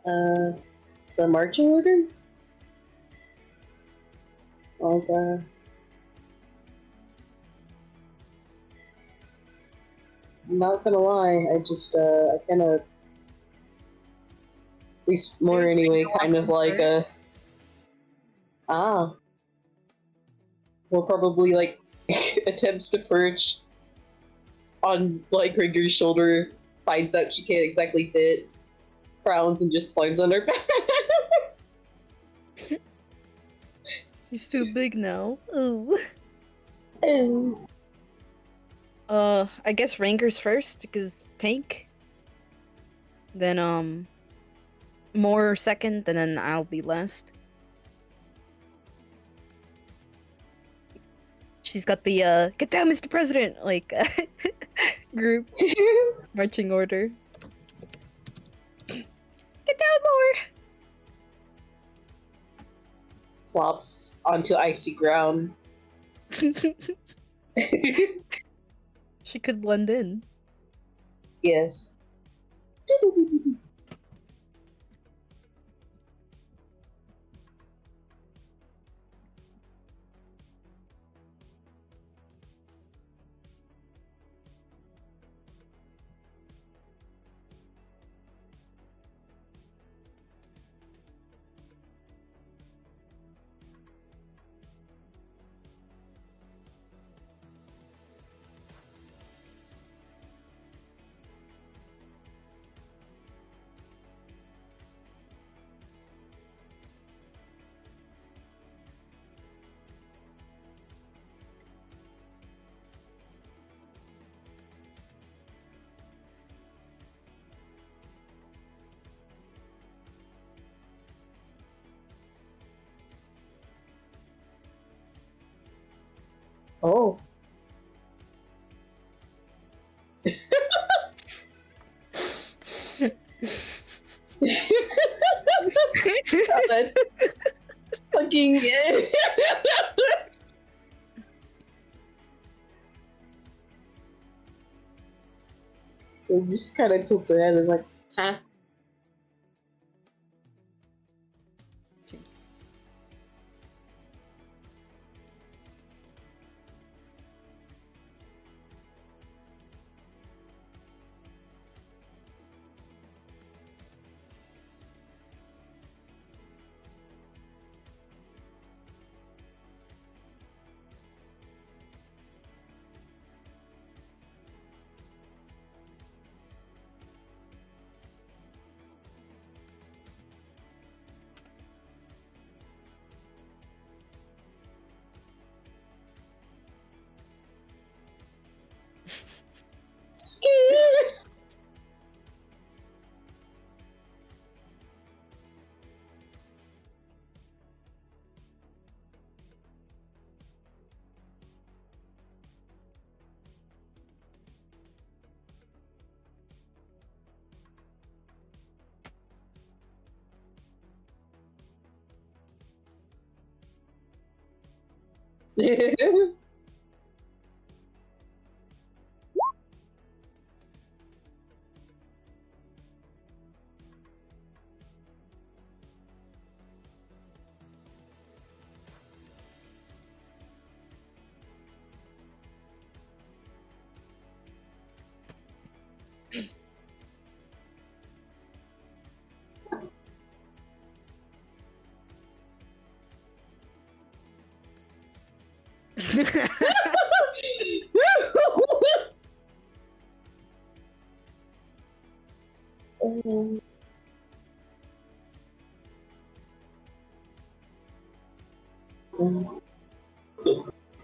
Uh, the marching order? Like, I'm not gonna lie, I kinda, at least more anyway, kind of like ah, we'll probably, like, attempts to perch on, like, Rigger's shoulder, finds out she can't exactly fit, frowns, and just climbs on her back. He's too big now. Ooh. Ooh. I guess Ranger's first because tank. Then more second, and then I'll be last. She's got the get down, Mr. President, like group marching order. Get down more. Flops onto icy ground. She could blend in. Yes. Oh. God. Fucking it just kind of tilts her head and is like, huh? Scared.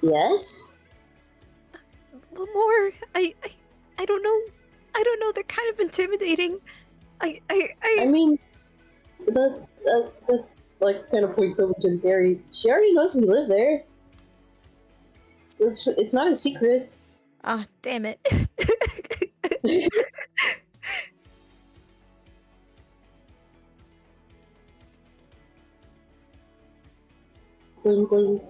Yes? One more. I don't know. I don't know. They're kind of intimidating. I mean, the like kind of points over to Barry. She already knows we live there. So it's not a secret. Ah, damn it. Bling bling.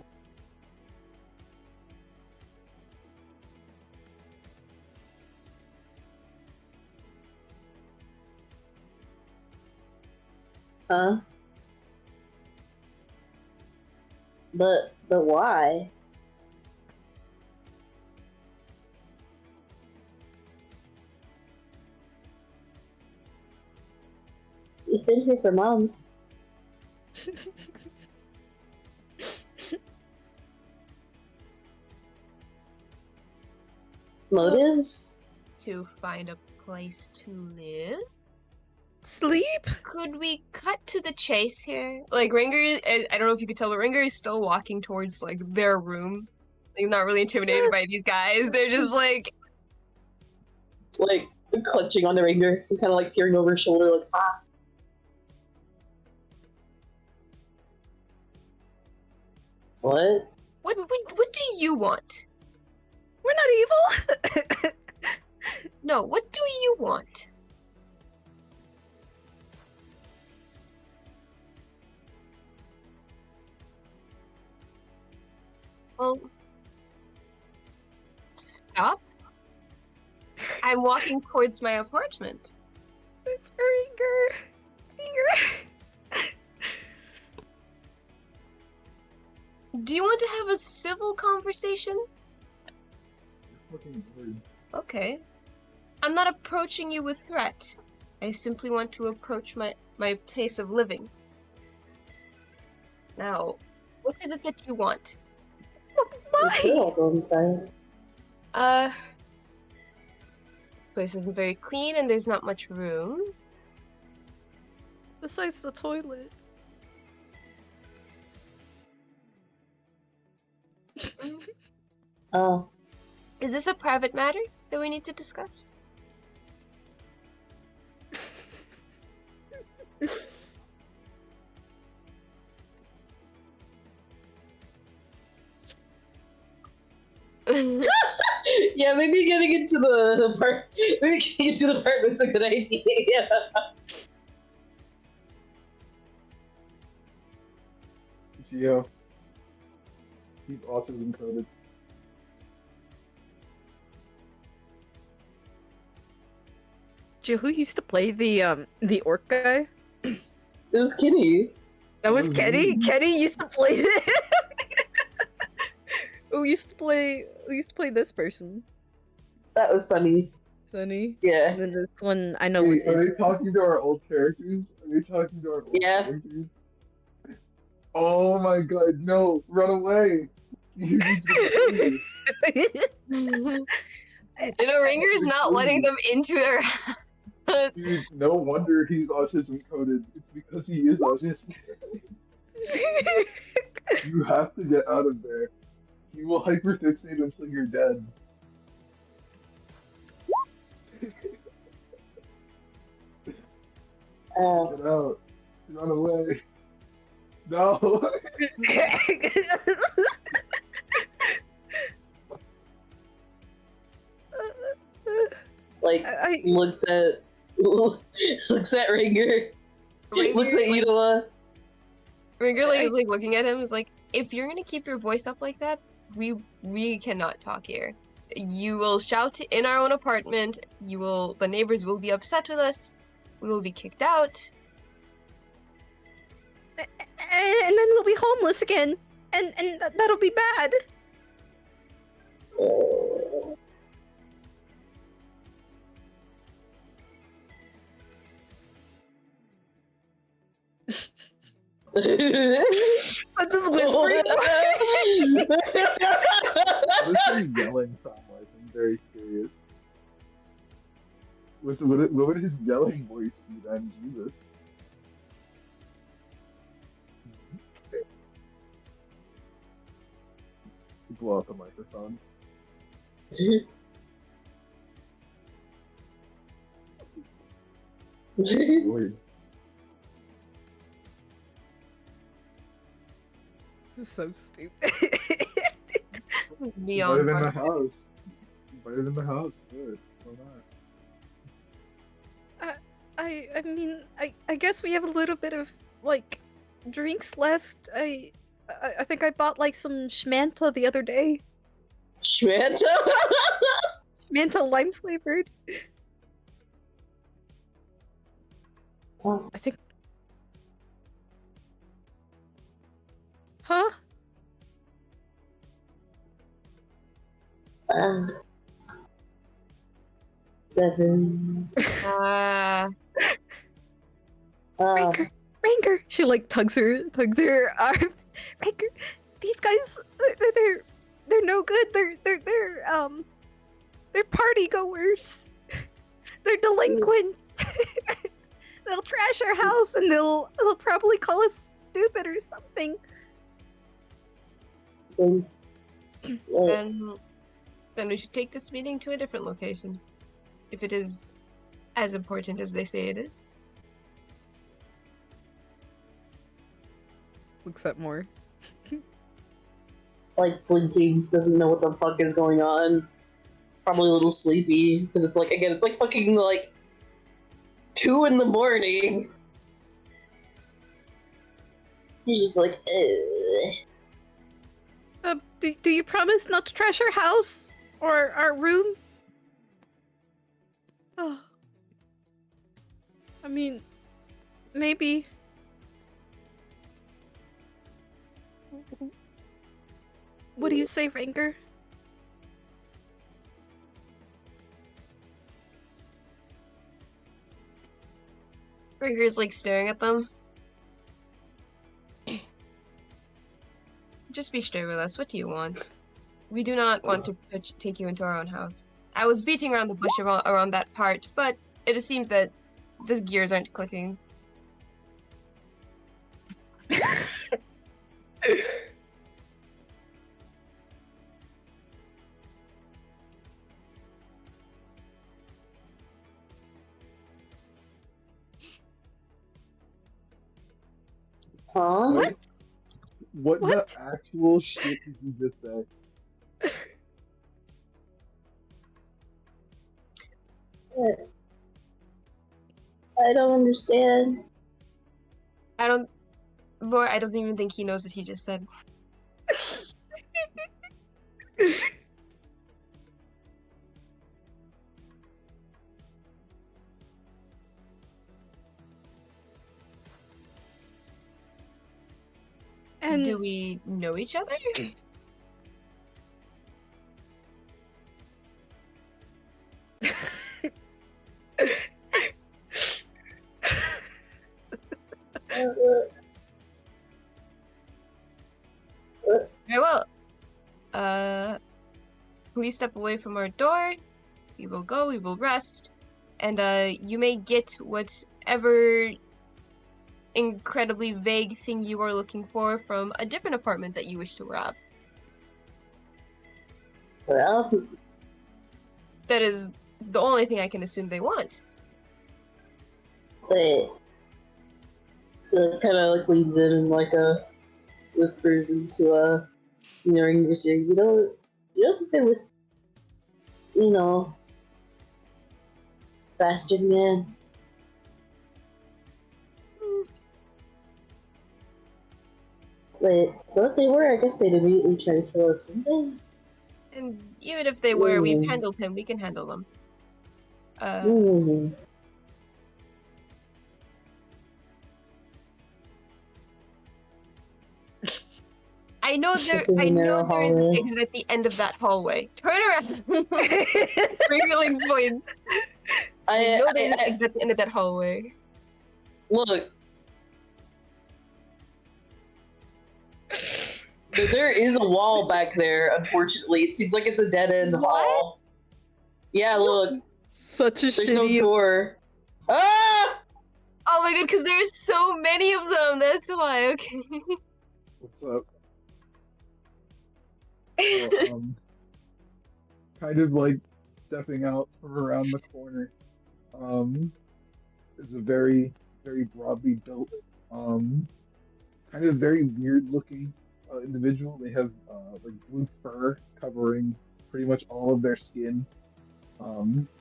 Huh? But why? You've been here for months. Motives? To find a place to live. Sleep? Could we cut to the chase here? Like, Ringer, I don't know if you could tell, but Ringer is still walking towards, like, their room. Like, not really intimidated by these guys. They're just, like... Like, clutching on the ringer and kind of, like, peering over his shoulder, like, ah. What? What do you want? We're not evil! No, what do you want? Well, stop. I'm walking towards my apartment. Ringer! Do you want to have a civil conversation? Okay. I'm not approaching you with threat. I simply want to approach my place of living. Now, what is it that you want? We all go inside. Place isn't very clean and there's not much room. Besides the toilet. Oh. Is this a private matter that we need to discuss? Yeah, maybe getting into the maybe getting into the apartment's a good idea. Geo. He's autism coded. Who used to play the orc guy? It was Kitty. That was Kenny? Kenny used to play it? Who used to play this person? That was funny. Sunny. Yeah. And then this one I know Wait, was are his. they talking to our old characters? Are they talking to our old characters? Oh my god, no! Run away! You need to leave. You know, Ringer's not letting them into their house. Dude, no wonder he's autism coded. It's because he is autistic. You have to get out of there. He will hyperfixate until you're dead. Get out. Run away. No. Like looks at Ringer. Looks at Idala. Ringer like, is like looking at him. Is like, if you're gonna keep your voice up like that, we cannot talk here. You will shout in our own apartment. The neighbors will be upset with us. We will be kicked out. And then we'll be homeless again. And that'll be bad. What does whispering What does his yelling sound like? I'm very curious. What would his yelling voice be then? Jesus. Blow out the microphone. Weird. This is so stupid. This is beyond. Better than the house. Better than the house. Good. Why not? I mean, I guess we have a little bit of like drinks left. I think I bought like some Schmanta the other day. Schmanta? Schmanta lime flavored. Oh. I think 7. Ranker, Ranker. She like tugs her arm. Ranker, these guys, they're no good. They're party goers. They're delinquents. They'll trash our house and they'll probably call us stupid or something. Then we should take this meeting to a different location. If it is as important as they say it is. Looks up more. Like blinking, doesn't know what the fuck is going on. Probably a little sleepy because it's like, again, it's like fucking like 2 in the morning. He's just like, Do you promise not to trash our house or our room? Oh, I mean, maybe. What do you say, Ranker? Ranker's like staring at them. Just be straight with us. What do you want? We do not want to take you into our own house. I was beating around the bush around that part, but it seems that the gears aren't clicking. huh? What the actual shit did you just say? I don't understand. I don't even think he knows what he just said. And do we know each other? Very well. Please step away from our door. We will go, we will rest. And you may get whatever incredibly vague thing you are looking for from a different apartment that you wish to rob. Well, That is the only thing I can assume they want. wait. Kind of like leans in and like whispers into Ringer's ear. You don't think they're with, bastard man? Wait, what if they were? I guess they'd immediately try to kill us, wouldn't they? And even if they were, we've handled him. We can handle them. I know there is an exit at the end of that hallway. Turn around. Wriggling points. I know there's an exit at the end of that hallway. Look. There is a wall back there, unfortunately. It seems like it's a dead-end hall. Yeah, look. Such a There's shitty... no door. Ah! Oh my god, because there's so many of them. That's why. Okay. What's up? Well, kind of like stepping out from around the corner, is a very, very broadly built, kind of very weird looking individual. They have like blue fur covering pretty much all of their skin.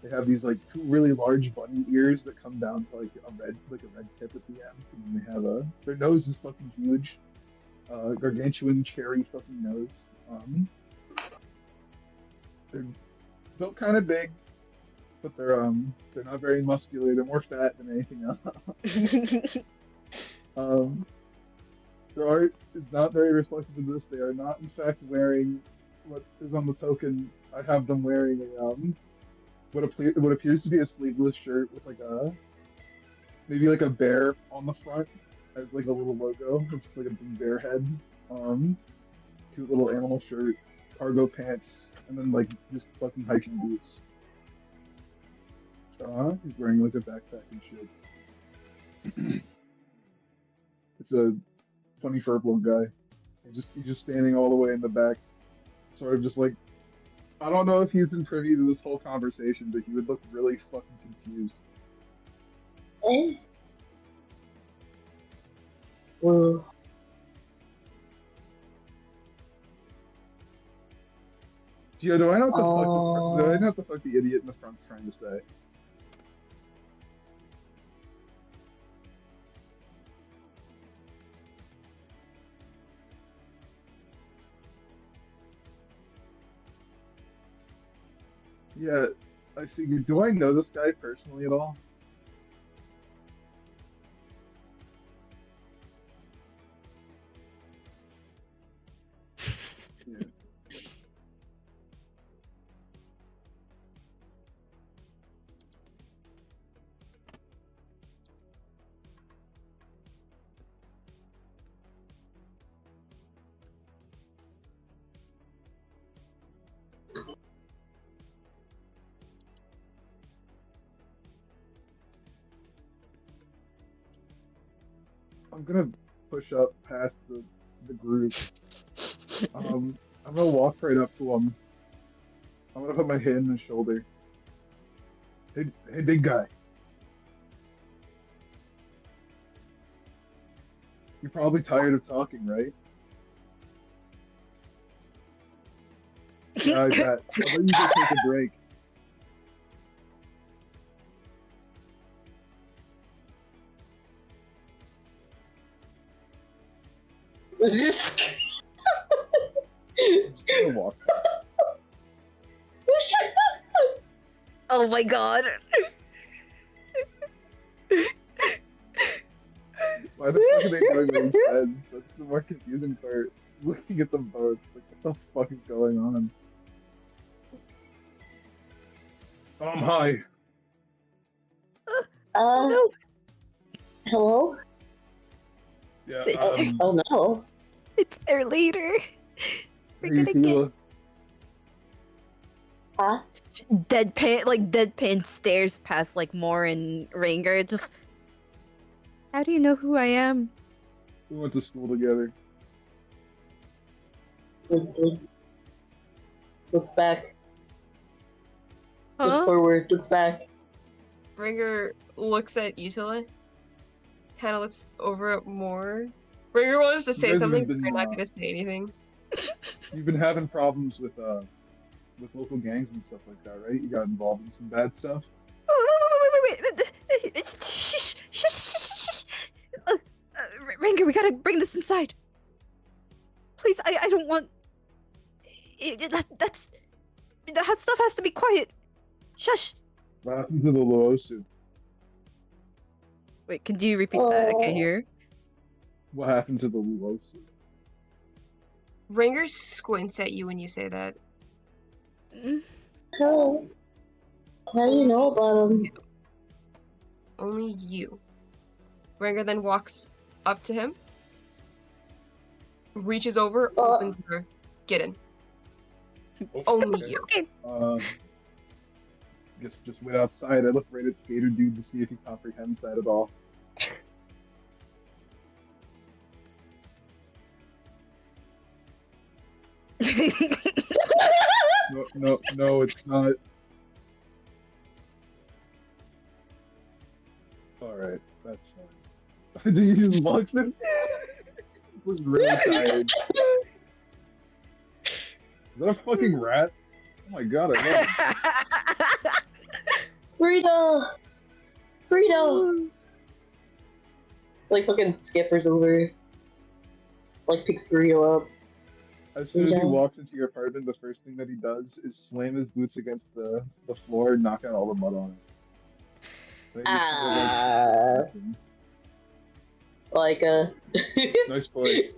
They have these like 2 really large bunny ears that come down to like a red tip at the end, and they have their nose is fucking huge, gargantuan cherry fucking nose. They're built kind of big, but they're not very muscular. They're more fat than anything else. Their art is not very reflective of this. They are not, in fact, wearing what is on the token, I have them wearing a what appears to be a sleeveless shirt with like a maybe like a bear on the front as like a little logo. It's like a big bear head. Um, cute little animal shirt, cargo pants, and then like just fucking hiking boots. He's wearing like a backpack and shit. It's a 20-foot guy. He's just standing all the way in the back, sort of just like I don't know if he's been privy to this whole conversation, but he would look really fucking confused. Eh? Well, Yeah, do I know what the fuck this, do I know what the fuck the idiot in the front's trying to say? Yeah, I figured, do I know this guy personally at all? Yeah. I'm gonna push up past the group. I'm gonna walk right up to him. I'm gonna put my hand on his shoulder. Hey, big guy. You're probably tired of talking, right? Yeah, I bet. How about you go take a break? it's just. I'm just gonna walk. Oh my god. Why the fuck are they doing what he says? That's the more confusing part. Just looking at them both, like, what the fuck is going on? Hi. No. Hello? Yeah, Oh no. It's their leader. We're hey, gonna get Tila. Huh? deadpan stares past like Moore and Ranger. Just, how do you know who I am? We went to school together. Good. Looks back. Looks Huh? forward. Looks back. Ringer looks at Utila, kind of looks over at Moore. Ringer wants to You say guys something, haven't but been, you're not going to say anything. You've been having problems with local gangs and stuff like that, right? You got involved in some bad stuff. Wait. Shh. Ranger, we gotta bring this inside. Please, I don't want. That stuff has to be quiet. Shush. What happened to the Loosu? Wait, can you repeat that? I can't hear. What happened to the Loosu? Ringer squints at you when you say that. How do you know about him? Only you. Ringer then walks up to him, reaches over, opens the door. Get in. Only you. Okay. Guess just wait outside. I look right at Skater Dude to see if he comprehends that at all. No, it's not. Alright, that's fine. He just looks at looks really tired. Is that a fucking rat? Oh my god, I love it. Burrito! Like fucking skippers over. Like picks Burrito up. As soon as he Yeah. walks into your apartment, the first thing that he does is slam his boots against the floor and knock out all the mud on it. Then he Like nice boy.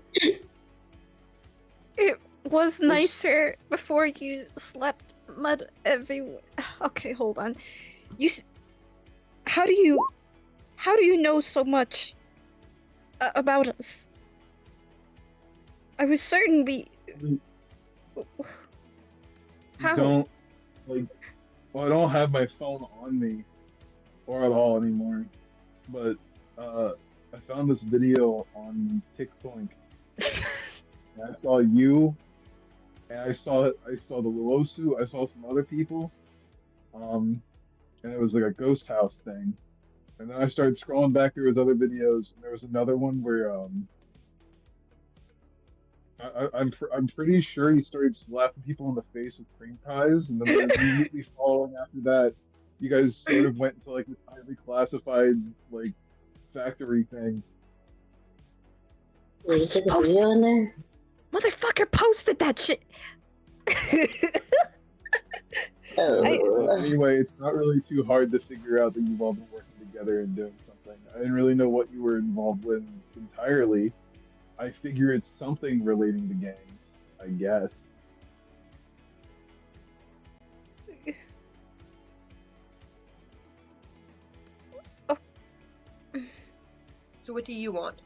was nicer before you slept mud everywhere. Okay, hold on. You how do you know so much about us? I was certain we how Don't like. Well, I don't have my phone on me or at all anymore. But I found this video on TikTok. And I saw you, and I saw the Luosu. I saw some other people. And it was like a ghost house thing. And then I started scrolling back through his other videos, and there was another one where I'm pretty sure he started slapping people in the face with cream pies, and then immediately following after that, you guys sort of went into like this highly classified like factory thing. Wait, you took a Post- video in there? motherfucker posted that shit? Anyway, it's not really too hard to figure out that you've all been working together and doing something. I didn't really know what you were involved with entirely. I figure it's something relating to gangs, I guess. So what do you want?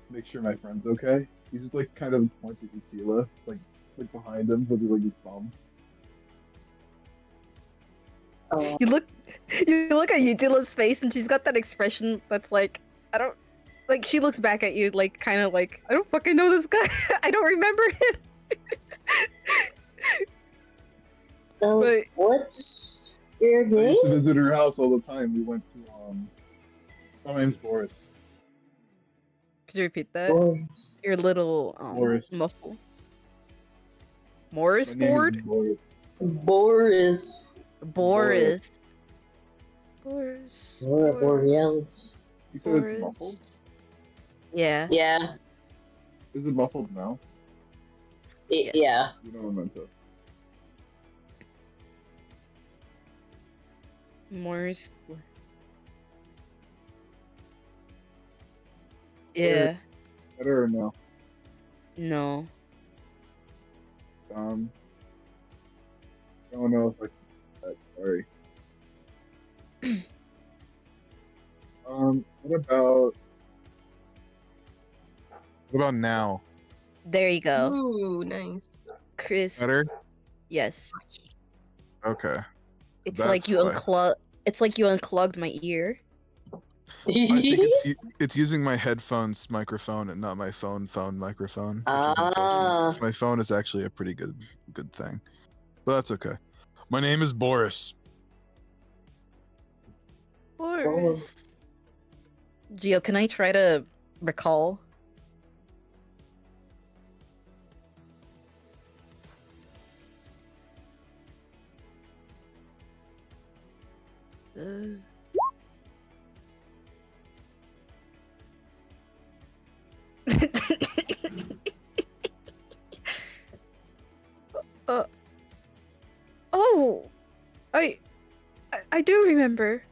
Make sure my friend's okay. He's just like kind of points at Utila, like behind him with like his thumb. Oh, You look at Utila's face and she's got that expression that's like, I don't like she looks back at you like kind of like, I don't fucking know this guy. I don't remember him. But what's your I name? used to visit her house all the time. We went to my name's Boris. could you repeat that? Boris. Your little Boris. muffle. Morris My name is board? Boris. Boris. Boris. Boris. Aurora Borealis. You said it's muffled? Boris. Yeah. Yeah. Is it muffled now? Yes. Yeah. You know what I meant to. Morris. Yeah. Better or no? No. I don't know if I can do that. Sorry. What about now? There you go. Ooh, nice. Chris. Better? Yes. Okay. It's That's like you why. it's like you unclogged my ear. I think it's using my headphones microphone and not my phone microphone. Which is unfortunate, Ah. 'cause my phone is actually a pretty good thing, but that's okay. My name is Boris. Boris. Gio, can I try to recall? Oh, I do remember.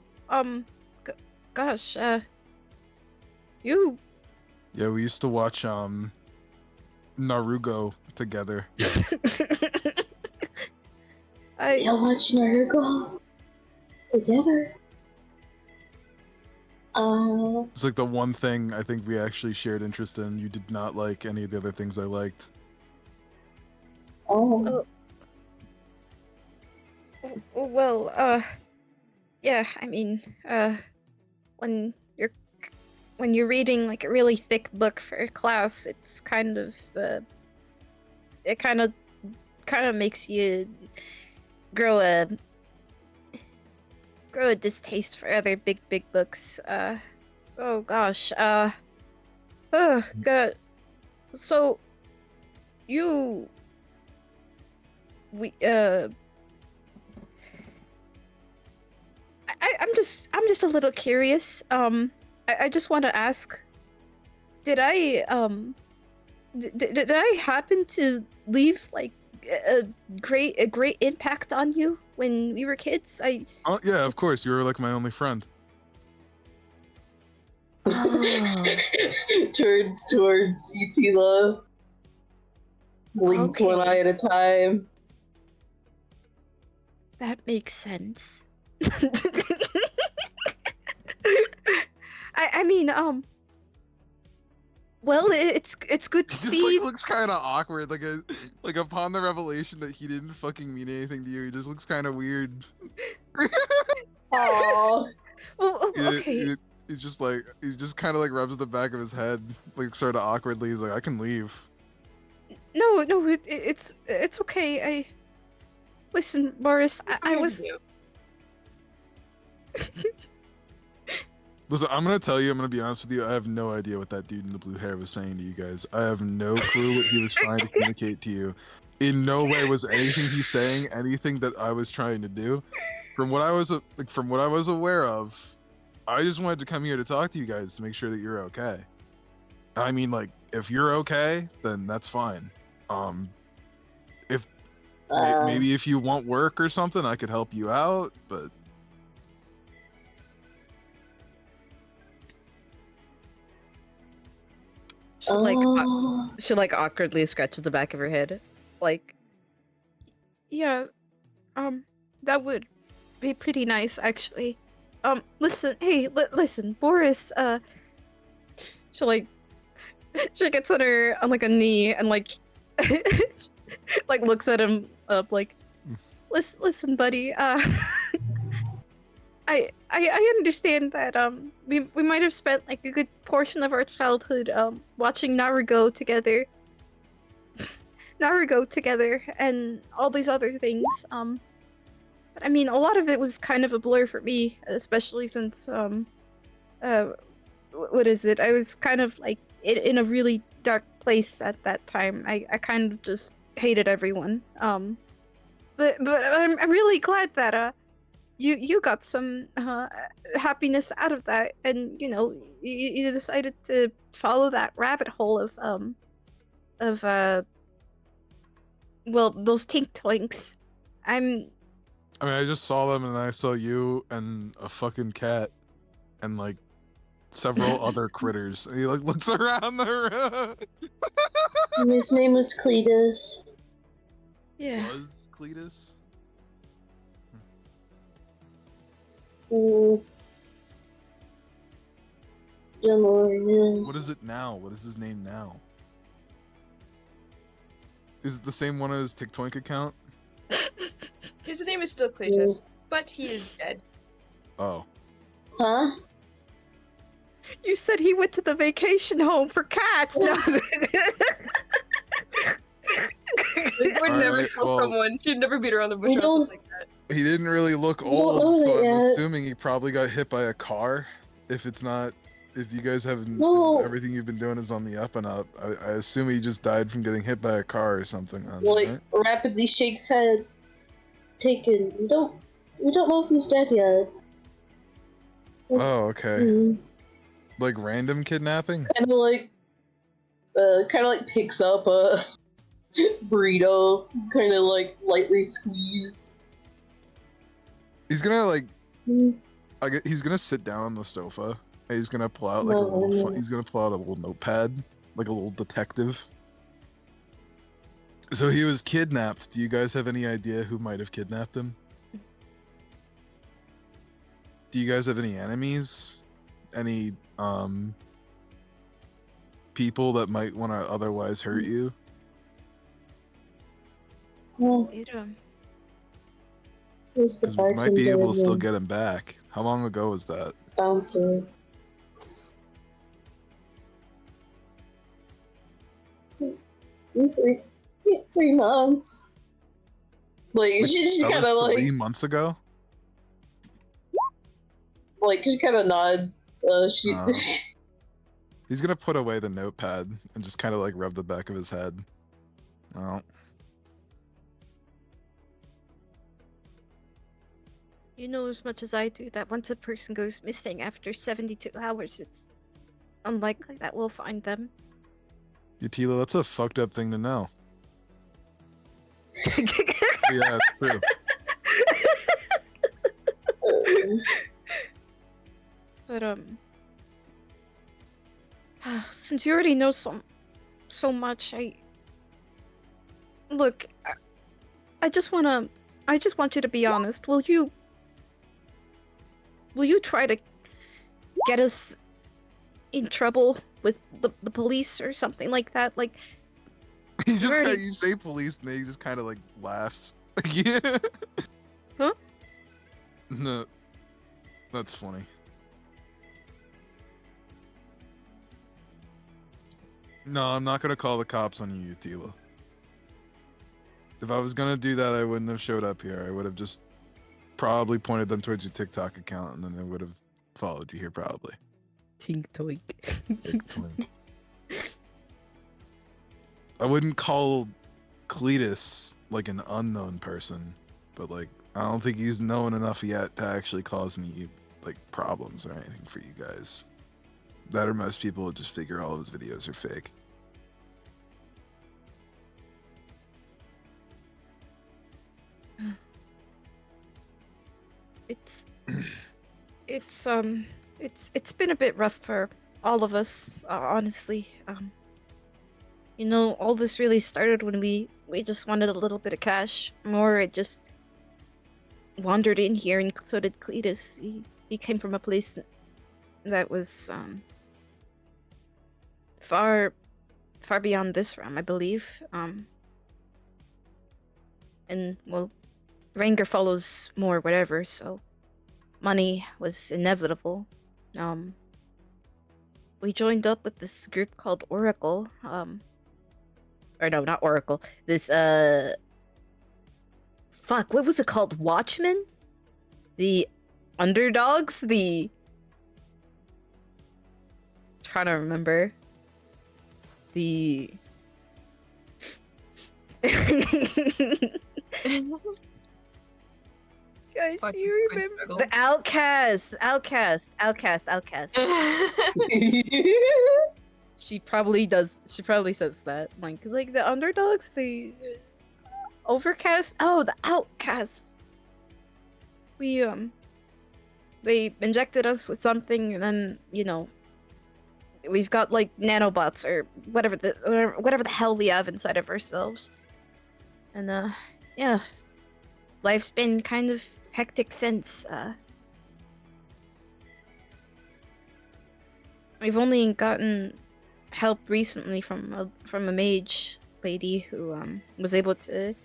Gosh, you. Yeah, we used to watch Naruto together. Y'all watch Naruto together? It's like the one thing I think we actually shared interest in. You did not like any of the other things I liked. Oh. Well, yeah, I mean, when you're reading like a really thick book for class, it's kind of it kind of makes you grow a distaste for other big books. Oh gosh. Oh god. So I'm just a little curious. I just want to ask, did I did I happen to leave like a great impact on you when we were kids? Oh yeah, of course. You were like my only friend. Turns towards Utila. Blinks one Okay. eye at a time. That makes sense. I mean, well, it's good to He just see. like looks kind of awkward, like upon the revelation that he didn't fucking mean anything to you, he just looks kind of weird. Aww. Well, He- okay. he just kind of like rubs the back of his head, like sort of awkwardly. He's like, I can leave. No, it's okay. Listen, Boris. I was. Listen, I'm gonna tell you, I'm gonna be honest with you, I have no idea what that dude in the blue hair was saying to you guys. I have no clue what he was trying to communicate to you. In no way was anything he's saying anything that I was trying to do. From what I was aware of, I just wanted to come here to talk to you guys to make sure that you're okay. I mean, like, if you're okay, then that's fine. If maybe if you want work or something, I could help you out, but She like awkwardly scratches the back of her head, like, yeah, that would be pretty nice, actually. Listen, hey, listen, Boris. She like, she gets on like a knee and like, like looks at him up, like, listen, buddy. I understand that we might have spent like a good portion of our childhood watching Naruto together. Naruto together and all these other things. But I mean a lot of it was kind of a blur for me, especially since what is it? I was kind of like in a really dark place at that time. I kind of just hated everyone. But I'm really glad that you got some happiness out of that, and you know you decided to follow that rabbit hole of well, those tink twinks. I mean, I just saw them and I saw you and a fucking cat and like several other critters. And he like looks around the room. His name was Cletus. Yeah. Was Cletus? What is it now? What is his name now? Is it the same one as TikToink account? His name is still Cletus, but he is dead. Oh. Huh? You said he went to the vacation home for cats. No. Like, would never Alright, kill well- someone. She'd never beat around the bush We or something don't- like that. He didn't really look don't old, know so that I'm yet. assuming he probably got hit by a car. If it's not, if you guys haven't, No. if everything you've been doing is on the up and up, I assume he just died from getting hit by a car or something. Like Right? rapidly shakes head. Taken. We don't know if he's dead yet. Oh, okay. Like random kidnapping? Kind of like picks up a burrito, kind of like lightly squeeze. He's gonna like, Mm. he's gonna sit down on the sofa. And he's gonna pull out like No. he's gonna pull out a little notepad, like a little detective. So he was kidnapped. Do you guys have any idea who might have kidnapped him? Do you guys have any enemies? Any people that might want to otherwise hurt you? Well, who's the 'Cause we might be bartender able to still and get him back. How long ago was that? bouncer? 3 months. Like she That kind of was like 3 months ago? she kind of nods. She Oh. He's gonna put away the notepad and just kind of like rub the back of his head. Oh. You know as much as I do that once a person goes missing after 72 hours, it's unlikely that we'll find them. Yatila, that's a fucked up thing to know. Yeah, it's true. But since you already know so much, Look, I just want you to be honest. Will you try to get us in trouble with the police or something like that? Like, He just already- you say police and he just kind of like laughs. Yeah. Huh? No, that's funny. No, I'm not gonna call the cops on you, Tila. If I was gonna do that, I wouldn't have showed up here. I would have just probably pointed them towards your TikTok account, and then they would have followed you here probably. Tink toink. I wouldn't call Cletus like an unknown person, but like I don't think he's known enough yet to actually cause any like problems or anything for you guys. That or most people would just figure all of his videos are fake. It's been a bit rough for all of us, honestly. You know, all this really started when we just wanted a little bit of cash. More, it just wandered in here, and so did Cletus. He came from a place that was far beyond this realm, I believe. And well, Ranger follows more, whatever. So money was inevitable. We joined up with this group called Oracle. Or no, not Oracle. This fuck, what was it called? Watchmen? The underdogs? Trying to remember. The Guys, do you remember the Outcast? She probably says that. Like the underdogs, the Overcast. Oh, the Outcasts. We they injected us with something, and then we've got like nanobots or whatever the hell we have inside of ourselves. And yeah, life's been kind of hectic since. We've only gotten help recently from a mage lady who was able to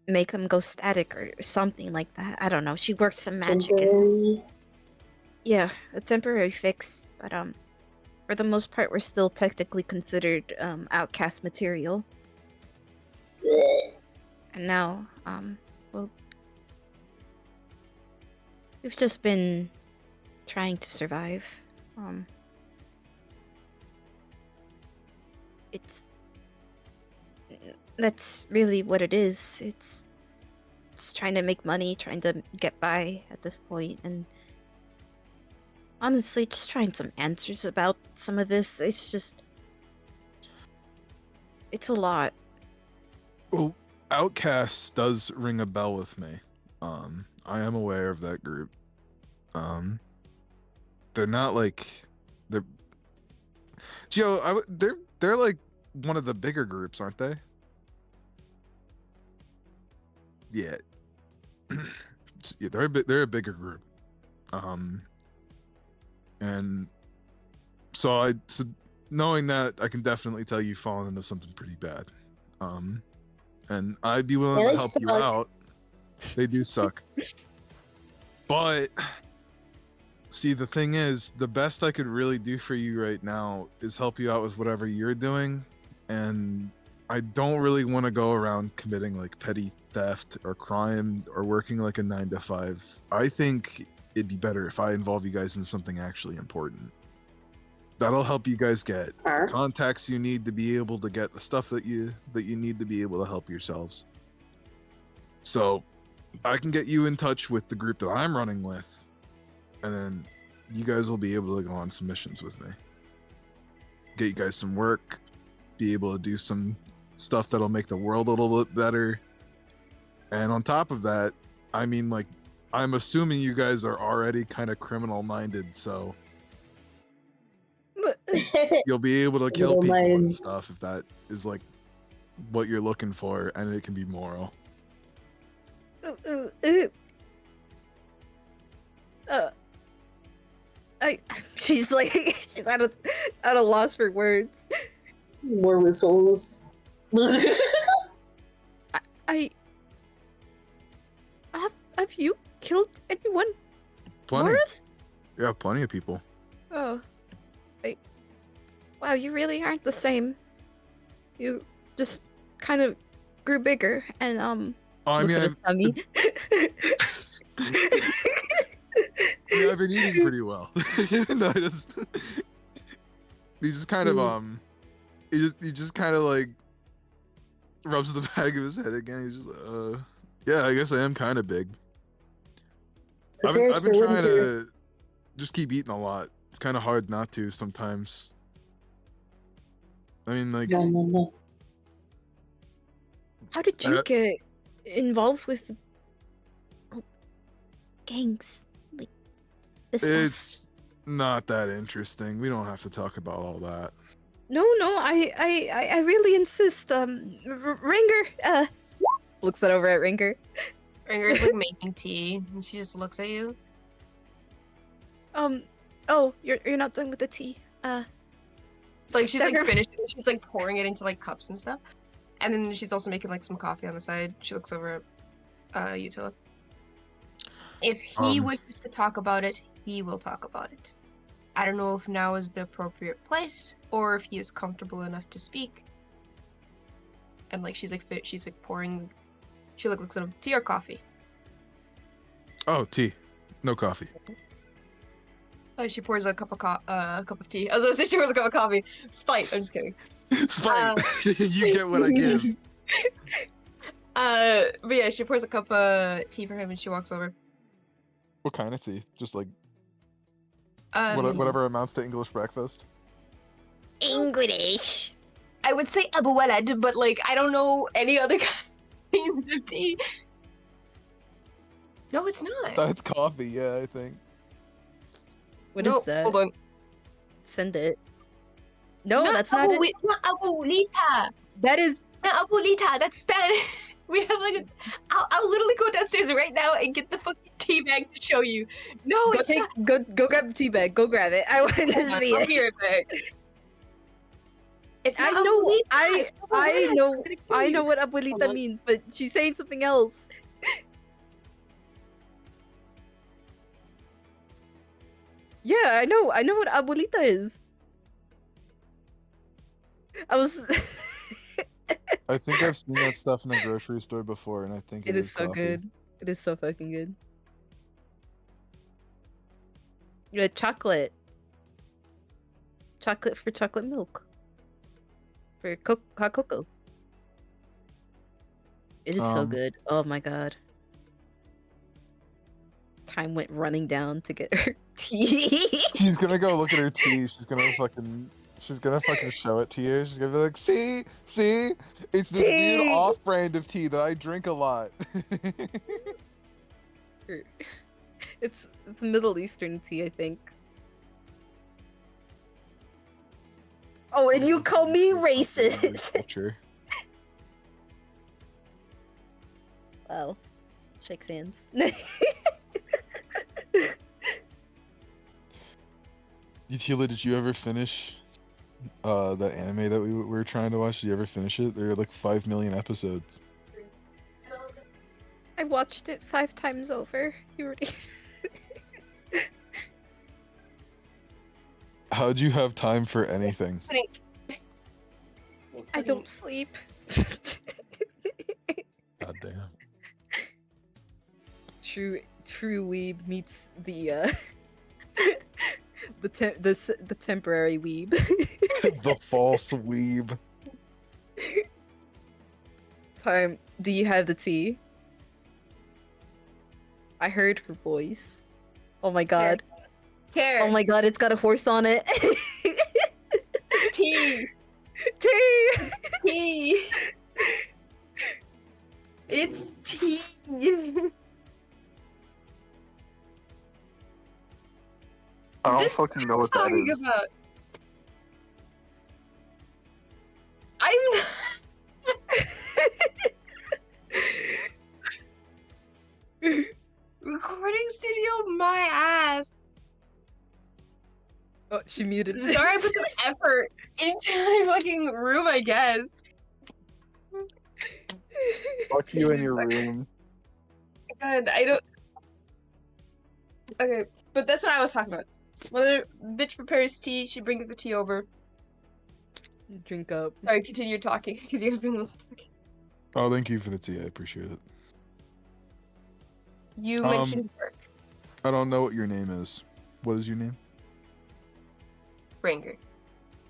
make them go static or something like that. I don't know. She worked some magic. Yeah, a temporary fix, but for the most part, we're still technically considered outcast material. And now, well, we've just been trying to survive. That's really what it is. It's just trying to make money, trying to get by at this point, and honestly, just trying some answers about some of this. It's a lot. Well, Outcast does ring a bell with me. I am aware of that group. They're not like they're Gio. They're like one of the bigger groups, aren't they? Yeah. Yeah, they're a bigger group. And so knowing that, I can definitely tell you've fallen into something pretty bad. And I'd be willing to help you out. They do suck. But see, the thing is, the best I could really do for you right now is help you out with whatever you're doing. And I don't really want to go around committing like petty theft or crime or working like a 9-to-5. I think it'd be better if I involve you guys in something actually important. That'll help you guys get the contacts you need to be able to get the stuff that you need to be able to help yourselves. So I can get you in touch with the group that I'm running with, and then you guys will be able to go on some missions with me. Get you guys some work, be able to do some stuff that'll make the world a little bit better. And on top of that, I mean, like, I'm assuming you guys are already kind of criminal minded, so. But You'll be able to kill Little people and minds. stuff if that is like what you're looking for, and it can be moral. She's like, she's at a loss for words. More whistles. I have you killed anyone, Plenty. Morris? Yeah, plenty of people. Oh, wow, you really aren't the same. You just kind of grew bigger and Oh, I looks mean, at his tummy. yeah, I've been eating pretty well. No, he just kind of he just kind of like rubs the back of his head again. He's just yeah, I guess I am kind of big. I've been trying to just keep eating a lot. It's kind of hard not to sometimes. I mean, like, No. How did you get involved with gangs like this stuff? it's not that interesting. We don't have to talk about all that. No, I really insist. Ringer, looks that over at Ringer. Ringer's like making tea, and she just looks at you. Oh, you're not done with the tea. Like she's like Dagger. finished. She's like pouring it into like cups and stuff, and then she's also making like some coffee on the side. She looks over at Utila. If he wishes to talk about it, he will talk about it. I don't know if now is the appropriate place or if he is comfortable enough to speak. And like she's like pouring. She like looks at him. Tea or coffee? Oh, tea, no coffee. She pours a cup of tea. I was gonna say she pours a cup of coffee. Spite. I'm just kidding. Spite. You get what I give. But yeah, she pours a cup of tea for him, and she walks over. What kind of tea? Just like Whatever. whatever amounts to English breakfast. English. I would say Abu Walad, but like I don't know any other kinds of tea. No, it's not. That's coffee, yeah, I think. What No, is that? Hold on. Send it. No, that's not it. Not abuelita. That is. Not abuelita. That's Spanish. We have like I'll literally go downstairs right now and get the fucking tea bag to show you. No, Go it's not. go grab the tea bag. Go grab it. I want to Hold on, see I'll it. be right back. It's I not know. abuelita, it's abuela. I know what Hold abuelita on. means, but she's saying something else. Yeah, I know what abuelita is. I was. I think I've seen that stuff in a grocery store before, and I think It is so coffee. good. It is so fucking good. Yeah, chocolate. Chocolate for chocolate milk. For hot cocoa. It is so good. Oh my god. Time went running down to get her tea. She's gonna go look at her tea. She's gonna fucking show it to you. She's gonna be like, see, it's this weird Tea! off-brand of tea that I drink a lot. It's Middle Eastern tea, I think. Oh, and you call me racist. Culture. Wow. Shakes hands. Utila, did you ever finish that anime that we were trying to watch? Did you ever finish it? There are like 5 million episodes. I watched it 5 times over. You already. How'd you have time for anything? I don't sleep. God damn. True weeb meets the the temporary weeb. The false weeb. Time. Do you have the tea? I heard her voice. Oh my god. Care. Oh my god, it's got a horse on it. Tea. Tea. Tea. It's tea. I don't This fucking know what what that I'm talking is. about. Oh, she muted. Sorry, I put some effort into my fucking room, I guess. Fuck you in Jesus your fuck. room. God, I don't. Okay, but that's what I was talking about. Mother bitch prepares tea. She brings the tea over. Drink up. Sorry, continue talking because you guys bring the talking. Oh, thank you for the tea. I appreciate it. You mentioned work, I don't know what your name is. What is your name? Ranger.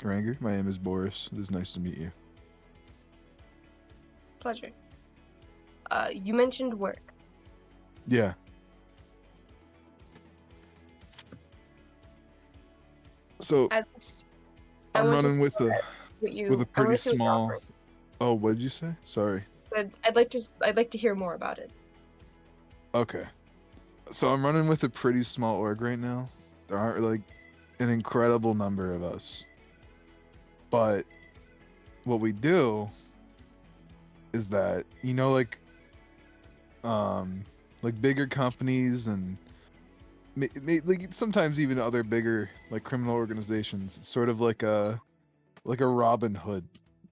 Ranger? My name is Boris. It is nice to meet you. Pleasure. You mentioned work. Yeah. So At least, I'm want to running with see a what you. with a I wanna pretty see what you're small. offering. Oh, what did you say? Sorry. But I'd like to hear more about it. Okay. So I'm running with a pretty small org right now. There aren't like an incredible number of us. But what we do is that, like bigger companies and like sometimes even other bigger like criminal organizations, it's sort of like a Robin Hood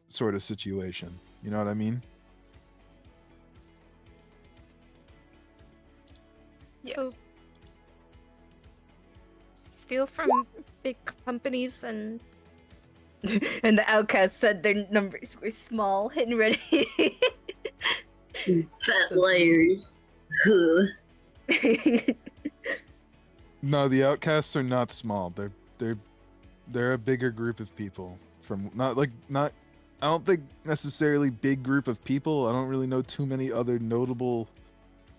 sort of situation. You know what I mean? Yes. So, steal from big companies and and the outcast said their numbers were small and ready. Fat liars. No, the outcasts are not small. They're a bigger group of people from not I don't think necessarily big group of people. I don't really know too many other notable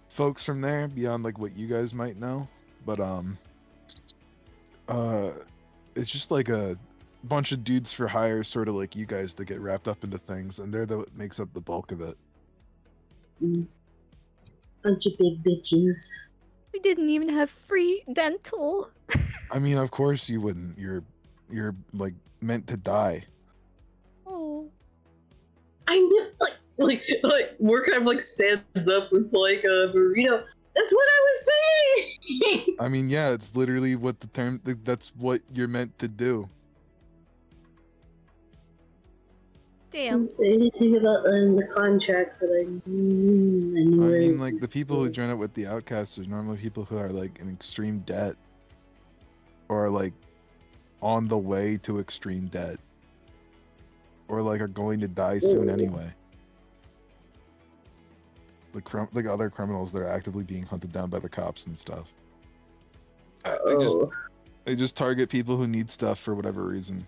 folks from there beyond like what you guys might know. But it's just like a bunch of dudes for hire, sort of like you guys, that get wrapped up into things, and they're what makes up the bulk of it. Bunch of big bitches. We didn't even have free dental. I mean, of course you wouldn't. You're like meant to die. Oh. I knew, like War kind of like stands up with like a burrito. That's what I was saying. I mean, yeah, it's literally what the term. That's what you're meant to do. Damn. Didn't say anything about the contract, but I knew I it. mean, like the people who join up with the outcasts are normally people who are like in extreme debt, or like on the way to extreme debt, or like are going to die soon anyway. Like other criminals that are actively being hunted down by the cops and stuff. They just target people who need stuff for whatever reason.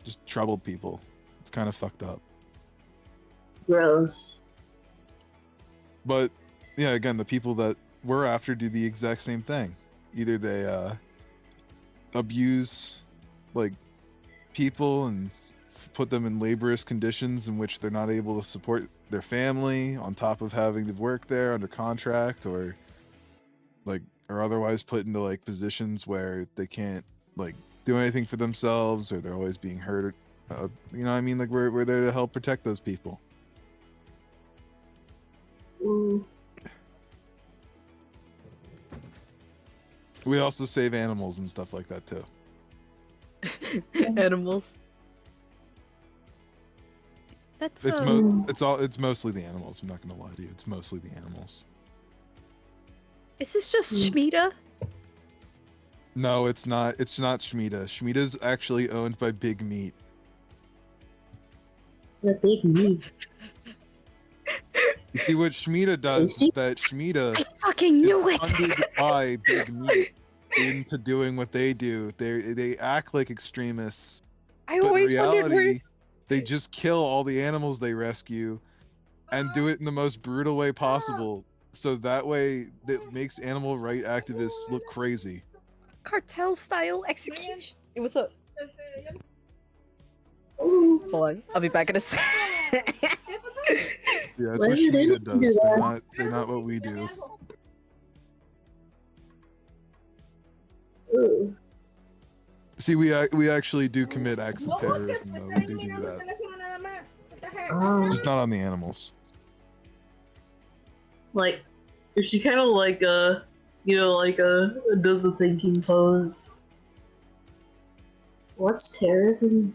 Just troubled people. It's kind of fucked up. Gross. But yeah, again, the people that we're after do the exact same thing. Either they abuse like people and put them in laborious conditions in which they're not able to support their family, on top of having to work there under contract, or otherwise put into like positions where they can't like do anything for themselves, or they're always being hurt. You know what I mean? Like we're there to help protect those people. We also save animals and stuff like that too. Animals. That's It's mostly the animals. I'm not gonna lie to you. It's mostly the animals. Is this just Shmita? No, it's not. It's not Shmita. Shmita's actually owned by Big Meat. The big meat. You see, what Shmita does is that Shmita I fucking knew it! funded by Big Meat into doing what they do. They act like extremists, I but in always wondered where. reality, they just kill all the animals they rescue, and do it in the most brutal way possible. So that way, that makes animal right activists look crazy. Cartel style execution. Hey, what's up? Ooh. Hold on, I'll be back in a sec. Yeah, that's Why what did they Shmita do does. that? They're not what we do. Ooh. See, we actually do commit acts of terrorism, though. We do that. Just not on the animals. Like, she kind of like does a thinking pose. What's terrorism?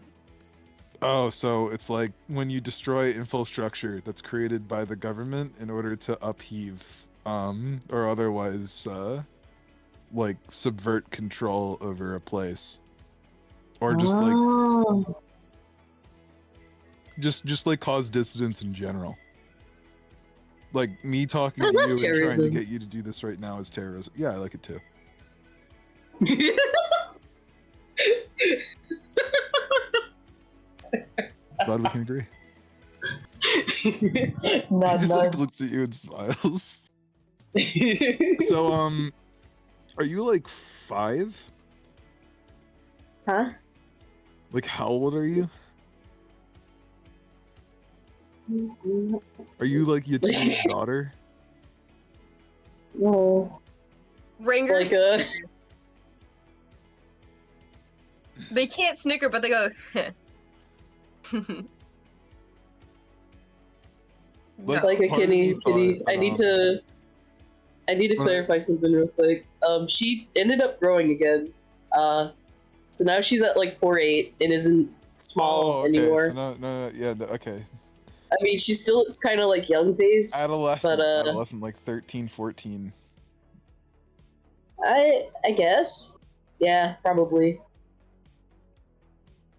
Oh, so it's like when you destroy infrastructure that's created by the government in order to upheave, or otherwise, like subvert control over a place, or just like Oh. just like cause dissidence in general. Like me talking I to love you and trying to terrorism. get you to do this right now is terrorism. Yeah, I like it too. Glad we can agree. He just like looks at you and smiles. So are you like 5? Huh? Like how old are you? Are you like Yatima's daughter? No. Ringers, Like they can't snicker, but they go. Like- No. like a part of me kitty. thought, I need to when I- clarify something real quick. She ended up growing again. So now she's at like 4'8" and isn't small Oh, okay. anymore. So no, yeah, okay. I mean, she still looks kind of like young phase. Adolescent, But, adolescent, like 13, 14. I guess. Yeah, probably.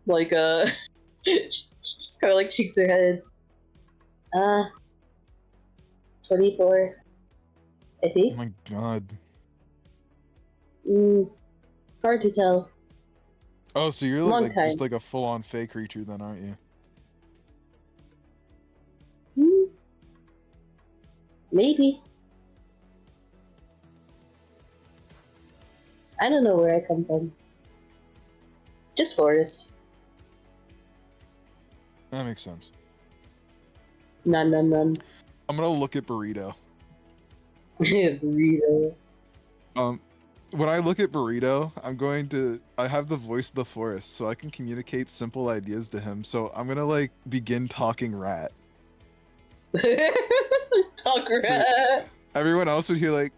Like she just kind of like shakes her head. 24. I Oh think. my god. Hard to tell. Oh, so you're Long like time. just like a full-on fake creature then, aren't you? Maybe. I don't know where I come from. Just forest. That makes sense. None. I'm gonna look at Burrito. Burrito. When I look at Burrito, I have the voice of the forest, so I can communicate simple ideas to him. So I'm gonna like begin talking rat. Talk rat. Everyone else would hear like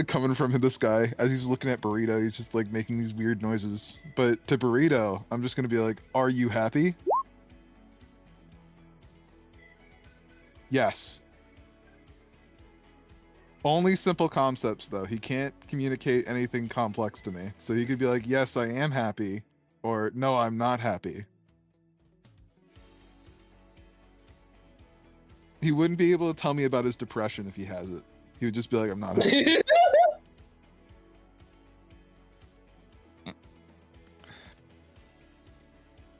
coming from this guy as he's looking at Burrito. He's just like making these weird noises. But to Burrito, I'm just gonna be like, "Are you happy?" Yes. Only simple concepts though. He can't communicate anything complex to me. So he could be like, "Yes, I am happy," or "No, I'm not happy." He wouldn't be able to tell me about his depression if he has it. He would just be like, "I'm not happy."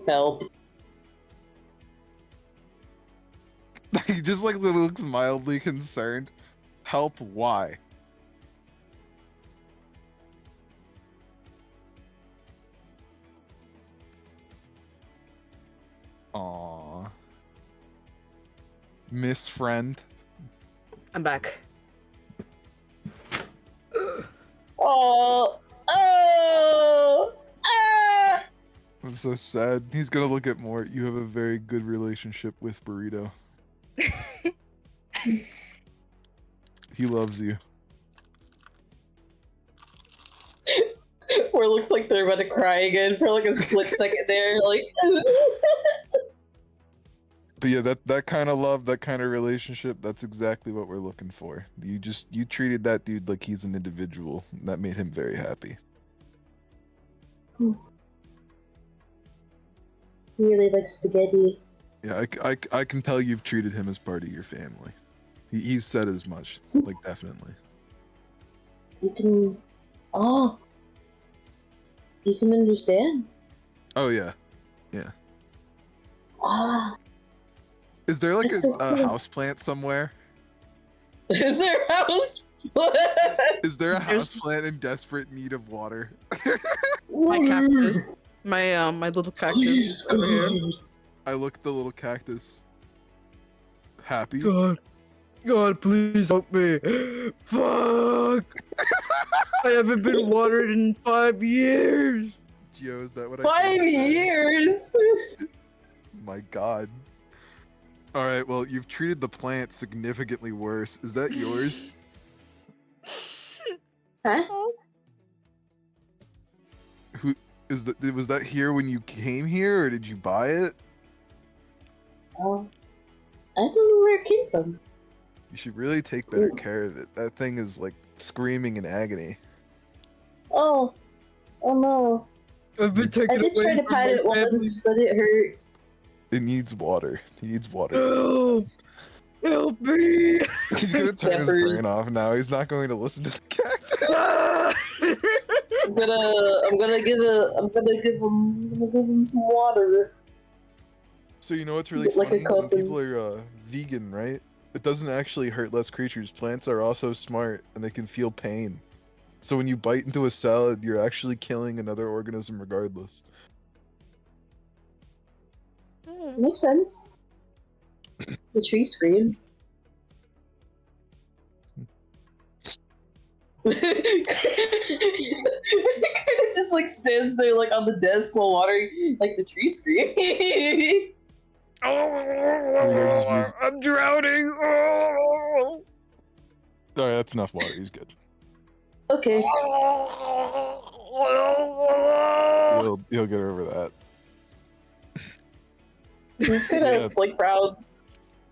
Help. He just like looks mildly concerned. Help? Why? Aww. Miss Friend. I'm back. Oh. Ah. I'm so sad. He's gonna look at more. You have a very good relationship with Burrito. He loves you. Or it looks like they're about to cry again for like a split second there. Like. But yeah, that kind of love, that kind of relationship, that's exactly what we're looking for. You treated that dude like he's an individual. That made him very happy. He really likes spaghetti. Yeah, I can tell you've treated him as part of your family. He's said as much, like definitely. You can. Oh. You can understand. Oh yeah. Ah. Is there like That's a, so a cool. house plant somewhere? Is there a house? Is there a There's- house plant in desperate need of water? My cactus. My little cactus Please, over here. God. I look at the little cactus. Happy? God, please help me. Fuck! I haven't been watered in 5 years. Gio, is that what I 5 can say? years. My god. Alright, well, you've treated the plant significantly worse. Is that yours? Huh? was that here when you came here, or did you buy it? I don't know where it came from. You should really take better care of it. That thing is like screaming in agony. Oh no. I've been taken I did away try to from pat my it family. once, but it hurt. It needs water. He needs water. Help! Help me! He's gonna turn his Peppers. brain off now. He's not going to listen to the cactus. Ah! I'm gonna give him some water. So you know what's really Like a funny? When cup people are vegan, right? It doesn't actually hurt less creatures. Plants are also smart, and they can feel pain. So when you bite into a salad, you're actually killing another organism regardless. Makes sense. The tree screamed. It kind of just like stands there like on the desk while watering like the tree scream. I'm drowning. Oh. Alright, that's enough water. He's good. Okay. He'll get over that. Kind of like crowds.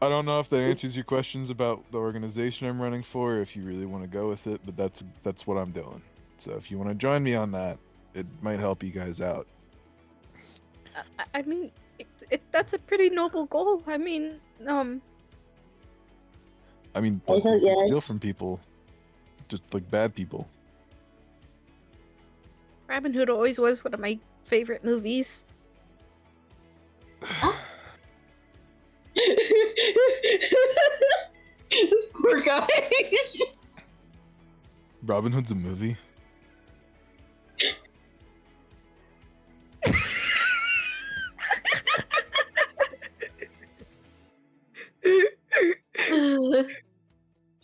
I don't know if that answers your questions about the organization I'm running for, if you really want to go with it, but that's what I'm doing. So if you want to join me on that, it might help you guys out. I mean, that's a pretty noble goal. I mean, Black I people thought steal yes. from people, just like bad people. Robin Hood always was one of my favorite movies. This poor guy is just. Robin Hood's a movie.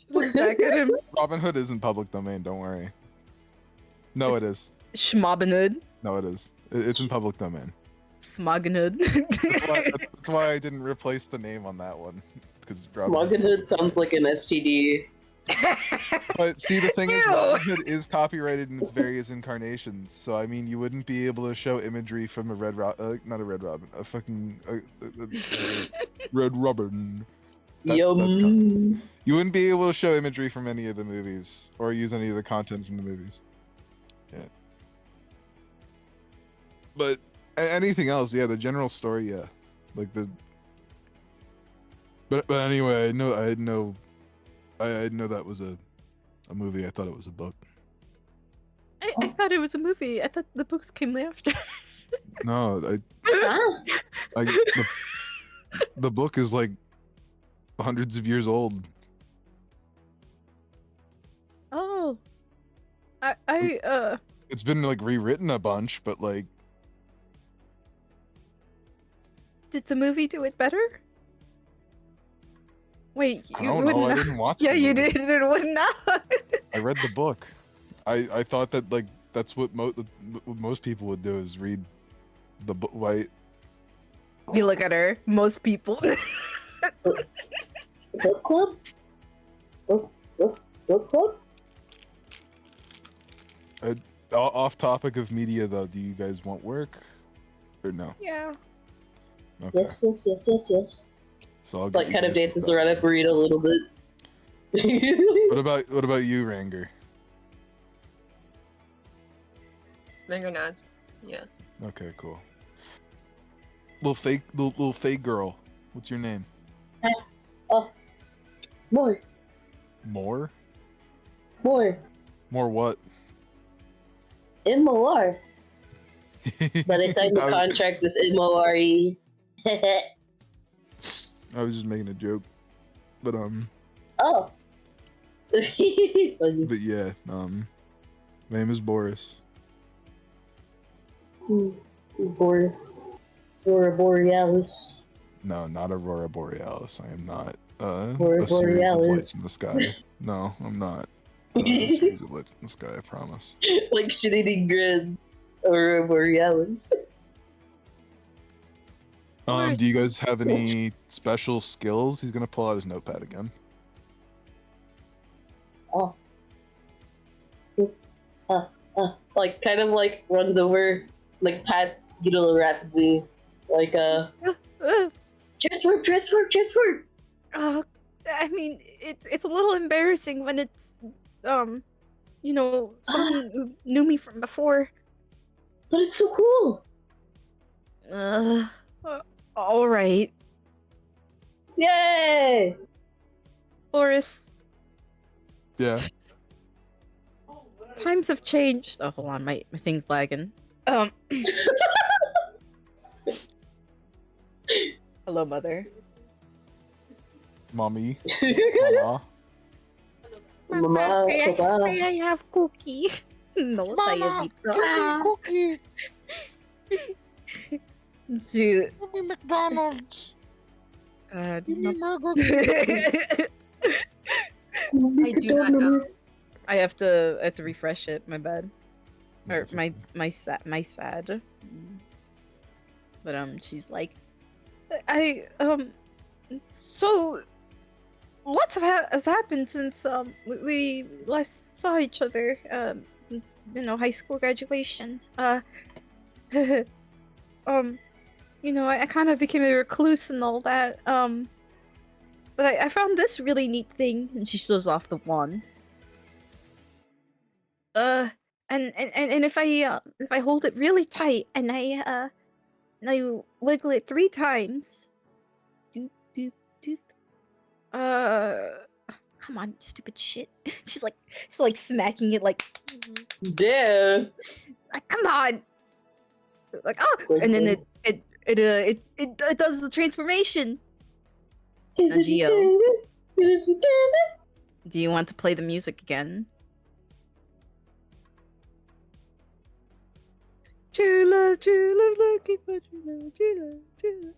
Looks back at him. Robin Hood is in public domain. Don't worry. No, it is. Schmobbenhood. No, it is. It's in public domain. Smoggenhood. That's why I didn't replace the name on that one. Because Smoggenhood sounds like an STD. But see, the thing is, Ew. Robin Hood is copyrighted in its various incarnations. So I mean, you wouldn't be able to show imagery from a not a red robin, a fucking red robin. That's Yum. You wouldn't be able to show imagery from any of the movies or use any of the content from the movies. Yeah. But anything else, yeah, the general story, yeah, like the. But anyway, I know that was a movie. I thought it was a book. I thought it was a movie. I thought the books came after. No, the book is like hundreds of years old. Oh. It's been like rewritten a bunch, but like Did the movie do it better? Wait, I you don't would know. I not. didn't watch. Yeah, the you movie. did. It would not. I read the book. I thought that like that's what most people would do is read the book. Why? You look at her. Most people. Book club? Book club? Off topic of media though, do you guys want work or no? Yeah. Okay. Yes. So I'll get Like you kind of guys dances hooked up around then. at burrito a little bit. What about you, Ranger? Finger nods. Yes. Okay, cool. Little fake girl. What's your name? More. More More. what? MOR. But I signed the contract with MORE. I was just making a joke, but Oh. Funny. but yeah, my name is Boris. Boris. Aurora Borealis. No, not Aurora Borealis. I am not. Aurora A series of lights Borealis. in the sky. No, I'm not. A series of lights in the sky. I promise. Like shit-eating grin. Aurora Borealis. Do you guys have any special skills? He's gonna pull out his notepad again. Like kind of like runs over like pats Utila rapidly, like Uh, transform. I mean, it's a little embarrassing when it's someone who knew me from before. But it's so cool. Uh, all right, Yay! Boris. Yeah. Times have changed. Oh, hold on, my thing's lagging. Hello, mother. Mommy. Mama. Mama, May papa. I have cookie? No, Mama, diabetes. cookie. Dude, Give me McDonald's. God. Give me no. Burger I do not know. I have to refresh it. My bad. Or King. my sad. But she's like, so lots has happened since we last saw each other since high school graduation. I kind of became a recluse and all that. But I found this really neat thing, and she shows off the wand. And if I hold it really tight and I wiggle it 3 times, doop doop doop. Come on, stupid shit. She's like smacking it like, Damn. like come on. Like and then it does the transformation. Now, Gio, do you want to play the music again? True love, looking for true love, true love. Do.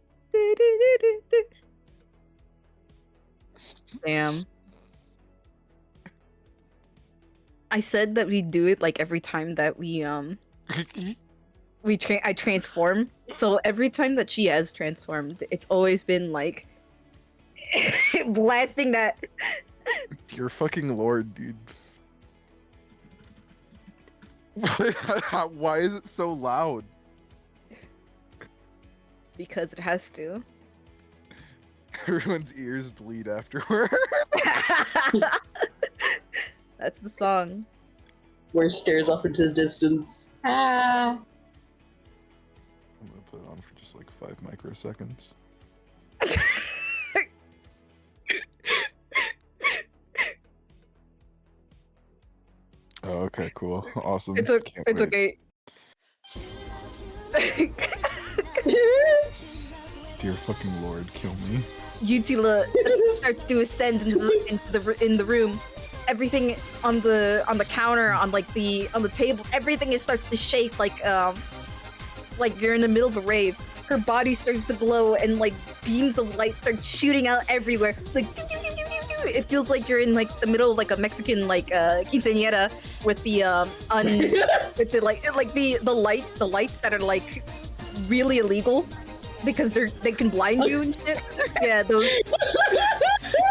Damn. I said that we do it like every time that I transform. So every time that she has transformed, it's always been like blasting that. Dear fucking lord, dude. Why is it so loud? Because it has to. Everyone's ears bleed afterward. That's the song. Where stares off into the distance. I'm gonna put it on for just like 5 microseconds. Oh, okay, cool. Awesome. It's Can't wait. okay. Dear fucking lord, kill me. Utila starts to ascend into the room. Everything on the counter, on the tables, everything starts to shake like you're in the middle of a rave. Her body starts to glow and like beams of light start shooting out everywhere. Like it feels like you're in like the middle of like a Mexican like quinceañera with the with the lights that are like really illegal because they can blind you and shit. Yeah, those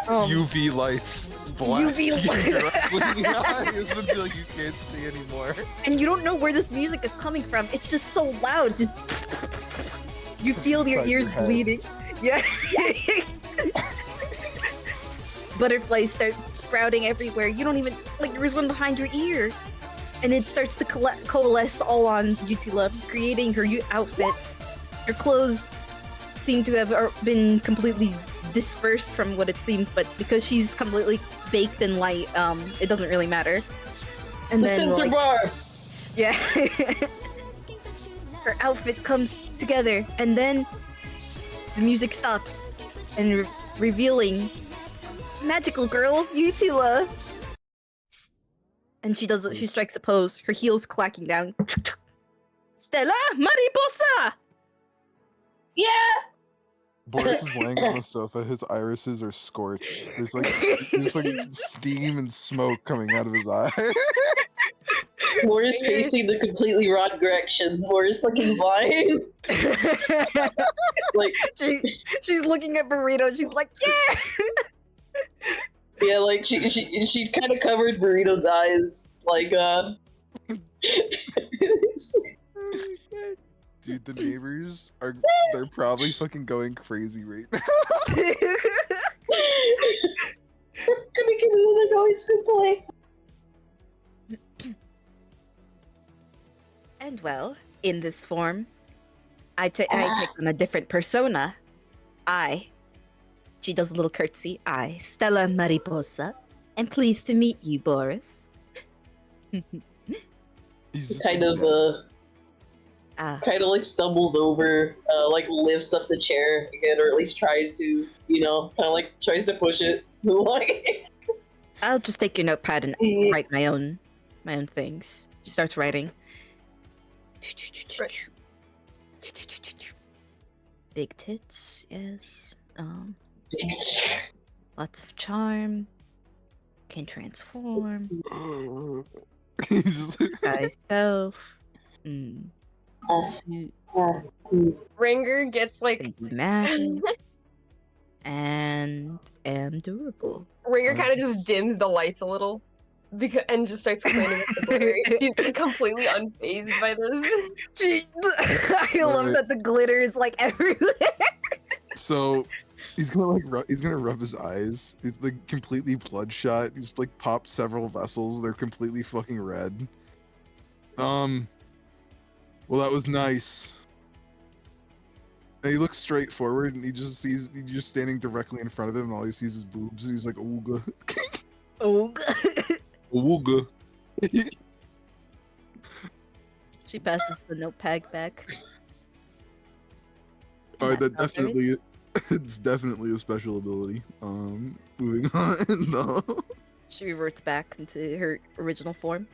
UV lights blast UV you light. directly in the eyes until you can't see anymore. And you don't know where this music is coming from. It's just so loud. It's just you feel your Inside ears your head. bleeding. Yeah. Butterflies start sprouting everywhere. You don't even like there's one behind your ear, and it starts to coalesce all on Utila, creating her outfit. Her clothes seem to have been completely dispersed from what it seems, but because she's completely baked in light, it doesn't really matter. And The then sensor like, bar. yeah. Her outfit comes together, and then the music stops, and revealing magical girl Utila. And she strikes a pose, her heels clacking down. Stella Mariposa! Yeah. Boris is laying on the sofa. His irises are scorched. There's like steam and smoke coming out of his eye. Laura's facing the completely wrong direction. Laura's fucking blind. Like she's looking at Burrito and she's like, yeah! yeah, like she kind of covered Burrito's eyes, like Dude, the neighbors they're probably fucking going crazy right now. We're gonna get another noise, good boy. And well, in this form, I take on a different persona. She does a little curtsy. Stella Mariposa, am pleased to meet you, Boris. He's just Kind of like stumbles over, like lifts up the chair again, or at least tries to, kind of like tries to push it. Like, I'll just take your notepad and write my own things. She starts writing. Right. Big tits, yes. Lots of charm. Can transform. He's just Sky self. Suit. Ringer gets like Can do magic. And am durable. Ringer kind of just dims the lights a little and just starts cleaning up the glitter. She's completely unfazed by this. I love that the glitter is like everywhere. So he's gonna rub his eyes. He's like completely bloodshot. He's like popped several vessels. They're completely fucking red. Well, that was nice. And he looks straight forward, and he's just standing directly in front of him, and all he sees is boobs, and he's like, "Ooga, Ooga. ooga." She passes the notepad back. All right, That's that how there is. definitely, it's definitely a special ability. Moving on. No. She reverts back into her original form.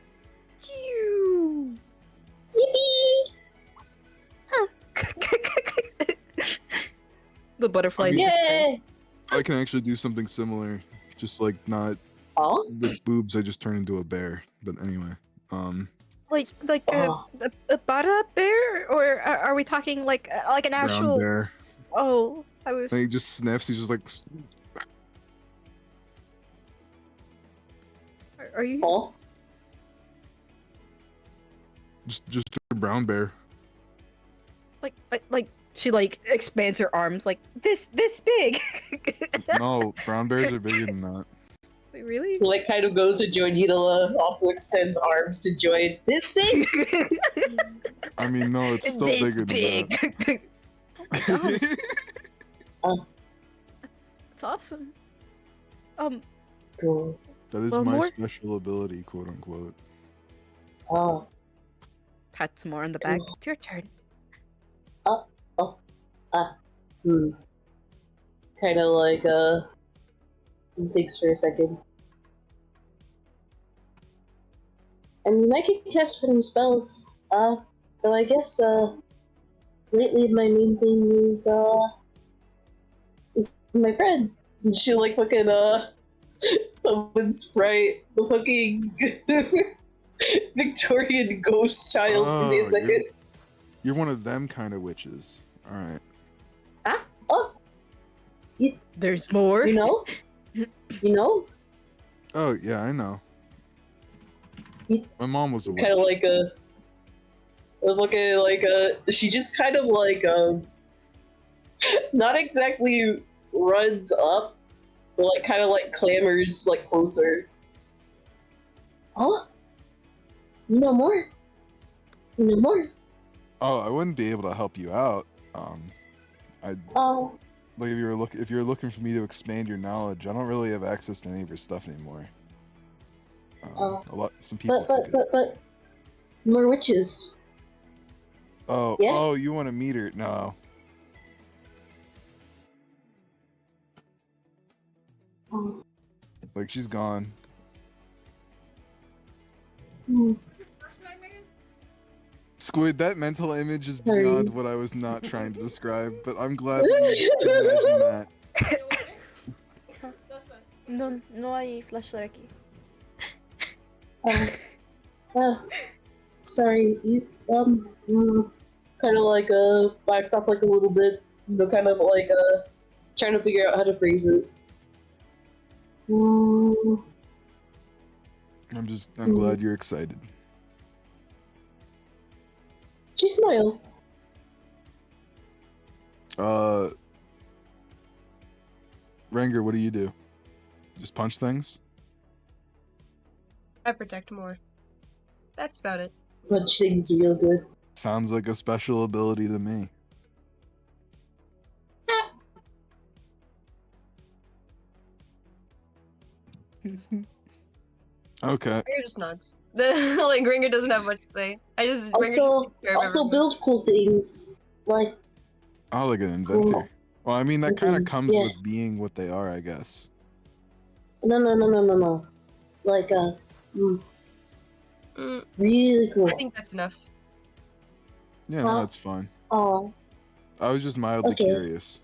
Phew. yippee! The butterflies. Yay! I can actually do something similar, just like not Oh, with boobs. I just turn into a bear. But anyway, Like Oh. a Bada bear, or are we talking like an brown actual? bear. Oh, I was. And he just sniffs. He's just like, Are you? oh. just a brown bear. Like she like expands her arms like this big. No, brown bears are bigger than that. Wait, really? Like kind of goes to join Udala, also extends arms to join this big. I mean, no, it's still This bigger big. than Oh my god, that. that's awesome. Cool. That is Well, my more- special ability, quote unquote. Oh. Pats more on the back. Cool. It's your turn. Kind of like, thinks for a second. I mean, I can cast spinning spells. Though I guess, lately my main thing is my friend. And she, like, fucking, summon Sprite, the fucking Victorian ghost child. Give me a Oh, second. You're one of them kind of witches. All right. Oh, There's more. you know? You know? Oh yeah, I know. You- My mom was a witch. Kind of like she just kind of like not exactly runs up, but like kind of like clambers like closer. Oh, you know more. You know more. Oh, I wouldn't be able to help you out. Oh, Like if you're looking for me to expand your knowledge, I don't really have access to any of your stuff anymore. Some people took it. but more witches. Oh, yeah. oh, you want to meet her? No. Oh. Like she's gone. Hmm. Squid, that mental image is Sorry. beyond what I was not trying to describe, but I'm glad that you imagined that. No hay flashlight aquí. Sorry. Kind of like backs off like a little bit. Kind of like trying to figure out how to phrase it. I'm glad you're excited. She smiles. Ranger, what do you do? Just punch things? I protect more. That's about it. But she sings real good. Sounds like a special ability to me. Okay. Ringer just nods. The like Ringer doesn't have much to say. Ringer just Also, takes care of everyone. build cool things. Like, Oh, like an inventor. Cool. Well, I mean, that kind of Things, comes yeah. with being what they are, I guess. no. Like, Mm, really cool. I think that's enough. Yeah, Huh? no, that's fine. Oh, I was just mildly Okay. curious.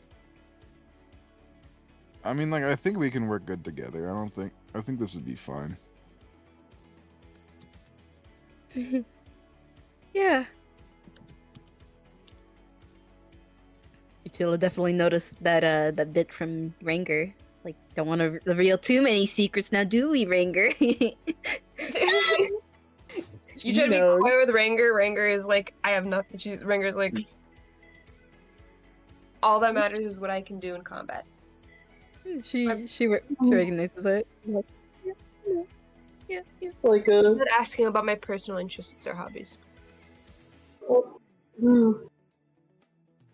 I mean, like, I think we can work good together. I think this would be fine. Yeah. Utila definitely noticed that that bit from Ranger. It's like, don't want to reveal too many secrets now, do we, Ranger? You try to be knows. coy with Ranger. Ranger is like, I have nothing. Ranger's like, all that matters is what I can do in combat. she recognizes it. She's like, yeah. like He's not asking about my personal interests or hobbies.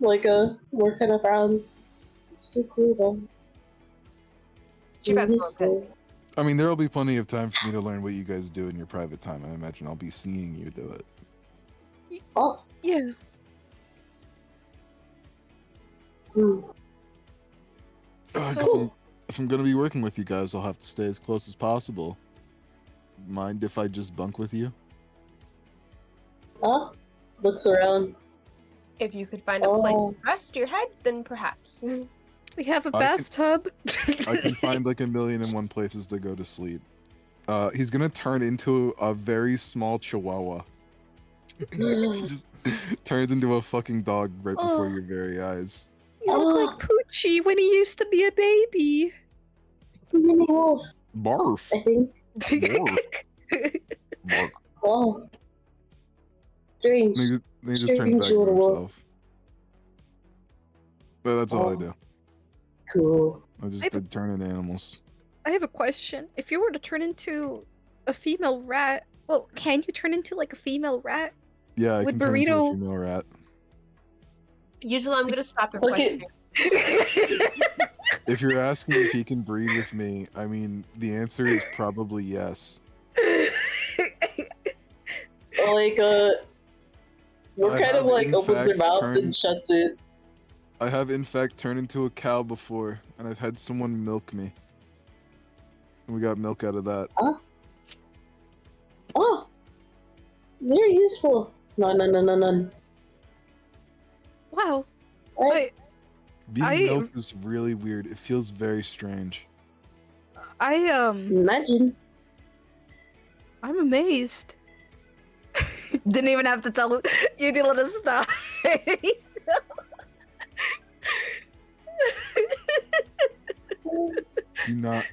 Like what kind of rounds? It's still cool though. She passed Useful. I mean, there will be plenty of time for me to learn what you guys do in your private time. I imagine I'll be seeing you do it. Oh, Yeah. I guess So, if I'm gonna be working with you guys, I'll have to stay as close as possible. Mind if I just bunk with you? huh? Looks around. If you could find a place Oh. to rest your head, then perhaps. we have a I can- bathtub. I can find like 1,000,001 places to go to sleep. He's gonna turn into a very small chihuahua. He just turns into a fucking dog right before Oh. your very eyes. You look like Poochie when he used to be a baby. Mini wolf, Barf. I think. Bark. Oh. Strange. And he just turns Strange back to little wolf. himself. But that's all I Oh. do. Cool. I just I've- been turning animals. I have a question. If you were to turn into a female rat, well, can you turn into like a female rat? Yeah, I With can turn into a burrito- female rat. Usually, I'm gonna stop your Look at- question. If you're asking if he can breed with me, I mean, the answer is probably yes. Like, what I kind of have, like in opens their fact, mouth turned- and shuts it? I have, in fact, turned into a cow before, and I've had someone milk me. And we got milk out of that. Oh! Very useful. No. Wow. Right? Being I- milk is really weird. It feels very strange. Imagine. I'm amazed. Didn't even have to tell you to let us stop. Do not.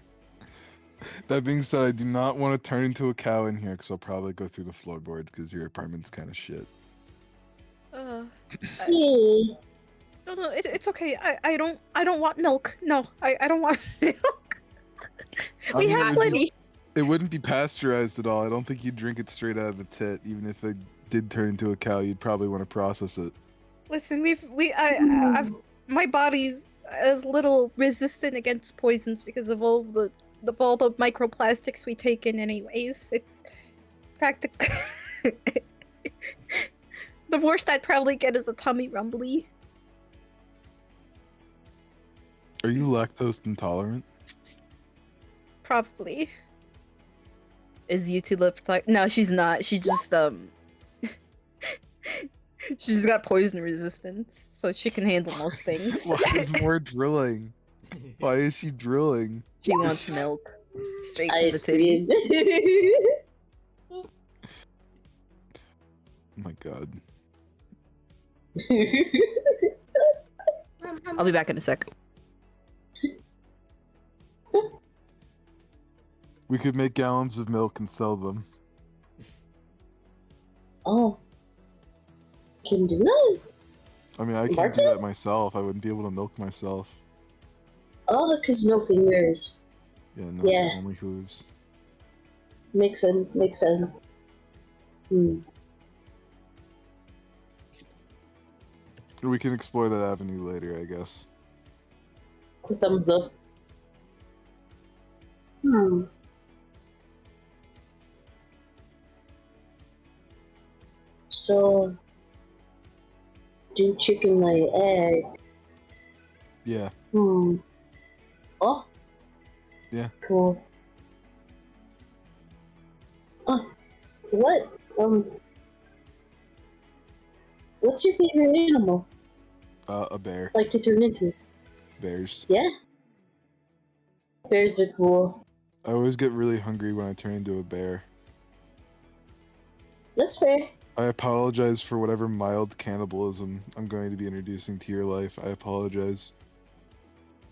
That being said, I do not want to turn into a cow in here because I'll probably go through the floorboard because your apartment's kind of shit. Yay. No, it's okay. I don't want milk. No, I don't want milk. I We mean, have it- plenty. It wouldn't be pasteurized at all. I don't think you'd drink it straight out of the tit. Even if it did turn into a cow, you'd probably want to process it. Listen, I've my body's as little resistant against poisons because of all the microplastics we take in anyways. It's practical. The worst I'd probably get is a tummy rumbly. Are you lactose intolerant? Probably. Is Utila No, she's not. She just she's got poison resistance, so she can handle most things. Why is more drilling? Why is she drilling? She wants milk. Straight from the Ice titty. cream. Oh my god. I'll be back in a sec. We could make gallons of milk and sell them. Oh. can do that? I mean, I can't Bark do that it? myself. I wouldn't be able to milk myself. Oh, because no fingers. Yeah, no, Yeah. only hooves. Makes sense, makes sense. We can explore that avenue later, I guess. Thumbs up. So, do chicken lay egg? Yeah. Oh. Yeah. Cool. Oh, what? What's your favorite animal? A bear. Like to turn into? Bears. Yeah. Bears are cool. I always get really hungry when I turn into a bear. That's fair. I apologize for whatever mild cannibalism I'm going to be introducing to your life. I apologize.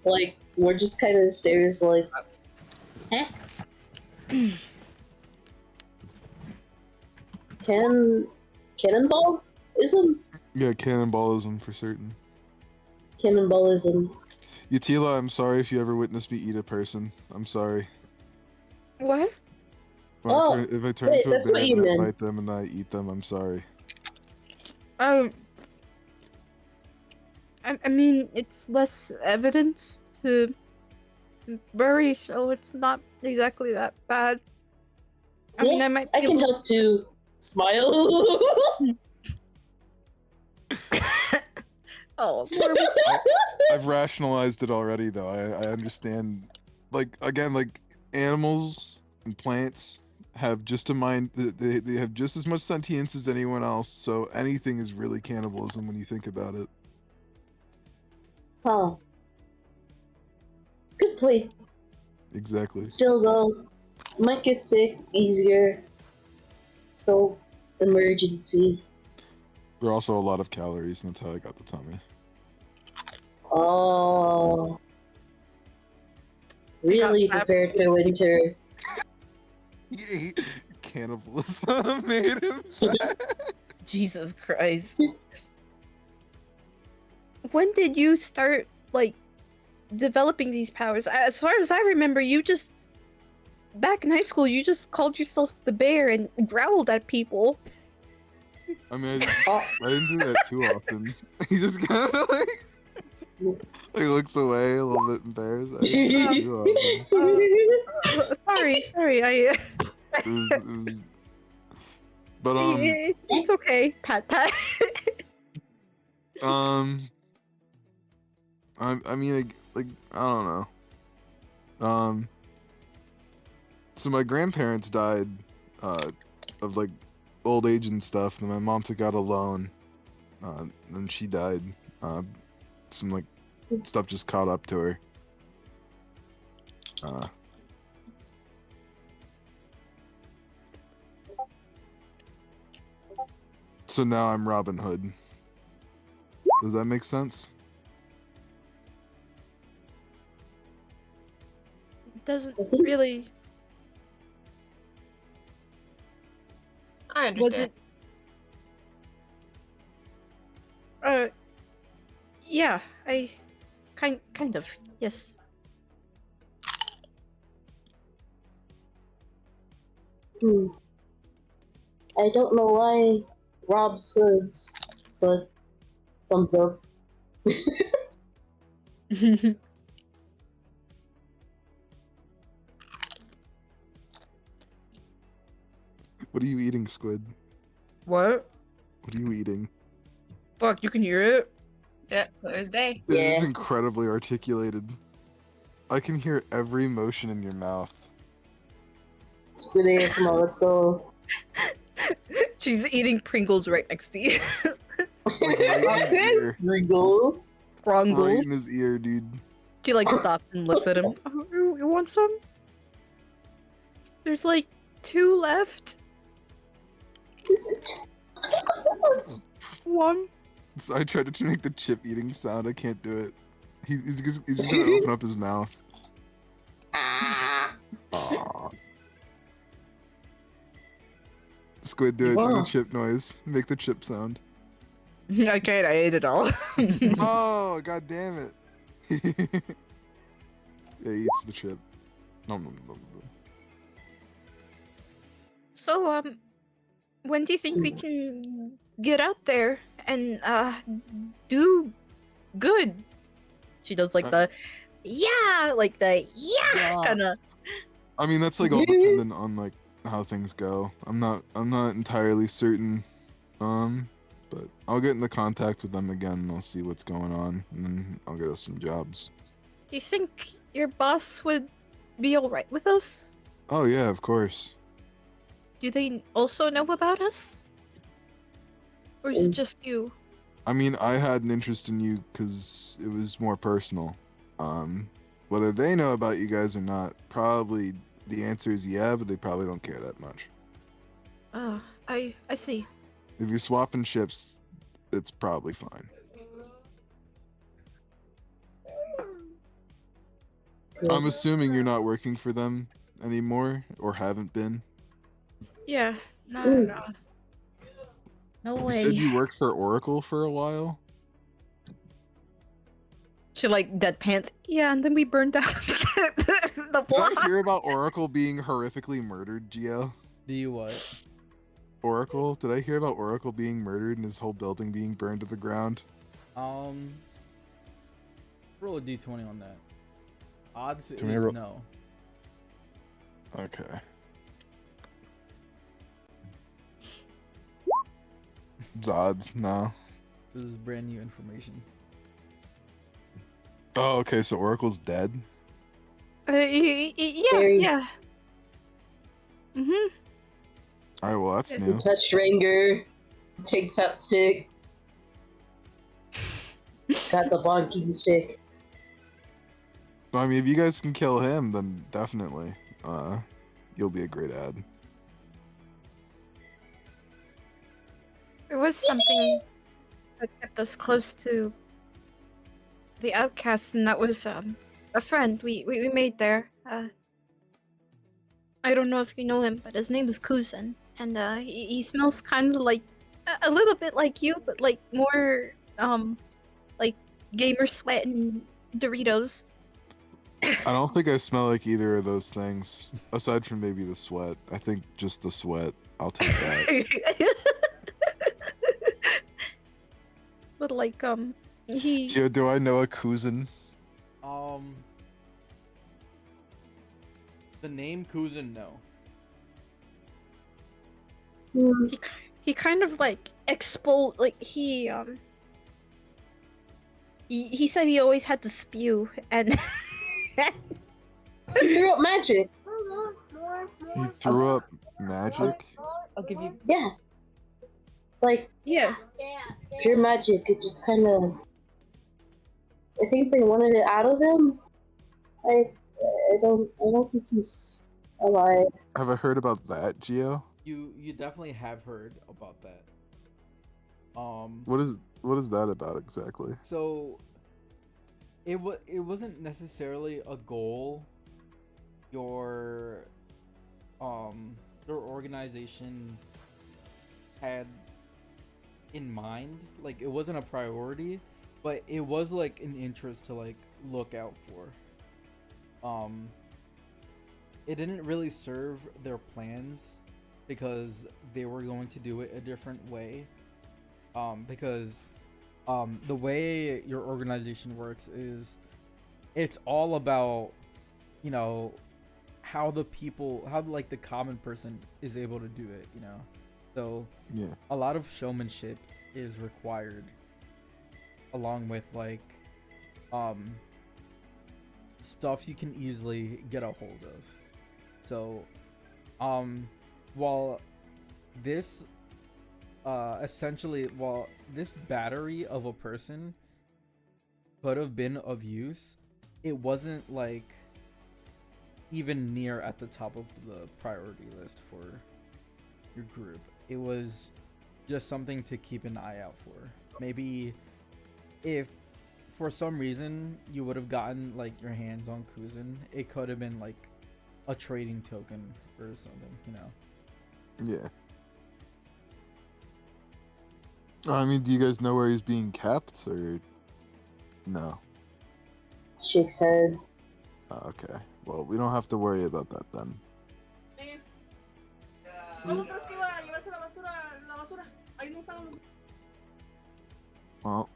Like, we're just kind of stares like, eh? Cannonballism? Yeah, cannibalism for certain. Cannonballism. Yatila, I'm sorry if you ever witnessed me eat a person. I'm sorry. What? If I turn wait, into a that's bear what you and I meant. bite them and I eat them, I'm sorry. I mean, it's less evidence to bury, so it's not exactly that bad. I mean, I might be I can able help to smile. Oh, poor I've rationalized it already, though. I understand. Like, again, like, animals and plants have just a mind. They have just as much sentience as anyone else, so anything is really cannibalism when you think about it. Huh. Good point. Exactly. Still, though, might get sick easier. So, emergency. There are also a lot of calories, and that's how I got the tummy. Oh. Really got prepared for winter. Yay! Cannibalism made him fat. Jesus Christ. When did you start, like, developing these powers? As far as I remember, you just... Back in high school, you just called yourself the bear and growled at people. I mean, I didn't do that too often. He just kind of like looks away a little bit embarrassed. I didn't do that too often. Sorry, It was, but it's okay. Pat. I mean, like I don't know. So my grandparents died, of like old age and stuff. And then my mom took out a loan, and she died. Some like stuff just caught up to her. So now I'm Robin Hood. Does that make sense? Doesn't really... I understand. Was it... Yeah, I... Kind of, yes. I don't know why Rob's hoods, but thumbs up. What are you eating, Squid? What? What are you eating? Fuck, you can hear it? Yeah, Thursday. It is Yeah. incredibly articulated. I can hear every motion in your mouth. Squid ASMR, let's go. She's eating Pringles right next to you. Like right in his ear. Pringles. Right Pringles. in his ear, dude. She like stops and looks at him. Oh, you want some? There's like 2 left. One. So I tried to make the chip eating sound. I can't do it. He's just gonna open up his mouth. Aw. Squid, do it. Do the chip noise. Make the chip sound. Okay, I ate it all. Oh, god damn it. Yeah, he eats the chip. Nom, nom, nom, nom. So, when do you think we can get out there and do good? She does like the Yeah. kind of. I mean, that's like all dependent on like how things go. I'm not entirely certain. But I'll get into contact with them again and I'll see what's going on and then I'll get us some jobs. Do you think your boss would be all right with us? Oh yeah, of course. Do they also know about us, or is it just you? I mean, I had an interest in you because it was more personal. Whether they know about you guys or not, probably the answer is yeah, but they probably don't care that much. Oh, I see. If you're swapping ships, it's probably fine. I'm assuming you're not working for them anymore or haven't been. Yeah, no. No You way. said you worked for Oracle for a while? She like deadpans. Yeah, and then we burned down the Did block. I hear about Oracle being horrifically murdered, Gio? Do you what? Oracle? Did I hear about Oracle being murdered and his whole building being burned to the ground? Roll a d20 on that. Odds is Do me a roll- no. Okay. Zods, no. This is brand new information. Oh, okay, so Oracle's dead? Yeah, Very- yeah. Mhm. Alright, well, that's new. Touch Ranger, takes out stick. Got the bonking stick. I mean, if you guys can kill him, then definitely. You'll be a great ad. There was something that kept us close to the outcasts, and that was a friend we made there. I don't know if you know him, but his name is Kuzan, and he smells kind of like a little bit like you, but like more like gamer sweat and Doritos. I don't think I smell like either of those things, aside from maybe the sweat. I think just the sweat. I'll take that. But like he Gio, do I know a Kuzan? The name Kuzan, no. he kind of like explode like he said he always had to spew and He threw up magic. He threw up magic? I'll give you Yeah. Like, yeah. pure magic. It just kind of. I think they wanted it out of him. I don't think he's alive. Have I heard about that, Gio? You definitely have heard about that. What is that about exactly? So it wasn't necessarily a goal your organization had in mind. Like, it wasn't a priority, but it was like an interest to like look out for. It didn't really serve their plans because they were going to do it a different way. Because the way your organization works is it's all about, you know, how the common person is able to do it, you know. So Yeah. a lot of showmanship is required, along with like stuff you can easily get a hold of. So while this this battery of a person could have been of use, it wasn't like even near at the top of the priority list for your group. It was just something to keep an eye out for. Maybe if for some reason you would have gotten like your hands on Kuzan, it could have been like a trading token or something, you know. Yeah. I mean, do you guys know where he's being kept, or no? Shakes head. Oh, okay. Well, we don't have to worry about that then. Well,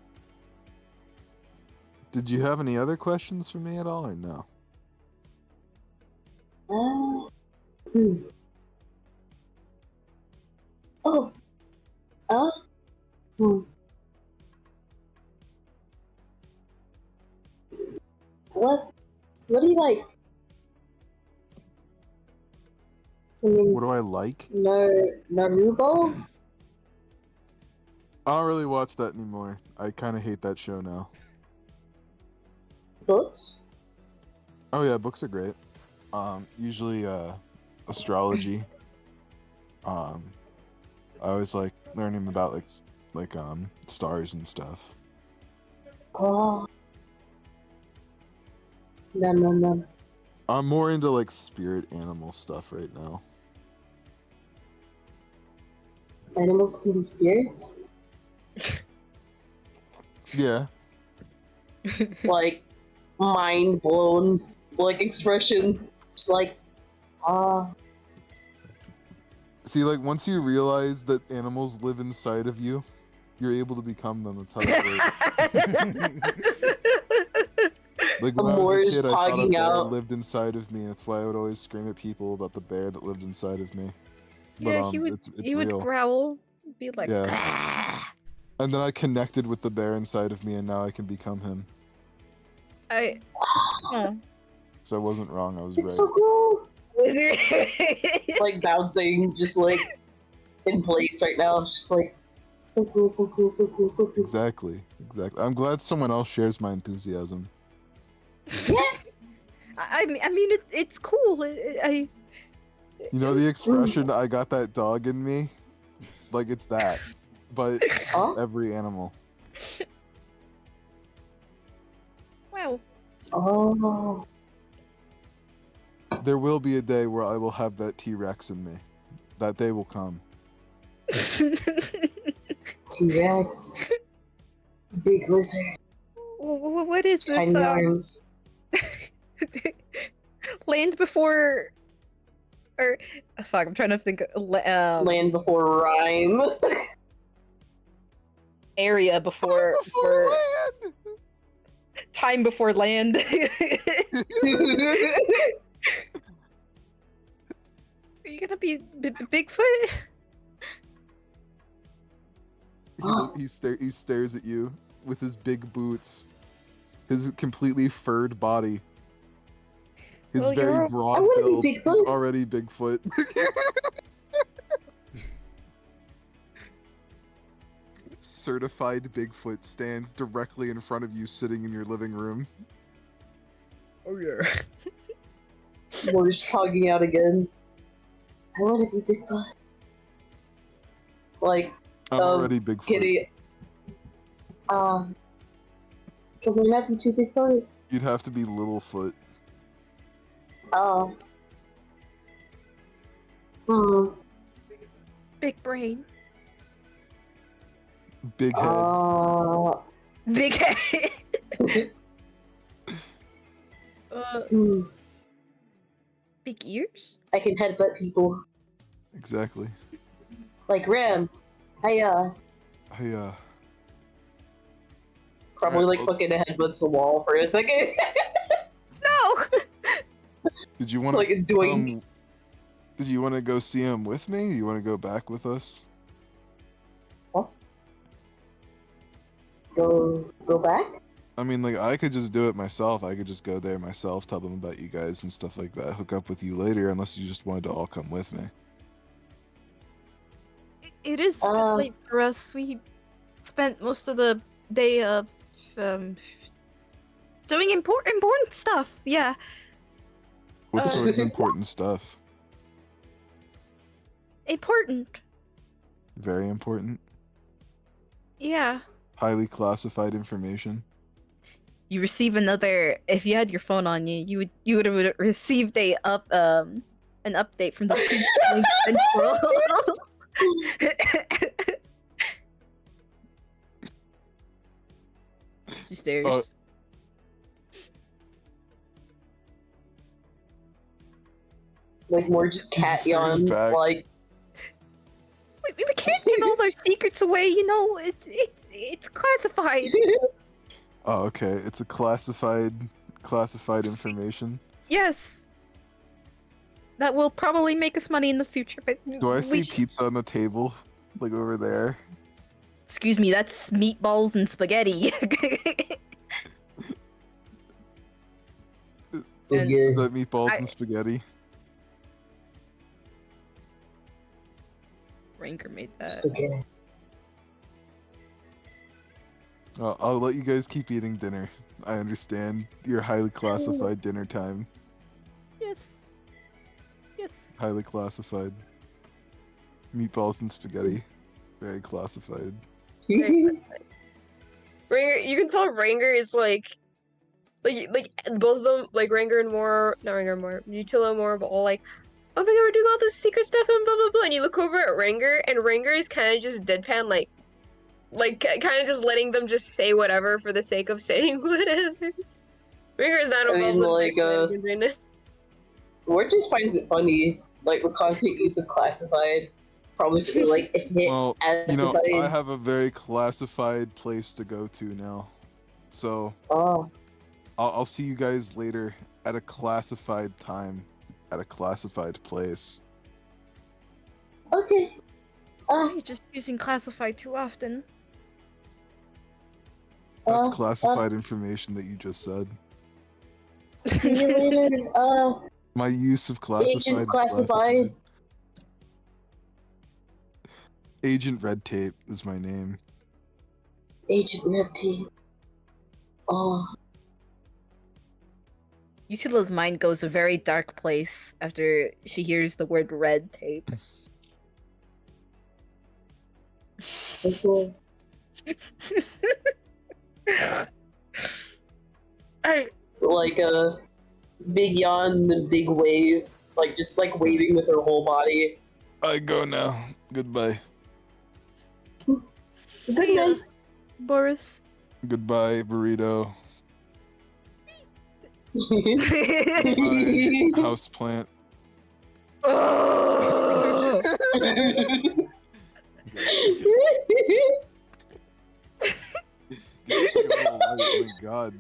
did you have any other questions for me at all, or no? Hmm. Oh. Hmm. What do you like? I mean, What do I like? Naruto? I don't really watch that anymore. I kind of hate that show now. Books? Oh yeah, books are great. Usually astrology. I always like learning about stars and stuff. Oh. No. I'm more into like spirit animal stuff right now. Animals can be spirits? Yeah. Like, mind blown, like, expression. Just like, See, like once you realize that animals live inside of you, you're able to become them. That's how it works. Like when I Amor was is a kid, I thought a hogging bear out. lived inside of me. That's why I would always scream at people about the bear that lived inside of me. But Yeah, it's he would real. growl, be like, Yeah. "Ah." And then I connected with the bear inside of me, and now I can become him. Oh. So I wasn't wrong. I was It's right. so cool. Wizard. Like, bouncing, just like, in place right now. It's just like, so cool. Exactly. I'm glad someone else shares my enthusiasm. Yeah. I mean, it's cool. You know the expression, I got that dog in me? Like, it's that. But Oh. every animal. Wow. Oh. There will be a day where I will have that T-Rex in me. That day will come. T-Rex. Big lizard. What is this? Tiny arms. Land before, or fuck, I'm trying to think. Land before rhyme. Area before land! time before land. Are you gonna be Bigfoot? He stares at you with his big boots, his completely furred body, his Well, very you're- broad I wanna build. be He's Bigfoot. already Bigfoot. Certified Bigfoot stands directly in front of you, sitting in your living room. Oh yeah. We're just hogging out again. I want to be Bigfoot. Like, I'm already Bigfoot. Kitty. Can we not be two Bigfoot? You'd have to be Littlefoot. Oh. Big brain. Big head. Big head. Big ears. I can headbutt people. Exactly. Like Ram. Hey, Probably like well- fucking headbutts the wall for a second. No. did you want to Like doing. Did you want to go see him with me? You want to go back with us? Go back? I mean, like, I could just do it myself. I could just go there myself, tell them about you guys and stuff like that. Hook up with you later, unless you just wanted to all come with me. It is a bit late for us. We spent most of the day doing important stuff. Yeah. What sort of important stuff? Important. Very important. Yeah. Highly classified information. You receive another. If you had your phone on you, you would have received an update from the Central. upstairs. Like more just He just cat stares yawns. back. Like We can't give all our secrets away, you know. It's classified. Oh, okay. It's a classified information. Yes. That will probably make us money in the future, but Do I we see just- pizza on the table, like over there? Excuse me, that's meatballs and spaghetti. And- Is that meatballs I- and spaghetti? Ranker made that. spaghetti. I'll let you guys keep eating dinner. I understand your highly classified dinner time. Yes. Yes. Highly classified. Meatballs and spaghetti. Very classified. Ranger, you can tell Ranger is like both of them, like Ranger and Moore, not Ranger and Moore, Utila and Moore, but all like, oh my god, we're doing all this secret stuff and blah blah blah. And you look over at Ranger, and Ranger is kind of just deadpan, like kind of just letting them just say whatever for the sake of saying whatever. Ranger is not I involved mean, with like, shenanigans right now. Ward just finds it funny, like with constant use of classified. Probably something like hit Well, you know, I classified. have a very classified place to go to now. So, Oh, I'll see you guys later at a classified time, at a classified place. okay. You're just using classified too often. That's classified information that you just said. See you later. My use of classified Agent is classified. Agent Red Tape is my name. Agent Red Tape. Oh, Utila's mind goes a very dark place after she hears the word red tape. so cool. Like a big yawn, the big wave, like just like waving with her whole body. I go now. Goodbye. Good night. Boris. Goodbye, burrito. Goodbye. Goodbye, houseplant. Oh! Oh my god.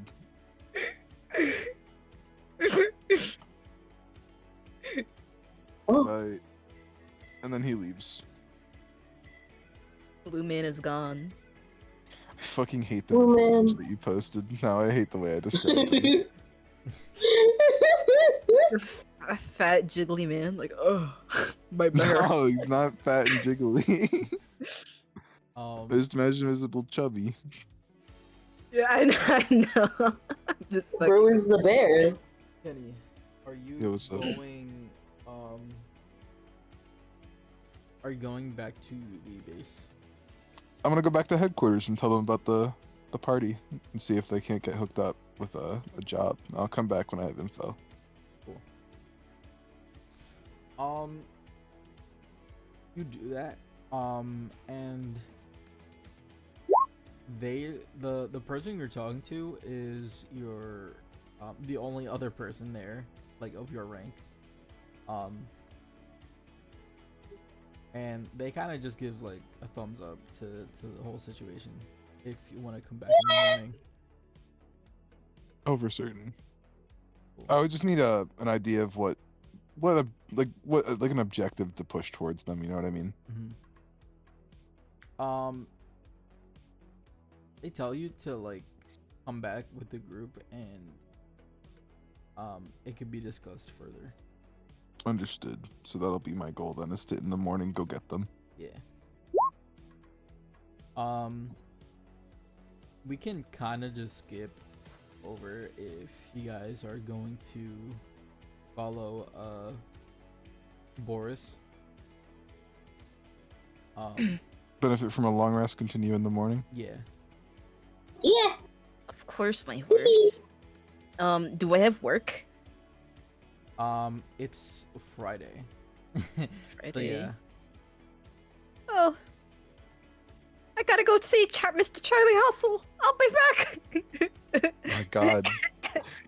Oh, Bye. And then he leaves. Blue man is gone. I fucking hate the Oh, image man. that you posted. Now I hate the way I described it. A fat jiggly man, like, oh, my bear. No, he's not fat and jiggly. Um, I just imagine him as a little chubby. Yeah, I know. I'm just like, Bro is the bear. Kenny, are you Yo, what's up? going? Are you going back to the base? I'm gonna go back to headquarters and tell them about the party and see if they can't get hooked up with a job. I'll come back when I have info. You do that. And the person you're talking to is your the only other person there, like of your rank. And they kind of just give like a thumbs up to the whole situation if you want to come back in the morning. Over certain. I would just need an idea of what an objective to push towards them. You know what I mean? Mm-hmm. They tell you to like come back with the group and it could be discussed further. Understood. So that'll be my goal then, is to in the morning go get them. Yeah. We can kind of just skip over if you guys are going to follow Boris. Benefit from a long rest. Continue in the morning. Yeah. Yeah. of course, my horse. Do I have work? It's Friday. So Friday. yeah. Oh, I gotta go see Mr. Charlie Hustle. I'll be back. My God,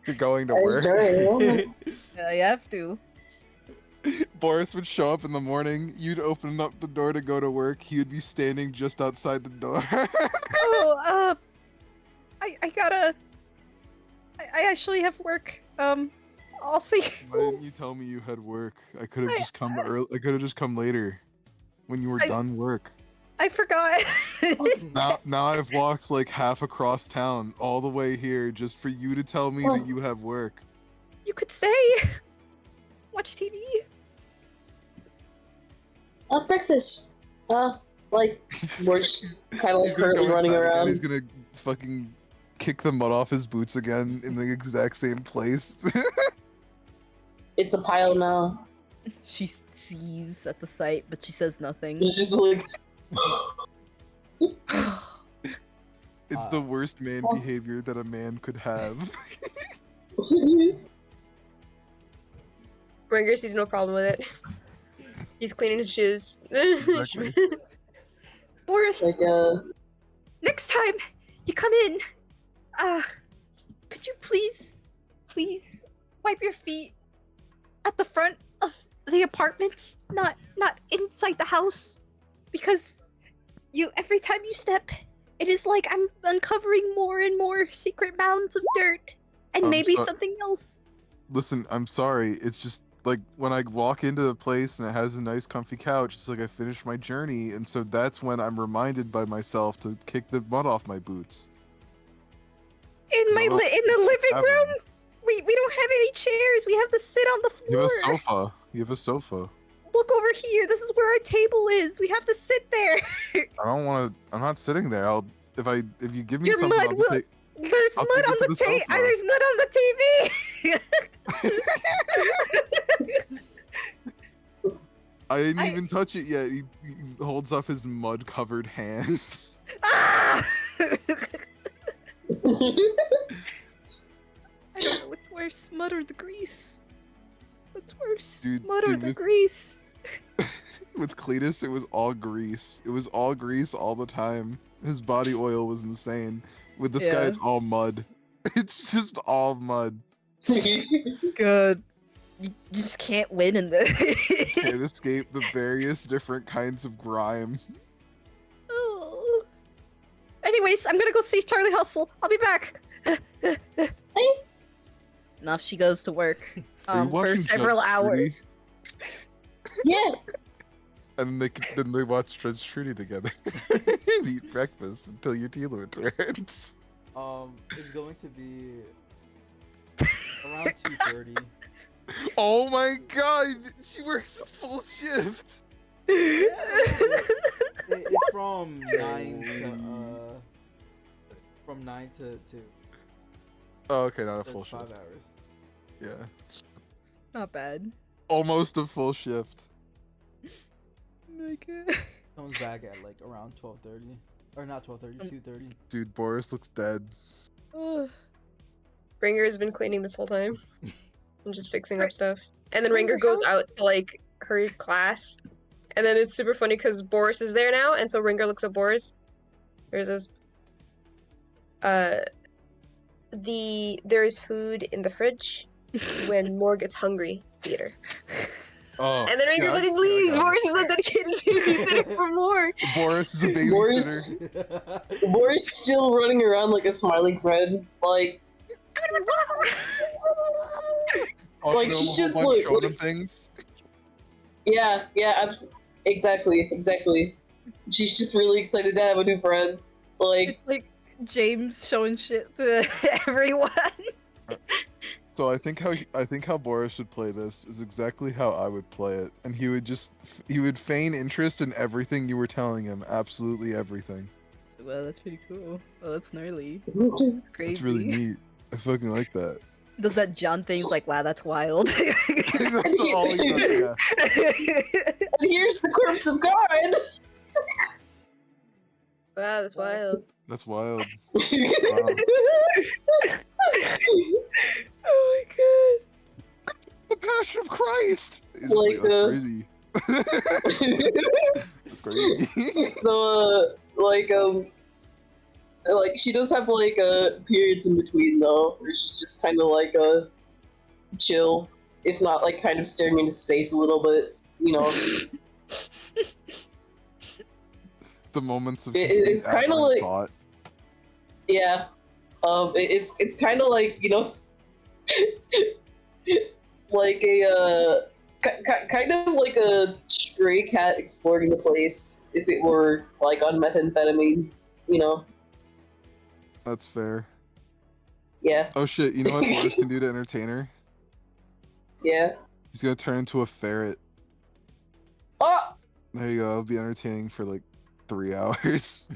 you're going to I'm work. sorry. Yeah, you have to. Boris would show up in the morning. You'd open up the door to go to work. He would be standing just outside the door. Oh, I gotta. I actually have work. I'll see. Why didn't you tell me you had work? I could have I- just come early. I could have just come later, when you were done work. I forgot. Now I've walked like half across town, all the way here, just for you to tell me that you have work. You could stay. Watch TV. Breakfast. Like, we're just kind of like He's gonna currently go running inside again, around. He's gonna fucking kick the mud off his boots again in the exact same place. It's a pile now. She sees at the sight, but she says nothing. It's just like, It's the worst man behavior that a man could have. Ringer sees no problem with it. He's cleaning his shoes. Exactly. Boris, like next time you come in, could you please wipe your feet at the front of the apartments, not inside the house, because every time you step, it is like I'm uncovering more and more secret mounds of dirt and maybe something else. Listen, I'm sorry. It's just like when I walk into a place and it has a nice comfy couch, it's like I finished my journey, and so that's when I'm reminded by myself to kick the mud off my boots. In No, the living have room, one. we don't have any chairs. We have to sit on the floor. You have a sofa. You have a sofa. Look over here. This is where our table is. We have to sit there. I don't want to. I'm not sitting there. If you give me Your something, mud I'll will- take. There's I'll mud take on it to the the table. sofa. There's mud on the TV. I didn't even touch it yet. He holds up his mud-covered hands. Ah! I don't know what's worse, mud or the grease. What's worse, mud or the grease? With Cletus, it was all grease. It was all grease all the time. His body oil was insane. With this guy, it's all mud. It's just all mud. Good. You just can't win in this. Can't escape the various different kinds of grime. Oh. Anyways, I'm gonna go see Charlie Hustle. I'll be back. And off she goes to work Are you for watching several Judge hours. Trudy? yeah. And then they watch Judge Trudy together and eat breakfast until your team returns. It's going to be around 2:30. Oh my god, she works a full shift. It's from 9 to 2. Oh, okay, not a So full it's shift. 5 hours. Yeah, Not bad. almost a full shift. Comes back at like around 12:30, or not 12:30, 2:30. Dude, Boris looks dead. Ringer has been cleaning this whole time. And just fixing up stuff. And then Ringer goes out to like her class. And then it's super funny because Boris is there now, and so Ringer looks at Boris. There's this there's food in the fridge when Moore gets hungry theater. Oh, And then Ringer yeah, fucking yeah, leaves. I got Boris is a dedicated babysitter for Moore. it. Boris is a babysitter. Boris still running around like a smiling friend. Like, Also, like, know she's a just whole bunch, like- showing him things. yeah, exactly. She's just really excited to have a new friend. Like, It's like James showing shit to everyone. So I think how Boris would play this is exactly how I would play it, and he would feign interest in everything you were telling him, absolutely everything. Well, that's pretty cool. Oh, that's gnarly. That's crazy. It's really neat. I fucking like that. Does that John thing's like, wow, that's wild. That's all he does, yeah. and here's the corpse of God. Wow, that's wild. That's wild. Oh my god. The Passion of Christ. It's Like, that's crazy. That's crazy. the Like, she does have, like, periods in between, though, where she's just kind of, like, chill, if not, like, kind of staring into space a little bit, you know. The moments of It's kind of aberrant like, thought. yeah, it's kind of like, you know, like a, kind of like a stray cat exploring the place if it were, like, on methamphetamine, you know. That's fair. Yeah. Oh shit, you know what Boris can do to entertain her? Yeah. He's gonna turn into a ferret. Oh! There you go, it'll be entertaining for like 3 hours.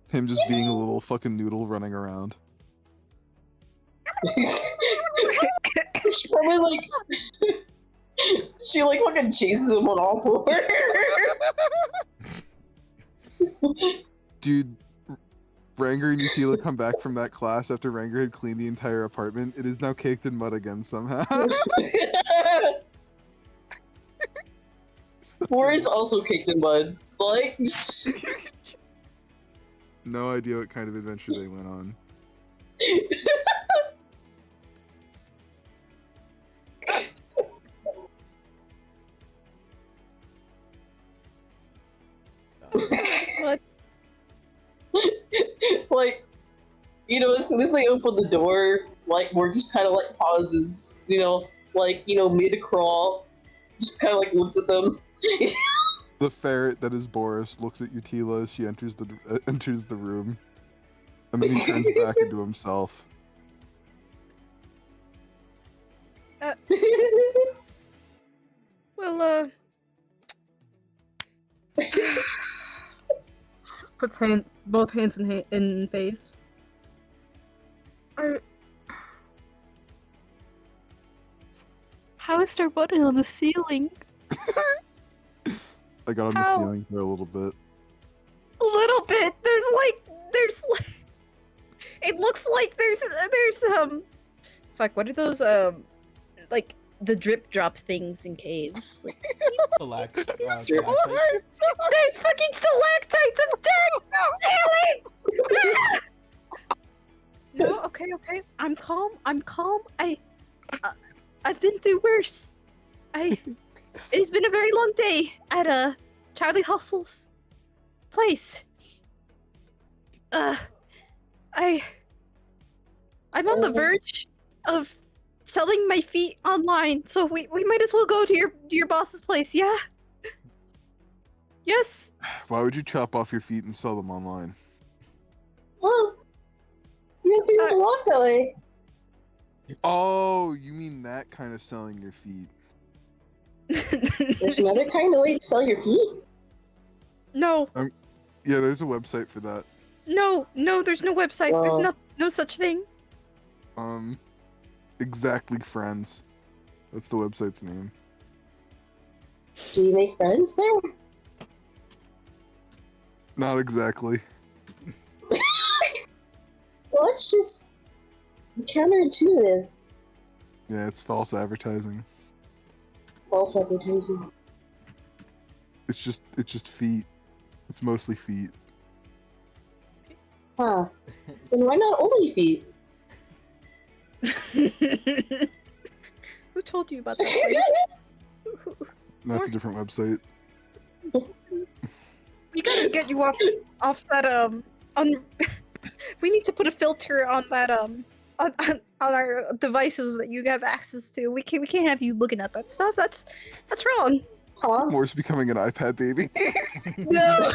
Him just being a little fucking noodle running around. She probably, like, she, like, fucking chases him on all fours. Dude, Ranger and Yukila come back from that class after Ranger had cleaned the entire apartment. It is now caked in mud again somehow. Boris also caked in mud. Like, No idea what kind of adventure they went on. What? like, you know, as soon as they open the door, like, we're just kind of like pauses, you know, like, you know, mid crawl, just kind of like looks at them. The ferret that is Boris looks at Utila as she enters the room, and then he turns back into himself. Well, puts both hands in face. How is there button on the ceiling? I got on the How? ceiling for a little bit. A little bit. There's like it looks like there's fuck, what are those like the drip drop things in caves? Like, There's there's fucking stalactites of dirt ceiling. No, okay. I'm calm. I've been through worse. It's been a very long day at Charlie Hustle's place. I'm on the verge of selling my feet online, so we might as well go to your boss's place, yeah? Yes. Why would you chop off your feet and sell them online? Well, you don't have to walk that way. Oh, you mean that kind of selling your feet? There's another kind of way to sell your feet. No, Yeah, there's a website for that. no, there's no website. There's Well- no such thing. Exactly Friends. That's the website's name. Do you make friends there? Not exactly. Well, it's just counterintuitive. Yeah, it's false advertising. False advertising. It's just feet. It's mostly feet. Huh. Then why not only feet? Who told you about that place? That's a different website. We gotta get you off that we need to put a filter on that on our devices that you have access to. We can't have you looking at that stuff. That's wrong. Huh? Morse becoming an iPad baby. No.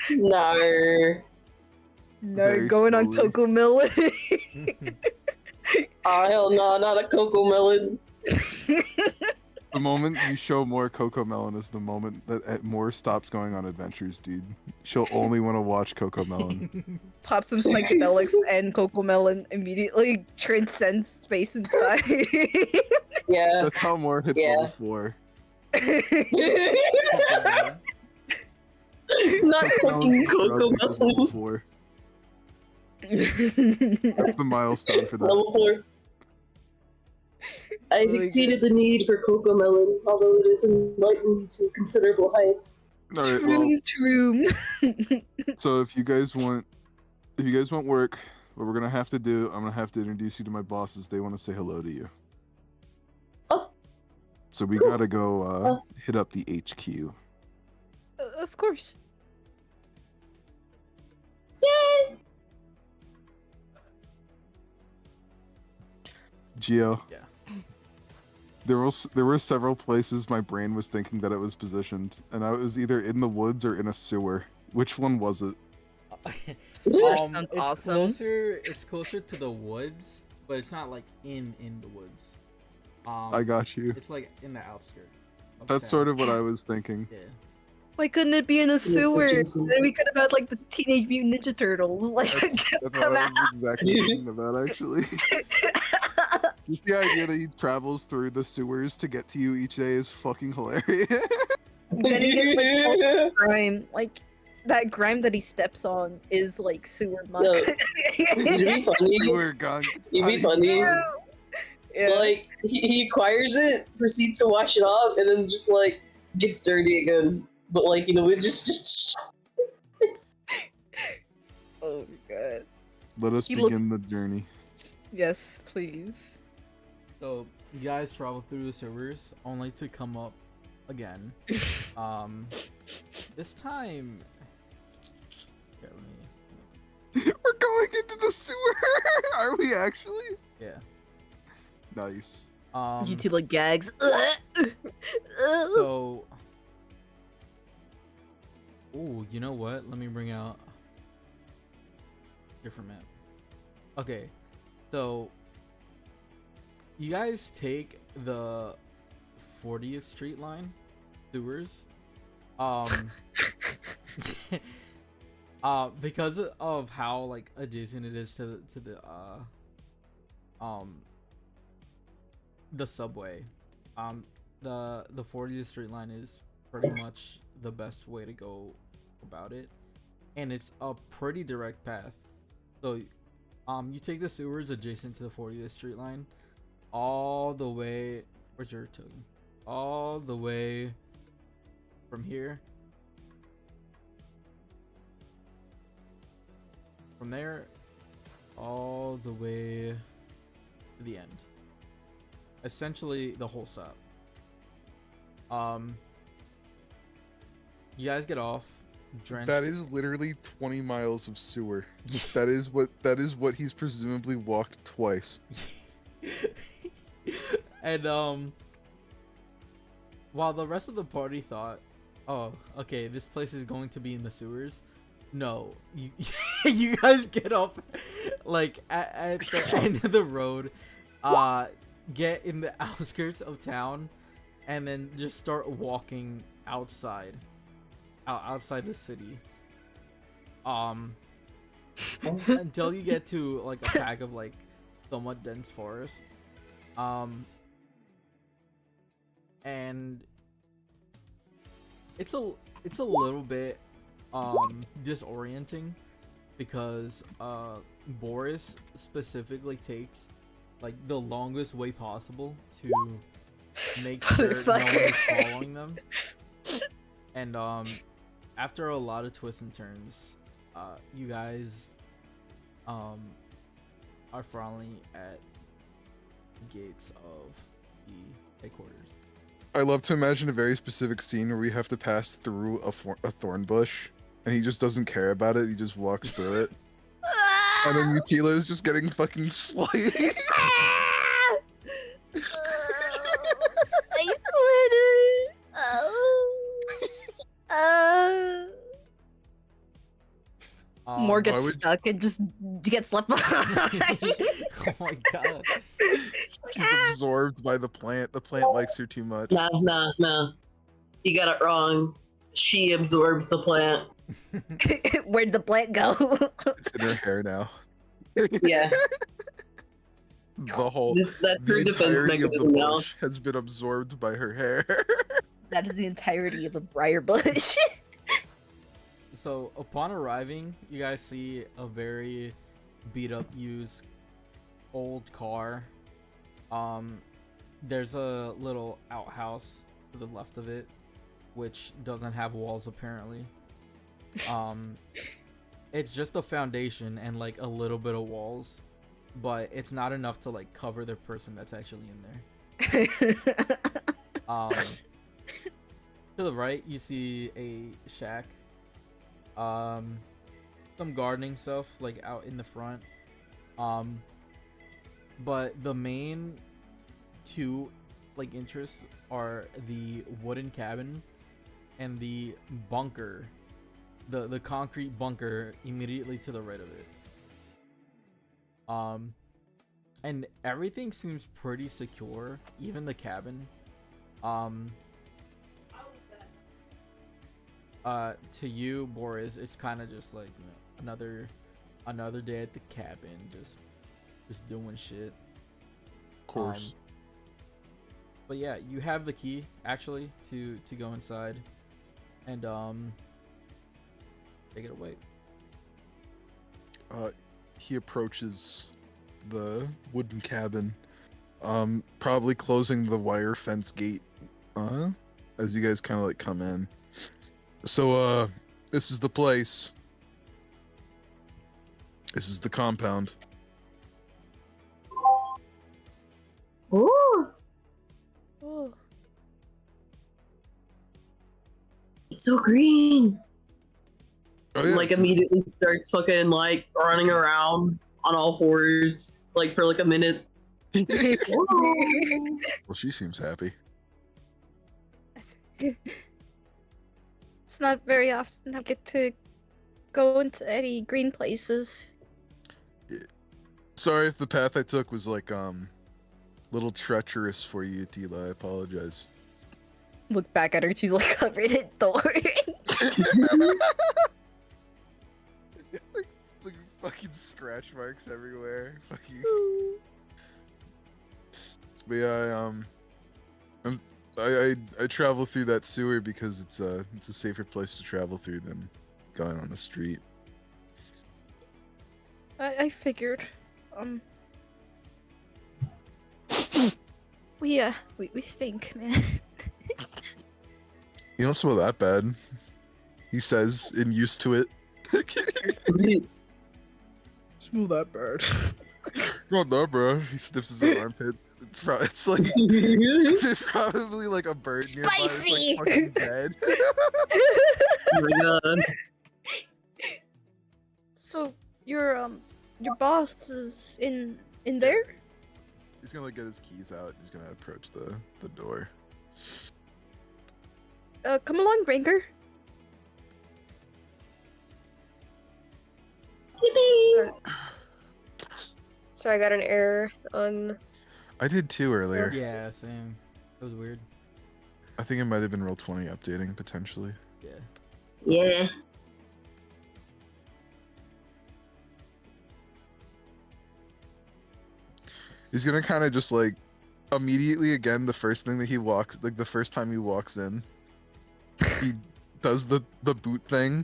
No. No, Very going on slowly. Coco Melon. Oh, hell no, not a cocoa melon. The moment you show more Coco Melon is the moment that Morse stops going on adventures, dude. She'll only want to watch Coco Melon. Pop some psychedelics and Coco Melon immediately transcends space and time. Yeah. That's how more hits Yeah. level 4. Not fucking Coco cocoa Melon equals level melon. 4. That's the milestone for that. Level 4. I've Really exceeded the need for cocoa melon, although it has enlightened me to considerable heights. All right. Well, Troom. so if you guys want work, what we're gonna have to do, I'm gonna have to introduce you to my bosses. They want to say hello to you. Oh. So we Cool. gotta go Oh. hit up the HQ. Of course. Yay! Geo. Yeah. There were several places my brain was thinking that it was positioned, and I was either in the woods or in a sewer. Which one was it? Sewer sounds It's awesome. closer to the woods, but it's not like in the woods. I got you. It's like in the outskirts. of That's town. sort of what I was thinking. Yeah. Why couldn't it be in a sewer? adjacent. Then we could have had like the Teenage Mutant Ninja Turtles. Like, That's what come I out. was exactly thinking about, actually. Just the idea that he travels through the sewers to get to you each day is fucking hilarious. Then he gets like all the grime. Like that grime that he steps on is like sewer muck. No. It'd be funny. Sewer gunk. It'd be funny. Yeah. Like he acquires it, proceeds to wash it off, and then just like gets dirty again. But like it just Oh my god. Let us He begin the journey. Yes, please. So you guys travel through the sewers only to come up again. This time. Here, let me. We're going into the sewer. Are we actually? Yeah. Nice. You two like gags. So. Ooh, you know what? Let me bring out different map. Okay, so you guys take the 40th Street line sewers. Because of how like adjacent it is to the subway. The 40th Street line is pretty much the best way to go about it, and it's a pretty direct path. So you take the sewers adjacent to the 40th Street line all the way. Where's your token? All the way from here. From there all the way to the end. Essentially the whole stop. You guys get off drenched. That is literally 20 miles of sewer. That is what he's presumably walked twice. And while the rest of the party thought, oh, okay, this place is going to be in the sewers. No, you you guys get off like at the end of the road, get in the outskirts of town, and then just start walking outside the city. Until you get to like a patch of like somewhat dense forest. And it's a little bit disorienting because Boris specifically takes like the longest way possible to make sure no one is following them. And after a lot of twists and turns, you guys are finally at the gates of the headquarters. I love to imagine a very specific scene where we have to pass through a thorn bush, and he just doesn't care about it. He just walks through it, and then Utila is just getting fucking slighted. My sweater. More why gets would- stuck and just gets left behind. Oh my god. She's absorbed by the plant. The plant likes her too much. Nah. You got it wrong. She absorbs the plant. Where'd the plant go? It's in her hair now. Yeah, The whole that's her the defense entirety of the mechanism now. bush has been absorbed by her hair. That is the entirety of a briar bush. So upon arriving, you guys see a very beat up, used, old car. There's a little outhouse to the left of it. which doesn't have walls apparently. It's just a foundation and like a little bit of walls, but it's not enough to like cover the person that's actually in there. To the right, you see a shack. Some gardening stuff like out in the front. But the main two like interests are the wooden cabin and the bunker, the concrete bunker immediately to the right of it. And everything seems pretty secure, even the cabin. To you, Boris, it's kind of just like, you know, another day at the cabin, just doing shit. Of course. But yeah, you have the key actually to go inside, and take it away. He approaches the wooden cabin, probably closing the wire fence gate, as you guys kind of like come in. So, this is the place. This is the compound. Ooh, Oh, it's so green. Oh yeah, Like immediately starts fucking like running around on all fours like for like a minute. well, she seems happy. it's not very often I get to go into any green places. Sorry if the path I took was like little treacherous for you, Tila. I apologize. Look back at her, she's like covered in thorns. like fucking scratch marks everywhere. Fuck you. But yeah, I travel through that sewer because it's a safer place to travel through than going on the street. I figured. We stink, man. You don't smell that bad, he says, in used to it. Smell that bird. Not that, bro. He sniffs his own armpit. It's like there's probably like a bird nearby that's Spicy! like fucking dead. Oh my god. So your boss is in there? He's gonna like get his keys out. He's gonna approach the door. Come along, Ranger. So I got an error on. I did too earlier. Yeah, same. It was weird. I think it might have been Roll20 updating potentially. Yeah. Yeah. He's gonna kind of just like immediately again the first thing that he walks like the first time he walks in, he does the boot thing.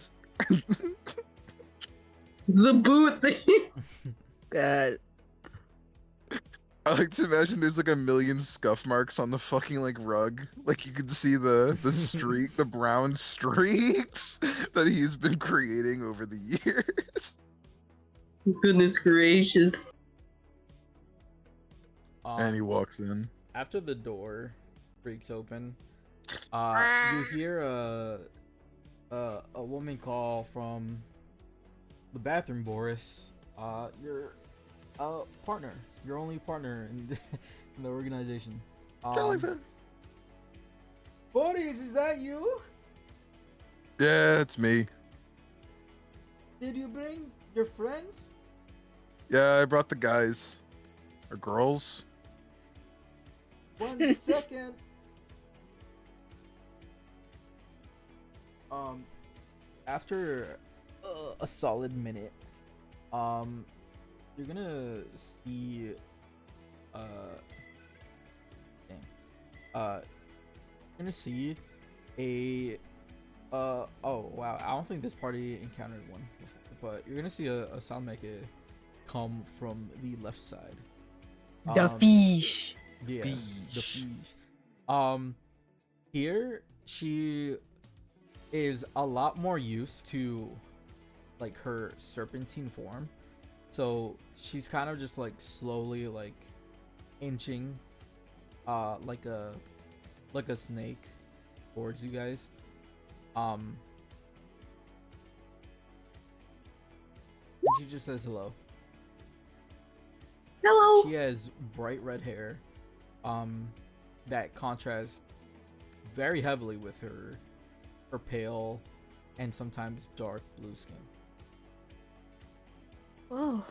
The boot thing. God. I like to imagine there's like a million scuff marks on the fucking like rug. Like you can see the streak, the brown streaks that he's been creating over the years. Goodness gracious. And he walks in. After the door creaks open, you hear a woman call from the bathroom, Boris. Your partner, your only partner in the organization. Jellyfish. Boris, is that you? Yeah, it's me. Did you bring your friends? Yeah, I brought the guys. Or girls. 1 second. After a solid minute, you're gonna see, you're gonna see a, oh wow, I don't think this party encountered one before, but you're gonna see a sound maker come from the left side. The fish. Yeah, the Fish. fish. Here she is a lot more used to like her serpentine form, so she's kind of just like slowly like inching like a snake towards you guys. And she just says hello. Hello. She has bright red hair that contrasts very heavily with her pale and sometimes dark blue skin. Whoa.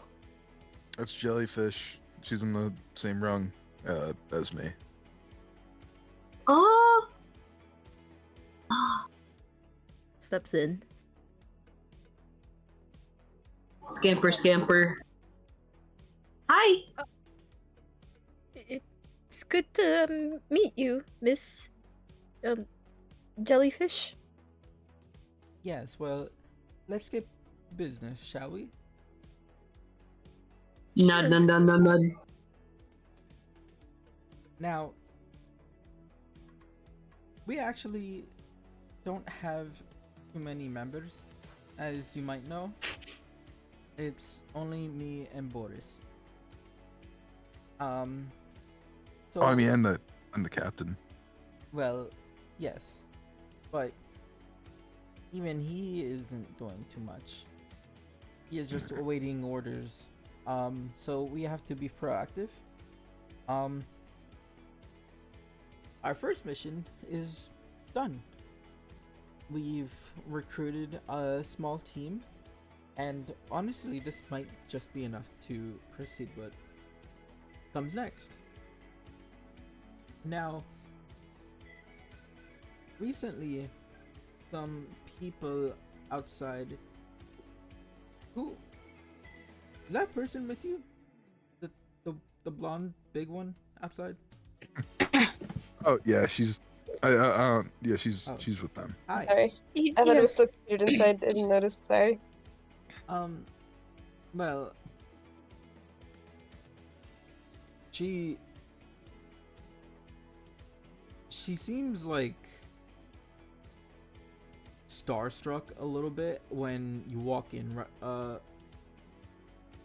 That's Jellyfish. She's in the same rung as me. Oh. Steps in. Scamper, scamper. Hi. It's good to meet you, Miss Jellyfish. Yes, well, let's get business, shall we? Nod, nod, nod, nod, nod. Now, we actually don't have too many members, as you might know. It's only me and Boris. So, Oh, I mean, I'm the captain. well, yes, but even he isn't doing too much. He is just awaiting orders. So we have to be proactive. Our first mission is done. We've recruited a small team, and honestly, this might just be enough to proceed what comes next. Now, recently, some people outside. Who? Is that person with you? The blonde big one outside? Oh yeah, she's. Yeah, she's Oh. she's with them. Hi. Sorry. I thought it was still computed inside. Didn't notice. Sorry. Well, she seems like starstruck a little bit when you walk in,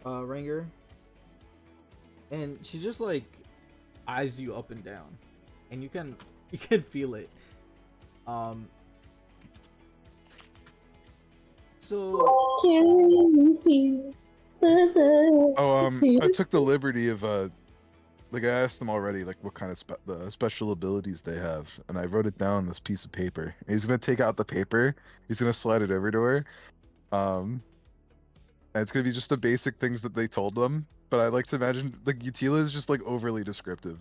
Ranger, and she just like eyes you up and down, and you can feel it. So Can you feel the Oh, I took the liberty of like I asked them already, like what kind of the special abilities they have, and I wrote it down on this piece of paper. He's gonna take out the paper. He's gonna slide it over to her. And it's gonna be just the basic things that they told them. But I like to imagine like Utila is just like overly descriptive,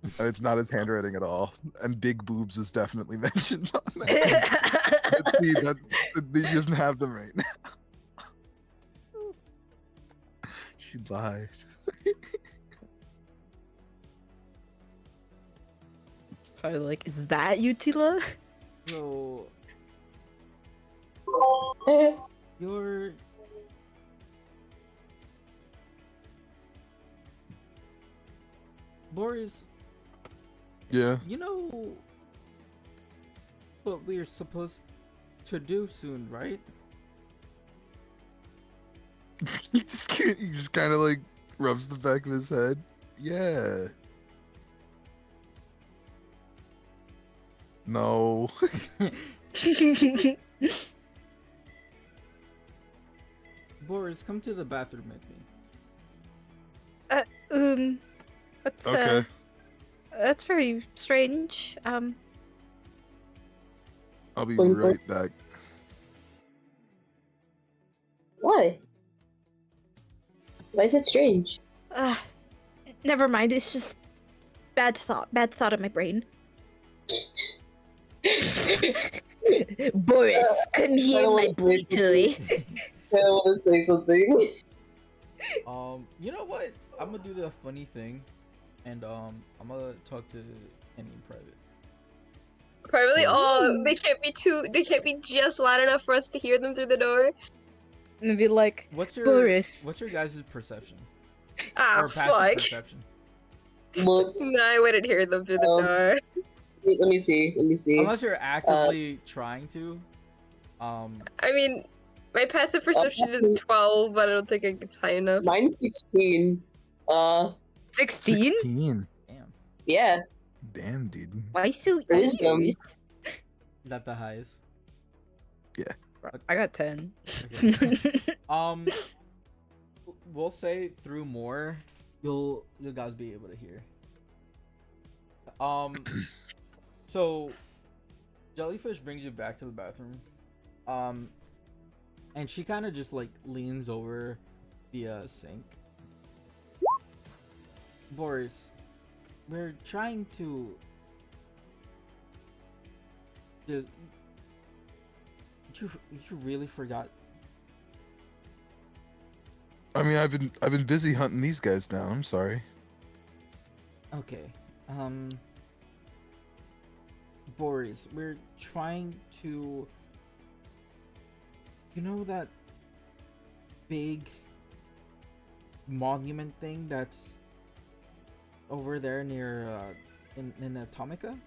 and it's not his handwriting at all. And big boobs is definitely mentioned on there. Let's see that he doesn't have them right now. She lied. Sorry, like, is that Utila? so Eh, you're Boris. Yeah. You know what we're supposed to do soon, right? He just kind of like rubs the back of his head. Yeah. No. Boris, come to the bathroom with me. That's Okay. that's very strange. I'll be Boing, boing. right back. why? Why is it strange? Never mind. It's just bad thought in my brain. Boris, come here, don't my wanna boy say toy. I want to say something. You know what? I'm gonna do the funny thing, and I'm gonna talk to Annie in private. Privately, oh, they can't be just loud enough for us to hear them through the door. And be like, What's your Boris. What's your guys' perception? Ah, Or passive fuck. perception? Looks. No, I wouldn't hear them through the door. Let me see. Let me see. Unless you're actively trying to. I mean, my passive perception is 12, but I don't think it's high enough. Mine's 16. 16? 16. Damn. Yeah. Damn, dude. Why so Wisdom. ears? Is that the highest? I got 10. Okay. We'll say through more, you'll guys be able to hear. So Jellyfish brings you back to the bathroom. And she kind of just like leans over the sink. Boris, we're trying to just you really forgot. I mean, I've been busy hunting these guys down. I'm sorry. Okay. Boris, we're trying to, you know, that big monument thing that's over there near in Atomica?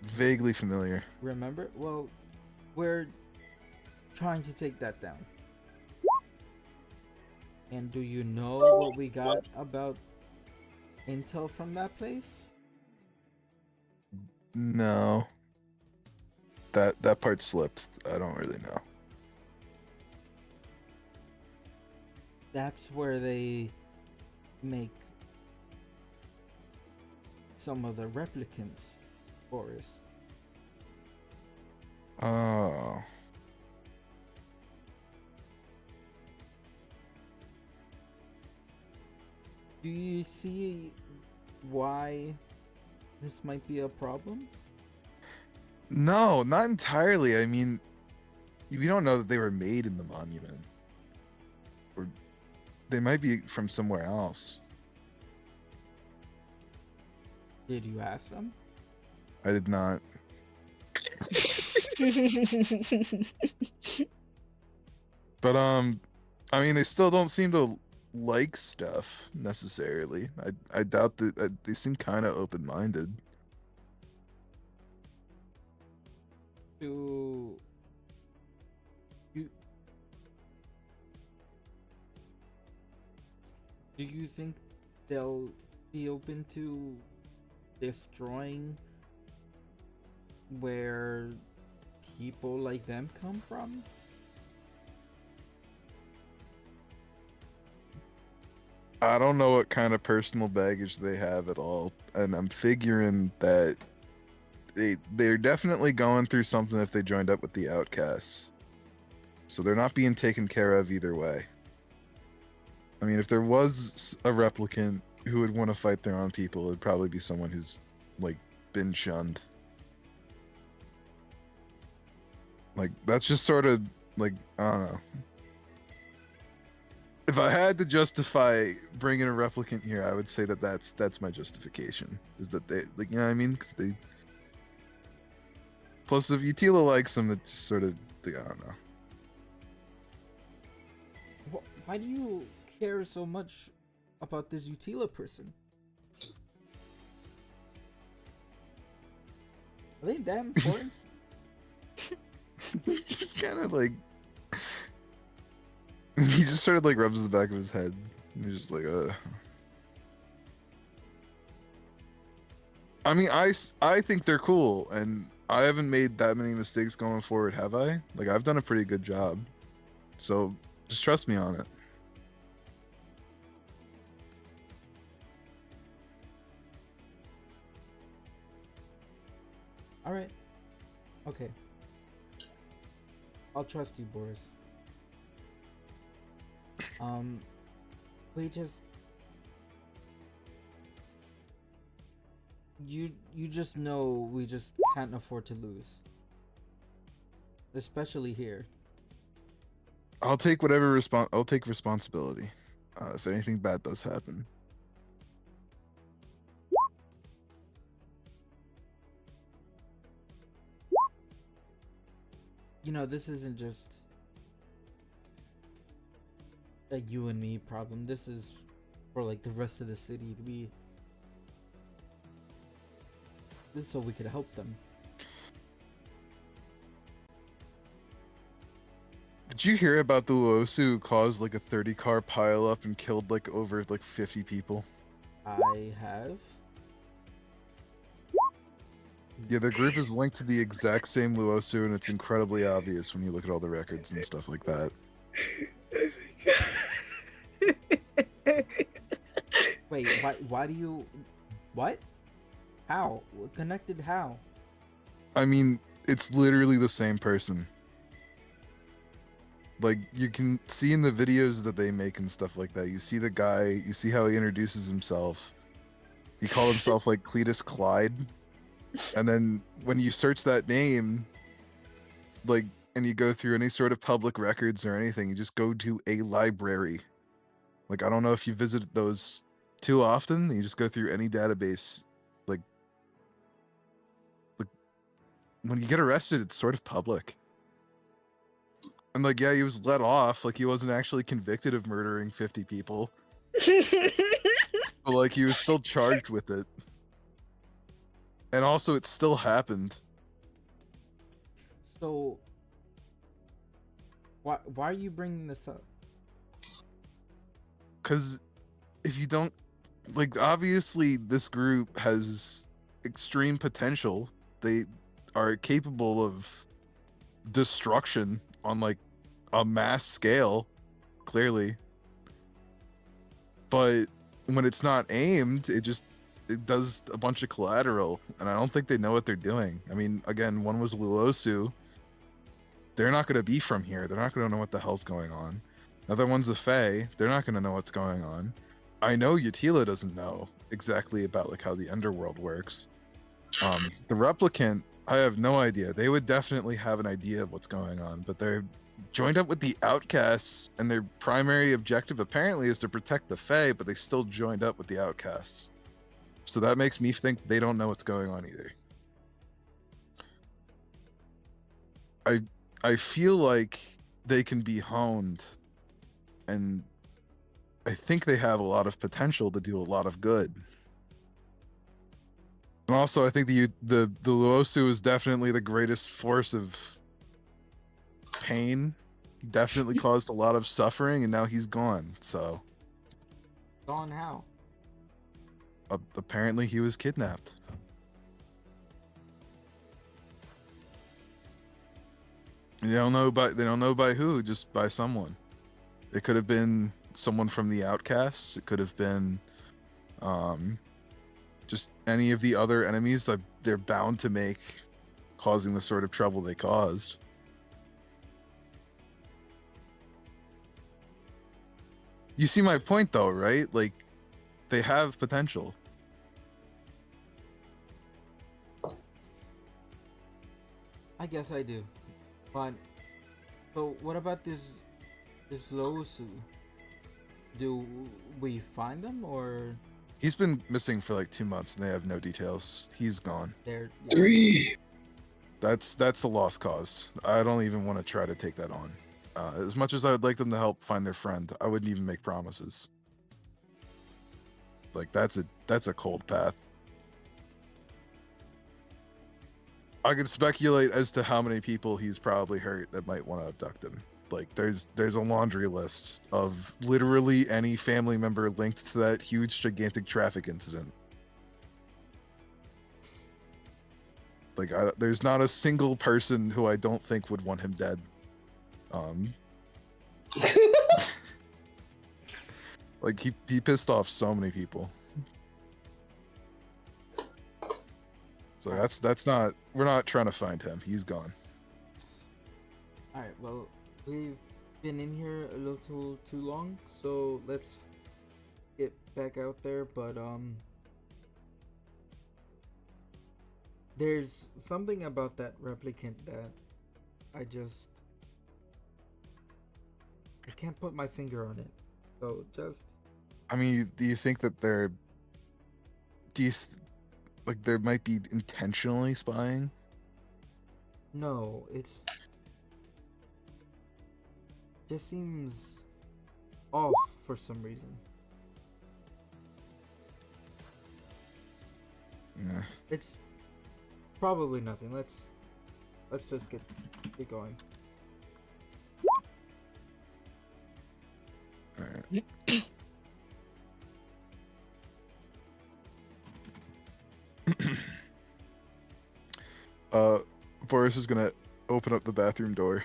Vaguely familiar. Remember? Well, we're trying to take that down. And do you know what we got about intel from that place? No. That part slipped. I don't really know. That's where they make some of the replicants, Boris. Oh. Do you see why this might be a problem? No, not entirely. I mean, we don't know that they were made in the monument. Or they might be from somewhere else. Did you ask them? I did not. But I mean, they still don't seem to like stuff necessarily. I doubt that they seem kind of open-minded. Do you think they'll be open to destroying where people like them come from? I don't know what kind of baggage they have at all, and I'm figuring that they're definitely going through something if they joined up with the outcasts. So they're not being taken care of either way. I mean, if there was a replicant who would want to fight their own people, it'd probably be someone who's like been shunned. Like that's just sort of like, I don't know. If I had to justify bringing a replicant here, I would say that that's my justification. Is that they, like, you know what I mean? Because they. Plus, if Utila likes them, it's just sort of, I don't know. Why do you care so much about this Utila person? Are they that important? Just kind of like. He just sort of like rubs the back of his head. And he's just like, I mean, I think they're cool, and I haven't made that many mistakes going forward, have I? Like, I've done a pretty good job. So, just trust me on it. Alright. Okay. I'll trust you, Boris. We just... You just know we just can't afford to lose. Especially here. I'll take responsibility if anything bad does happen. You know, this isn't just a you and me problem. This is for like the rest of the city. so we could help them. Did you hear about the Luosu who caused like a 30-car pileup and killed like over like 50 people? I have. Yeah, the group is linked to the exact same Luosu, and it's incredibly obvious when you look at all the records and stuff like that. Wait, why do you... What? How? Connected how? I mean, it's literally the same person. Like, you can see in the videos that they make and stuff like that, you see the guy, you see how he introduces himself. He called himself, like, Cletus Clyde. And then when you search that name, like, and you go through any sort of public records or anything, you just go to a library. Like, I don't know if you visit those too often. You just go through any database. Like when you get arrested, it's sort of public. And like, yeah, he was let off. Like, he wasn't actually convicted of murdering 50 people. But like, he was still charged with it. And also, it still happened. So, why are you bringing this up? Because if you don't, like, obviously this group has extreme potential. They are capable of destruction on like a mass scale, clearly. But when it's not aimed, it does a bunch of collateral, and I don't think they know what they're doing. I mean, again, one was Luosu. They're not going to be from here. They're not going to know what the hell's going on. Another one's a Fae. They're not going to know what's going on. I know Utila doesn't know exactly about like how the underworld works. The replicant, I have no idea. They would definitely have an idea of what's going on, but they're joined up with the outcasts, and their primary objective apparently is to protect the Fae, but they still joined up with the outcasts. So that makes me think they don't know what's going on either. I feel like they can be honed, and I think they have a lot of potential to do a lot of good. And also, I think the Luosu is definitely the greatest force of pain. He definitely caused a lot of suffering, and now he's gone. So, Gone how? apparently, he was kidnapped. They don't know by who, just by someone. It could have been someone from the outcasts. It could have been just any of the other enemies that they're bound to make, causing the sort of trouble they caused. You see my point though, right? Like, they have potential. I guess I do. But so what about this Losu? Do we find them, or He's been missing for like 2 months and they have no details. He's gone. they're 3. That's the lost cause. I don't even want to try to take that on. As much as I would like them to help find their friend, I wouldn't even make promises. Like, that's a cold path. I could speculate as to how many people he's probably hurt that might want to abduct him. Like, there's a laundry list of literally any family member linked to that huge, gigantic traffic incident. Like, there's not a single person who I don't think would want him dead. Like, he pissed off so many people. So that's not, we're not trying to find him. He's gone. Alright, well, we've been in here a little too long, so let's get back out there, but there's something about that replicant that I can't put my finger on it. So just, I mean, do you think that like there might be intentionally spying? no, it's just seems off for some reason. Yeah. It's Probably nothing. Let's just get going. Alright. Boris is gonna open up the bathroom door.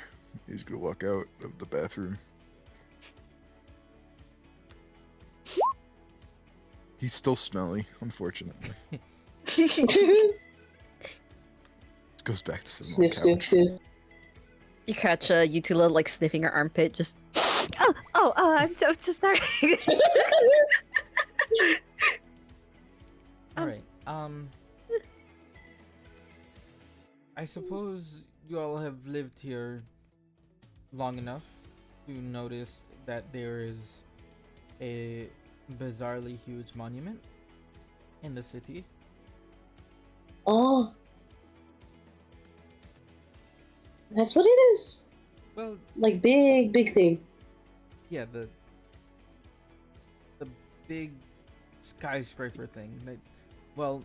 He's gonna walk out of the bathroom. He's still smelly, unfortunately. Goes back to sitting on Sniff, the sniff, couch. sniff. You catch Utila like sniffing her armpit, just. I'm so sorry. All right. I suppose you all have lived here long enough to notice that there is a bizarrely huge monument in the city. Oh. That's what it is. Well, Like big thing. yeah, the big skyscraper thing. That, well,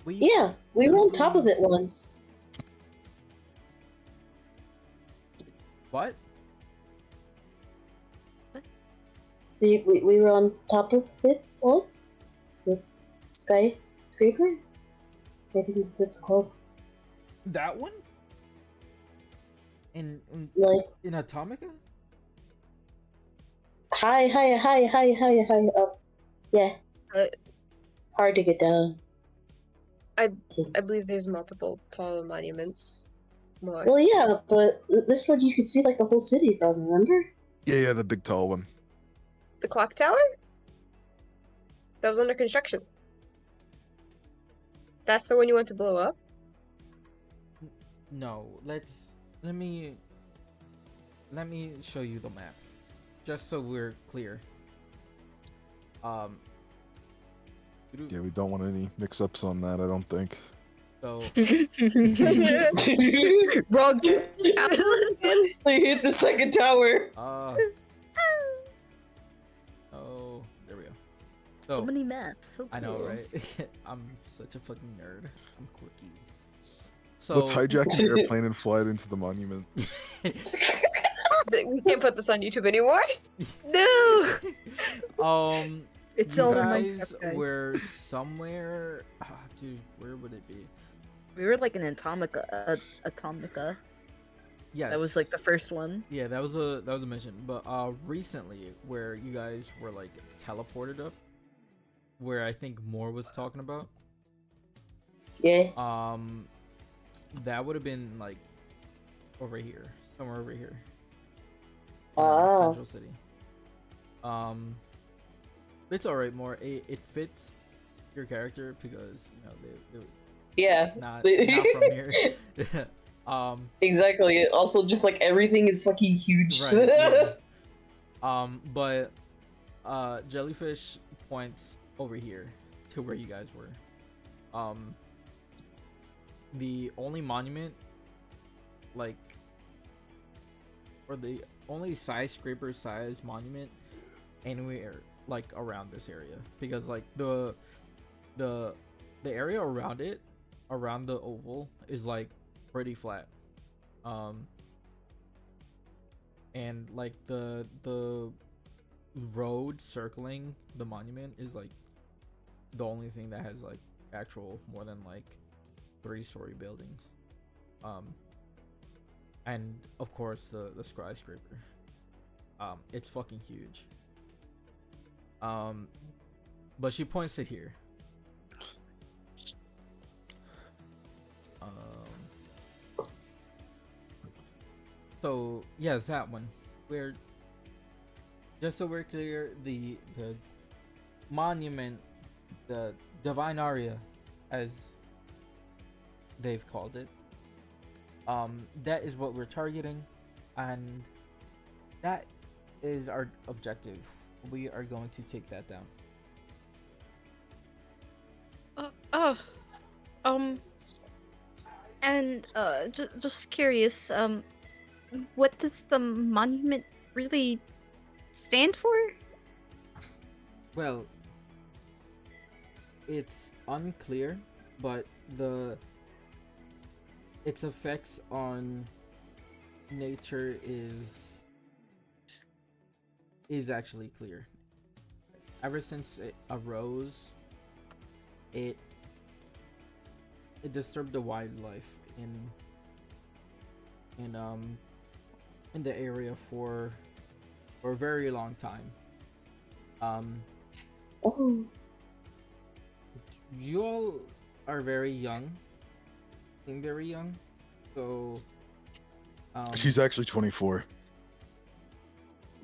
we Yeah, we were on top of it once. What? We were on top of it once? The skyscraper? I think that's what it's called. That one? In Like, Atomica? high up. Yeah. Uh, Hard to get down. I believe there's multiple tall monuments. More. Well, yeah, but this one you could see like the whole city from, remember? Yeah, the big tall one. The clock tower? That was under construction. That's the one you want to blow up? No, let me show you the map, just so we're clear. Yeah, we don't want any mix-ups on that, I don't think. So Wrong. They hit the second tower. oh, there we go. So So many maps. So I know, cool. right? I'm such a fucking nerd. I'm quirky. So Let's hijack an airplane and fly it into the monument. We can't put this on YouTube anymore. No. It's you all guys Minecraft, guys. were somewhere. Dude, where would it be? We were like in Atomica. Yes, That was like the first one. Yeah, that was a mission. But recently, where you guys were like teleported up, where I think Moore was talking about. Yeah. That would have been like over here, somewhere over here. Ah. Central City. It's alright, Moore. It fits your character because you know they Yeah. not from here. Exactly. Also, just like everything is fucking huge. Right, yeah. But Jellyfish points over here to where you guys were. The only monument, like, or the only skyscraper size monument anywhere like around this area, because like the area around it, around the oval, is like pretty flat. And like the road circling the monument is like the only thing that has like actual more than like 3-story buildings. And of course the skyscraper. It's fucking huge. But she points to here. So yes, that one. We're just so we're clear, the monument, the divine aria, as they've called it. That is what we're targeting, and that is our objective. We are going to take that down. And just curious, what does the monument really stand for? Well, it's unclear, but the its effects on nature is actually clear. Ever since it arose, it disturbed the wildlife in the area for a very long time. Oh, You all are very young, seem very young, so She's actually 24.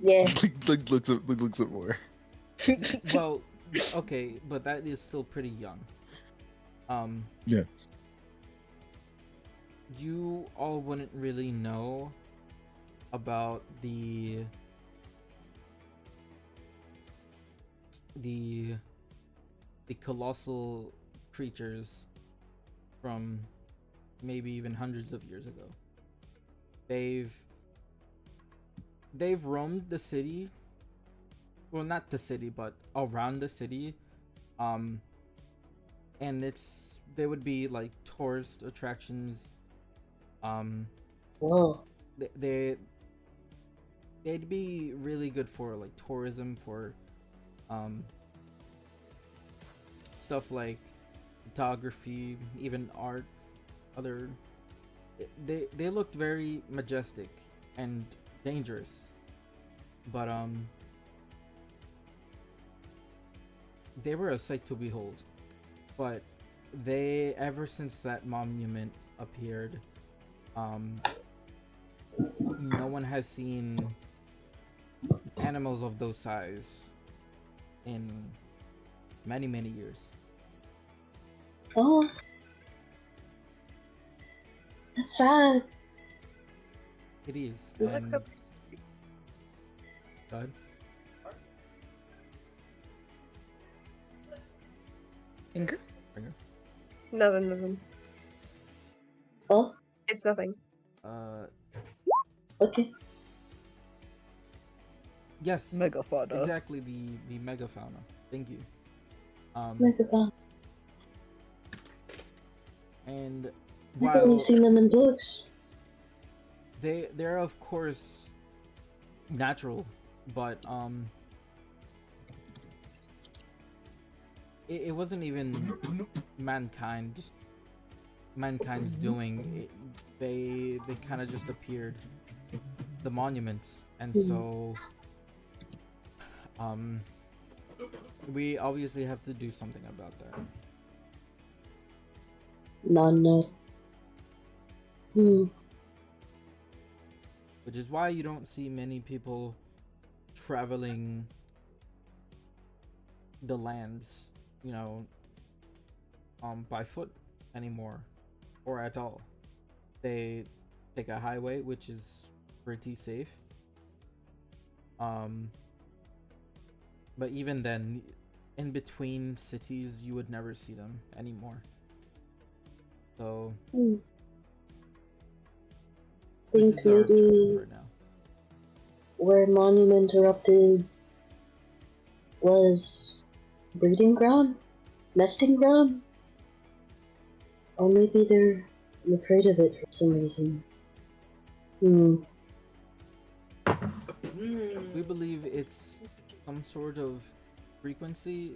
yeah. looks at more. well, okay, but that is still pretty young. Yeah. You all wouldn't really know about the colossal creatures from maybe even hundreds of years ago. They've roamed the city, well, not the city, but around the city, and they would be like tourist attractions. Whoa. They'd be really good for like tourism, for stuff like photography, even art. Other they looked very majestic and dangerous, but they were a sight to behold. But they, ever since that monument appeared, no one has seen animals of those size in many years. Oh. That's sad. It is. It looks so And precious. go ahead. Finger? Nothing. Oh, It's nothing. okay. Yes, Megafauna. exactly, the megafauna. Thank you. Microphone. And I've only while seen them in books. they're of course natural, but it wasn't even mankind's doing. They kind of just appeared, the monuments, and so we obviously have to do something about that. No. Which is why you don't see many people traveling the lands, by foot anymore, or at all. They take a highway, which is pretty safe. But even then, in between cities, you would never see them anymore. So this Think is our objective maybe right now. where monument erupted was breeding ground? Nesting ground? Or maybe they're afraid of it for some reason. We believe it's some sort of frequency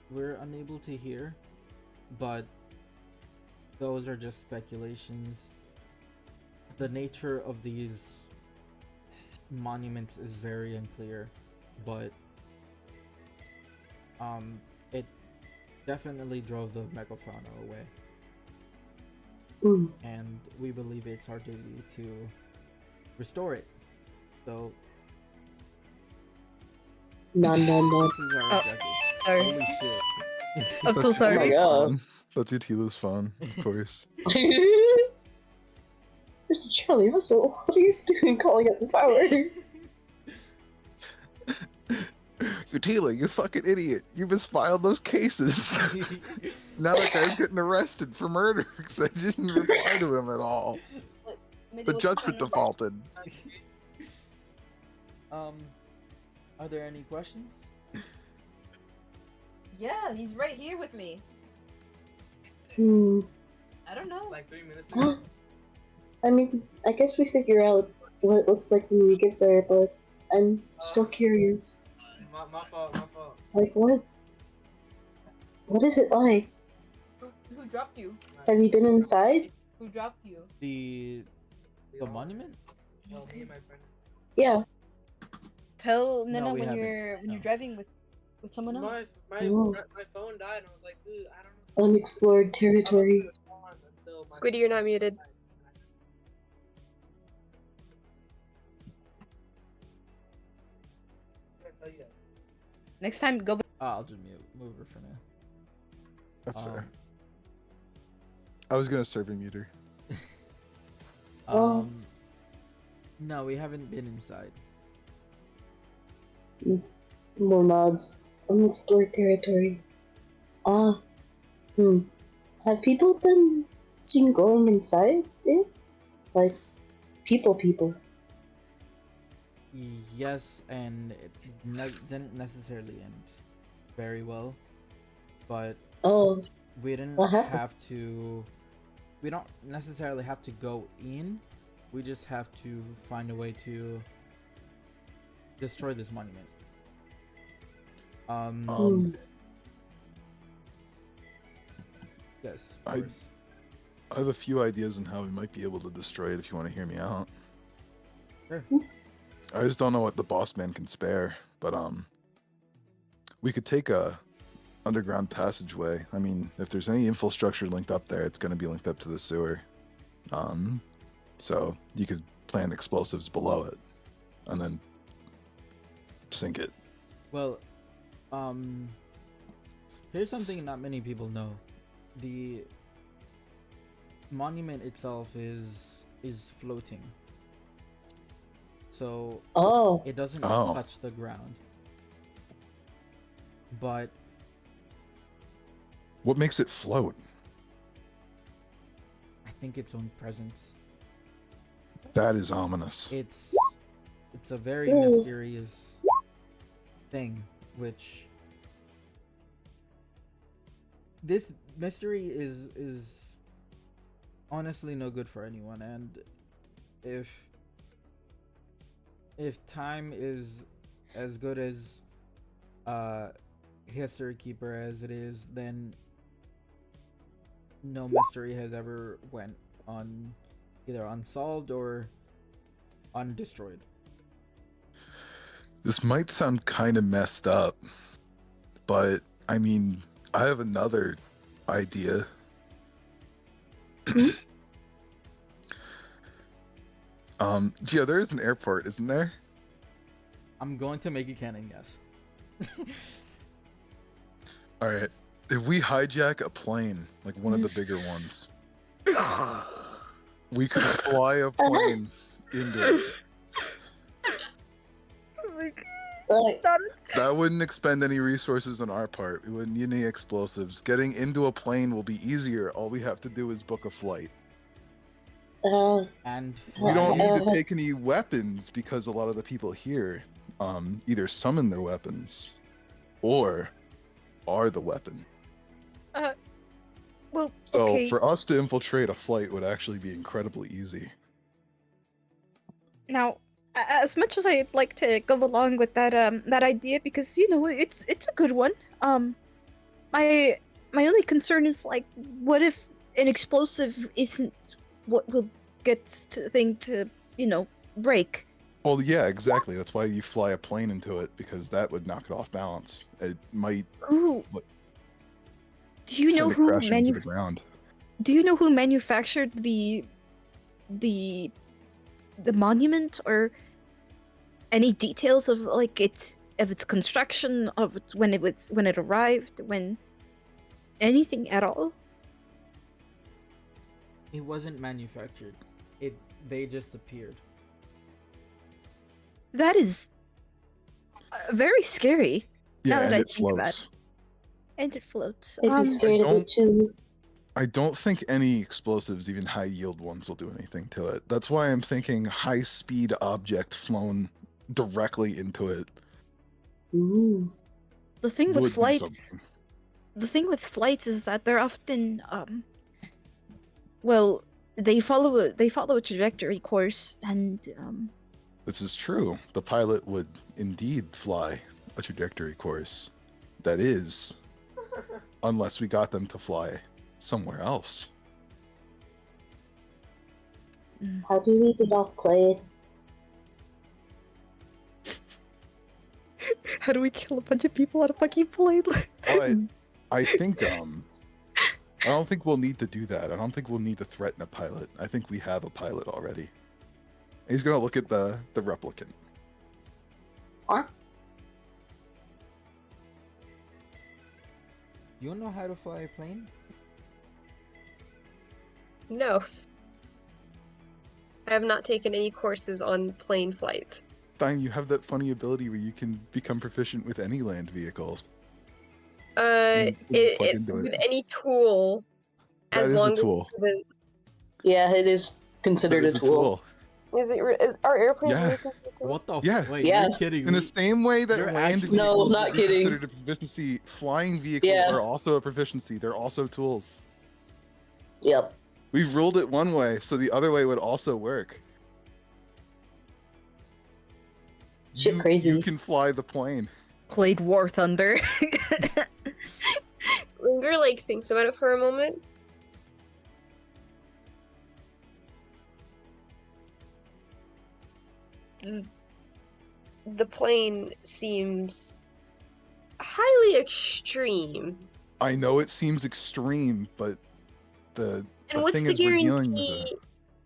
we're unable to hear, but those are just speculations. The nature of these monuments is very unclear, but it definitely drove the megafauna away, and we believe it's our duty to restore it. So No. this is our objective. Sorry. Holy shit. I'm so That's sorry. my Utila's God. fawn. That's Utila's fawn, of course. Mr. Charlie Russell, what are you doing calling at this hour? Utila, you fucking idiot. You misfiled those cases. Now that guy's getting arrested for murder because I didn't reply to him at all. The judgment defaulted. Are there any questions? Yeah, he's right here with me. I don't know. Like 3 minutes ago. I mean, I guess we figure out what it looks like when we get there, but I'm still curious. My fault. My fault. Like, what? What is it like? Who dropped you? Have you been inside? Who dropped you? The monument? Well, me and my friend. Yeah. Tell No, Nina we when haven't. you're No. driving with someone else. My Ooh. my phone died, and I was like, dude, I don't know. Unexplored territory. Until my Squiddy, you're not muted. I tell you guys. Next time, go. I'll just move her for now. That's fair. Um, I was gonna serve a meter. Oh. No, we haven't been inside. More nods. Unexplored territory. Have people been seen going inside it? Like, people. Yes, and it didn't necessarily end very well, but Oh, we didn't What happened? have to. We don't necessarily have to go in. We just have to find a way to destroy this monument. Yes, of I- course. I have a few ideas on how we might be able to destroy it if you want to hear me out. Sure. I just don't know what the boss man can spare, but we could take a underground passageway. I mean, if there's any infrastructure linked up there, it's going to be linked up to the sewer. So you could plant explosives below it and then sink it. Well, here's something not many people know. The monument itself is floating. So oh, it doesn't Oh. touch the ground. But What makes it float? I think its own presence. That is ominous. It's a very Ooh. mysterious thing, which this mystery is honestly no good for anyone. And if time is as good as History Keeper as it is, then no mystery has ever went on either unsolved or undestroyed. This might sound kind of messed up, but I mean, I have another idea. Gio, there is an airport, isn't there? I'm going to make it canon, yes. All right. If we hijack a plane, like one of the bigger ones, we could fly a plane into it. like, That wouldn't expend any resources on our part. We wouldn't need any explosives. Getting into a plane will be easier. All we have to do is book a flight. And We don't fly. need to take any weapons because a lot of the people here either summon their weapons or are the weapon. Well, So okay. for us to infiltrate a flight would actually be incredibly easy. Now, as much as I'd like to go along with that that idea, because it's a good one. My only concern is, like, what if an explosive isn't what will get the thing to break? Well, yeah, exactly. That's why you fly a plane into it, because that would knock it off balance. It might Ooh. What? Do you know send it who crashing into the ground. Do you know who manufactured the monument, or any details of, like, its construction, of when it arrived, when anything at all? It wasn't manufactured. They just appeared. That is very scary. Yeah, Now that and I it think about floats. And it floats. I'd be scared of it too. I don't think any explosives, even high yield ones, will do anything to it. That's why I'm thinking high speed object flown directly into it Ooh. The thing would with be flights, something. the thing with flights is that they're often Well, they follow a trajectory course, and This is true. The pilot would indeed fly a trajectory course. That is, unless we got them to fly somewhere else. How do we get off plane? how do we kill a bunch of people on a fucking plane? But I think I don't think we'll need to do that. I don't think we'll need to threaten a pilot. I think we have a pilot already. He's gonna look at the replicant. Huh? You don't know how to fly a plane? No. I have not taken any courses on plane flight. Stein, you have that funny ability where you can become proficient with any land vehicle. Plug into with it. any tool, That as is a long tool. as it's Yeah, it is considered That a is tool. is our airplane Yeah. really considered tools? What the? Yeah. Wait, Yeah. you're kidding In the me. same way that You're land actually- No, vehicles not would be kidding. considered a proficiency, flying vehicles Yeah. are also a proficiency. They're also tools. Yep. We've ruled it one way, so the other way would also work. Shit crazy. You can fly the plane. Played War Thunder. Linger thinks about it for a moment. The plane seems highly extreme. I know it seems extreme, but the And what's thing the is we're dealing with guarantee?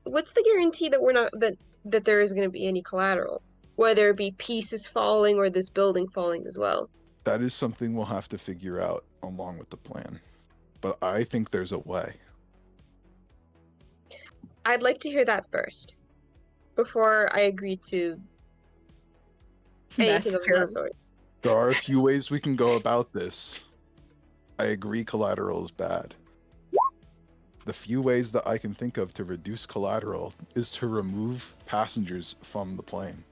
What's the guarantee that we're not that there is going to be any collateral, whether it be pieces falling or this building falling as well? that is something we'll have to figure out along with the plan. But I think there's a way. I'd like to hear that first, before I agree to anything of Master. that sort. There are a few ways we can go about this. I agree collateral is bad. The few ways that I can think of to reduce collateral is to remove passengers from the plane.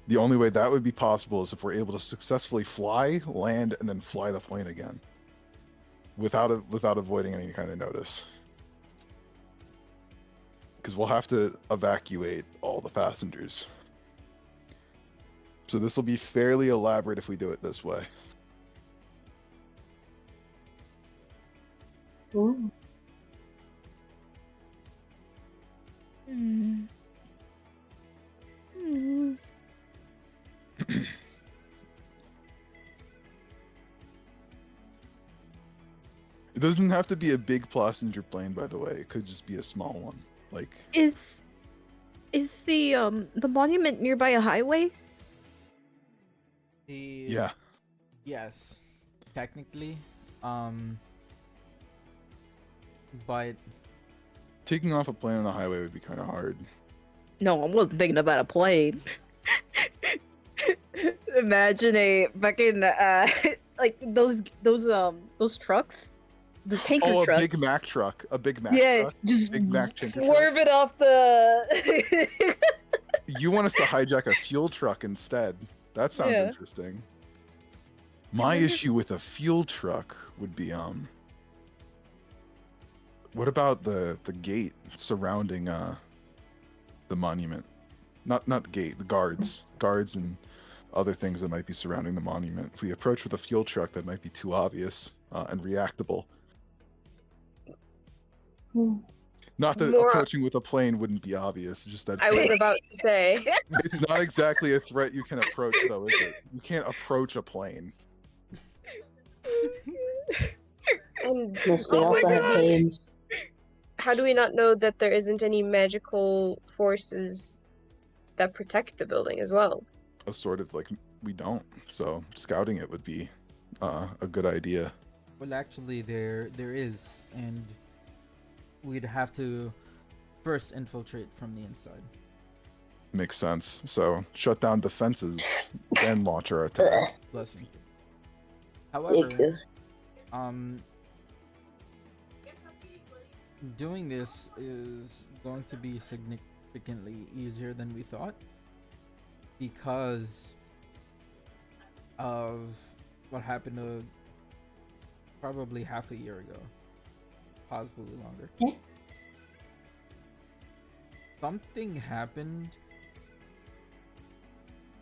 The only way that would be possible is if we're able to successfully fly, land, and then fly the plane again. Without avoiding any kind of notice. Because we'll have to evacuate all the passengers. So this will be fairly elaborate if we do it this way. Ooh. Hmm. Hmm. It doesn't have to be a big passenger plane, by the way. It could just be a small one. Like, Is the monument nearby a highway? yeah. Yes, technically. But Taking off a plane on the highway would be kind of hard. No, I wasn't thinking about a plane. Imagine a fucking like those trucks, the tanker Oh, a trucks. Big Mac truck. A Big Mac yeah, truck. just Big Mac tanker swerve it off the. You want us to hijack a fuel truck instead. That sounds Yeah. interesting. My issue with a fuel truck would be what about the gate surrounding the monument? Not the gate, the guards and other things that might be surrounding the monument. If we approach with a fuel truck, that might be too obvious and reactable. Hmm. Not that More- approaching with a plane wouldn't be obvious, just that I was about to say. it's not exactly a threat you can approach, though, is it? You can't approach a plane. And Yes, they oh also my have God. planes. How do we not know that there isn't any magical forces that protect the building as well? A sort of like we don't. So scouting it would be a good idea. well, actually, there is, and we'd have to first infiltrate from the inside. Makes sense. So shut down defenses, then launch our attack. Bless you. However, Ick. doing this is going to be significantly easier than we thought because of what happened probably half a year ago. possibly longer. Okay. Something happened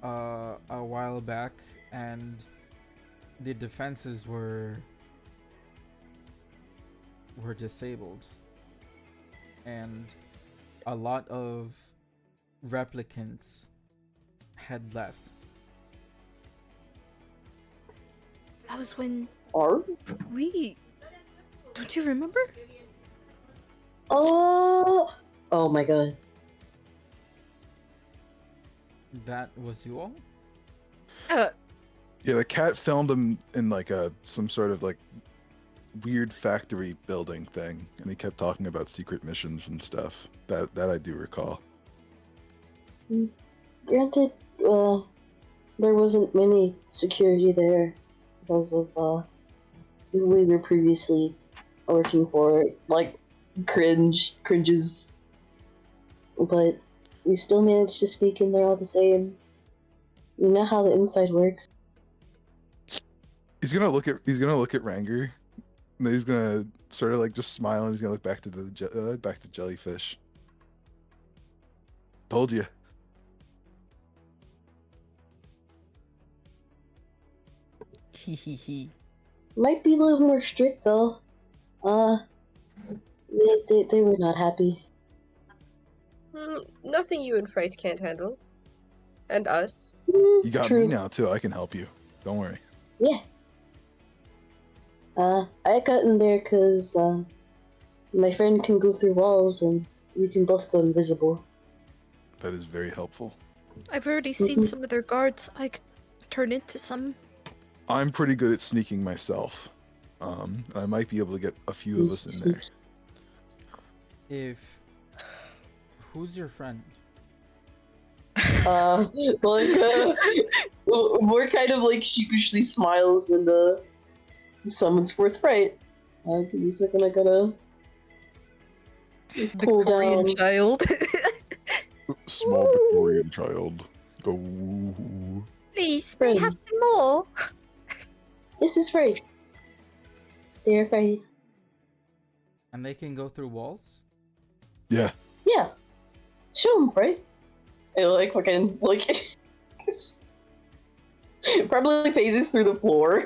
a while back, and the defenses were disabled, and a lot of replicants had left. That was when Are? we. Don't you remember? Oh! Oh my god. That was you all? Uh, Yeah, the cat filmed him in like some sort of like weird factory building thing, and he kept talking about secret missions and stuff. That I do recall. Granted, there wasn't many security there because of who we were previously working for, like cringes, but we still managed to sneak in there all the same. You know how the inside works. He's gonna look at Ranger, and then he's gonna sort of like just smile, and he's gonna look back to the back to Jellyfish. Told you. He. Might be a little more strict though. They were not happy. Nothing you and Fright can't handle. And us. You got True. me now too. I can help you. Don't worry. Yeah. I got in there because my friend can go through walls and we can both go invisible. That is very helpful. I've already seen some of their guards. I could turn into some. I'm pretty good at sneaking myself. I might be able to get a few of us in there. Who's your friend? More kind of like sheepishly smiles and summons forth Fright. He's gonna The pull Korean down. child. Small Victorian child. Go. Please, may I have some more? This is Fright. They're Fright. And they can go through walls? Yeah. Yeah. Show him, Fright. And like fucking like probably phases through the floor.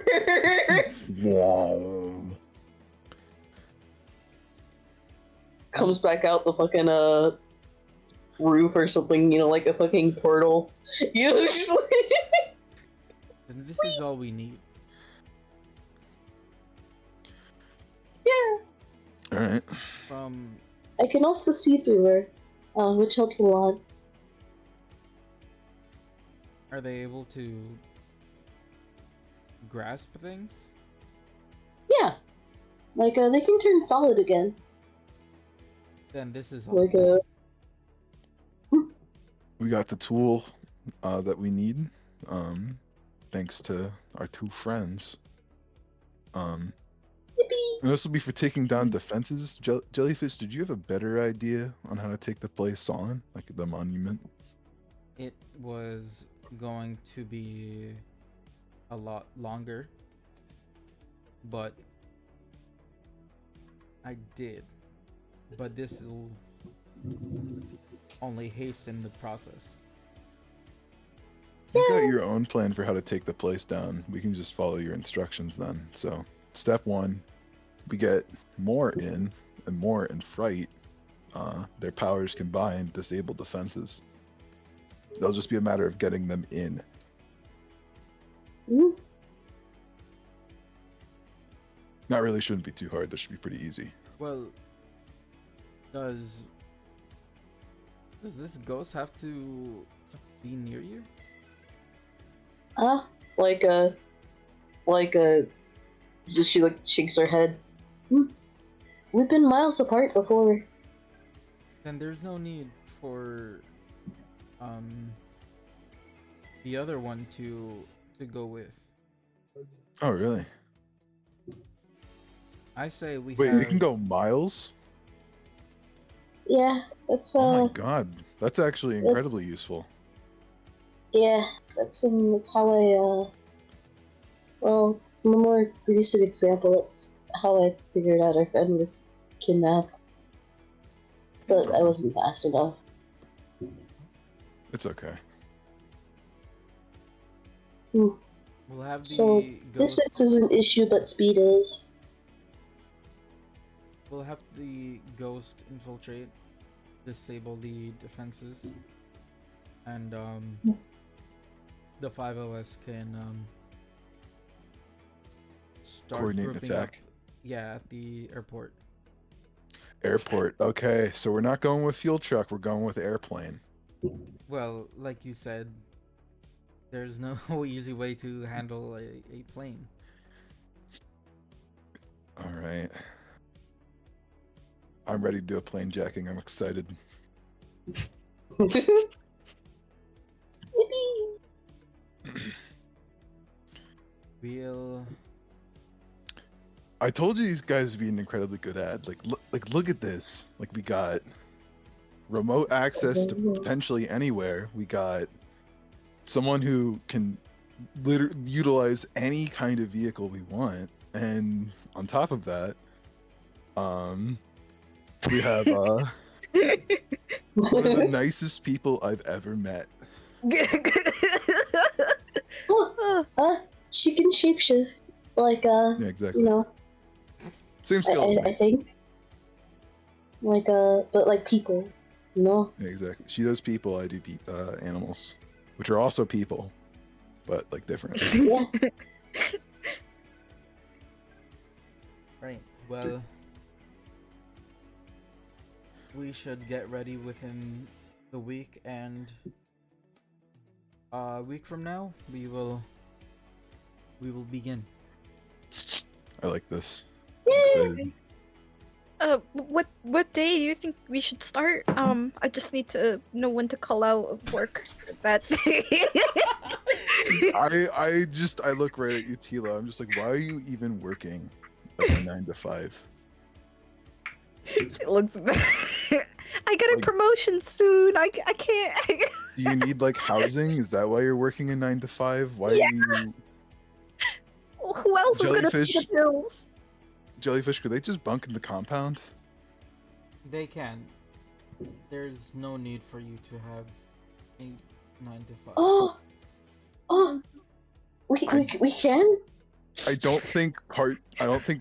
Wow. Comes back out the fucking roof or something, you know, like a fucking portal. You know, it's just like Then this is all we need. yeah. All right. I can also see through her, which helps a lot. Are they able to grasp things? Yeah. Like they can turn solid again. Then this is all. Like We got the tool that we need, thanks to our two friends. And this will be for taking down defenses. Jellyfish, did you have a better idea on how to take the place on, like the monument? It was going to be a lot longer, but I did. But this will only hasten the process. You got your own plan for how to take the place down. We can just follow your instructions then. So, step one, we get more in and more in Fright. Their powers combined disable defenses. It'll just be a matter of getting them in. That really shouldn't be too hard. This should be pretty easy. Well, does this ghost have to be near you? Just she like shakes her head. We've been miles apart before. Then there's no need for the other one to go with. Oh, really? I say we Wait, have... we can go miles? Yeah, that's Oh my god, that's actually incredibly useful. Yeah, that's how I well, in a more recent example, that's how I figured out our friend was kidnap. But I wasn't fast enough. It's okay. Ooh. We'll have the So, ghost. distance is an issue, but speed is. We'll have the ghost infiltrate, disable the defenses, and the 5 of us can start Coordinate an grouping attack. up. Yeah, at the airport. Airport. Okay, so we're not going with fuel truck. We're going with airplane. Well, like you said, there's no easy way to handle a plane. All right. I'm ready to do a plane jacking. I'm excited. Yippee! We'll. I told you these guys would be an incredibly good ad. Look at this. Like, we got remote access to potentially anywhere. We got someone who can utilize any kind of vehicle we want, and on top of that, we have one of the nicest people I've ever met. She can shapeshift. Like, Yeah, exactly. you know, Same skill as me. I think. Like, but like people, you know? Yeah, exactly. She does people. I do animals, which are also people, but like different. Yeah. Right. Well, we should get ready within the week, and a week from now we will begin. I like this. I'm excited. What day do you think we should start? I just need to know when to call out of work that day. I look right at you, Tila. I'm just like, why are you even working like a 9 to 5? She looks bad. I got a Like- promotion soon. I can't. Do you need like housing? Is that why you're working a 9 to 5? Why are you Who else is gonna pay the Jellyfish. bills? jellyfish? Could they just bunk in the compound? They can. There's no need for you to have a 9 to 5. Oh, we can. I don't think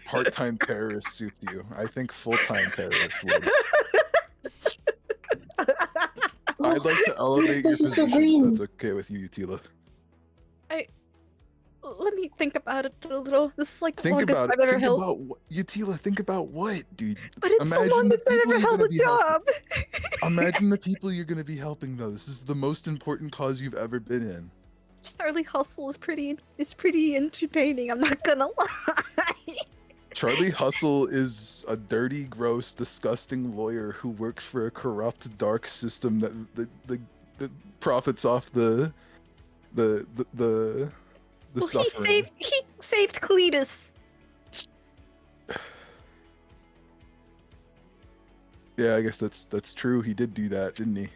part-time terrorist suits you. I think full-time terrorist would. I'd like to elevate your place is so position. If green. that's okay with you, Tila. Let me think about it a little. This is like the Think longest about I've it. ever Think held. about what, Tila. Think about what, dude. But it's the Imagine the longest I've people ever you're held gonna a be helping. job. Imagine the people you're going to be helping, though. This is the most important cause you've ever been in. Charlie Hustle is pretty entertaining. I'm not gonna lie. Charlie Hustle is a dirty, gross, disgusting lawyer who works for a corrupt, dark system that profits off the Well, suffering. he saved Cletus. Yeah, I guess that's true. He did do that, didn't he?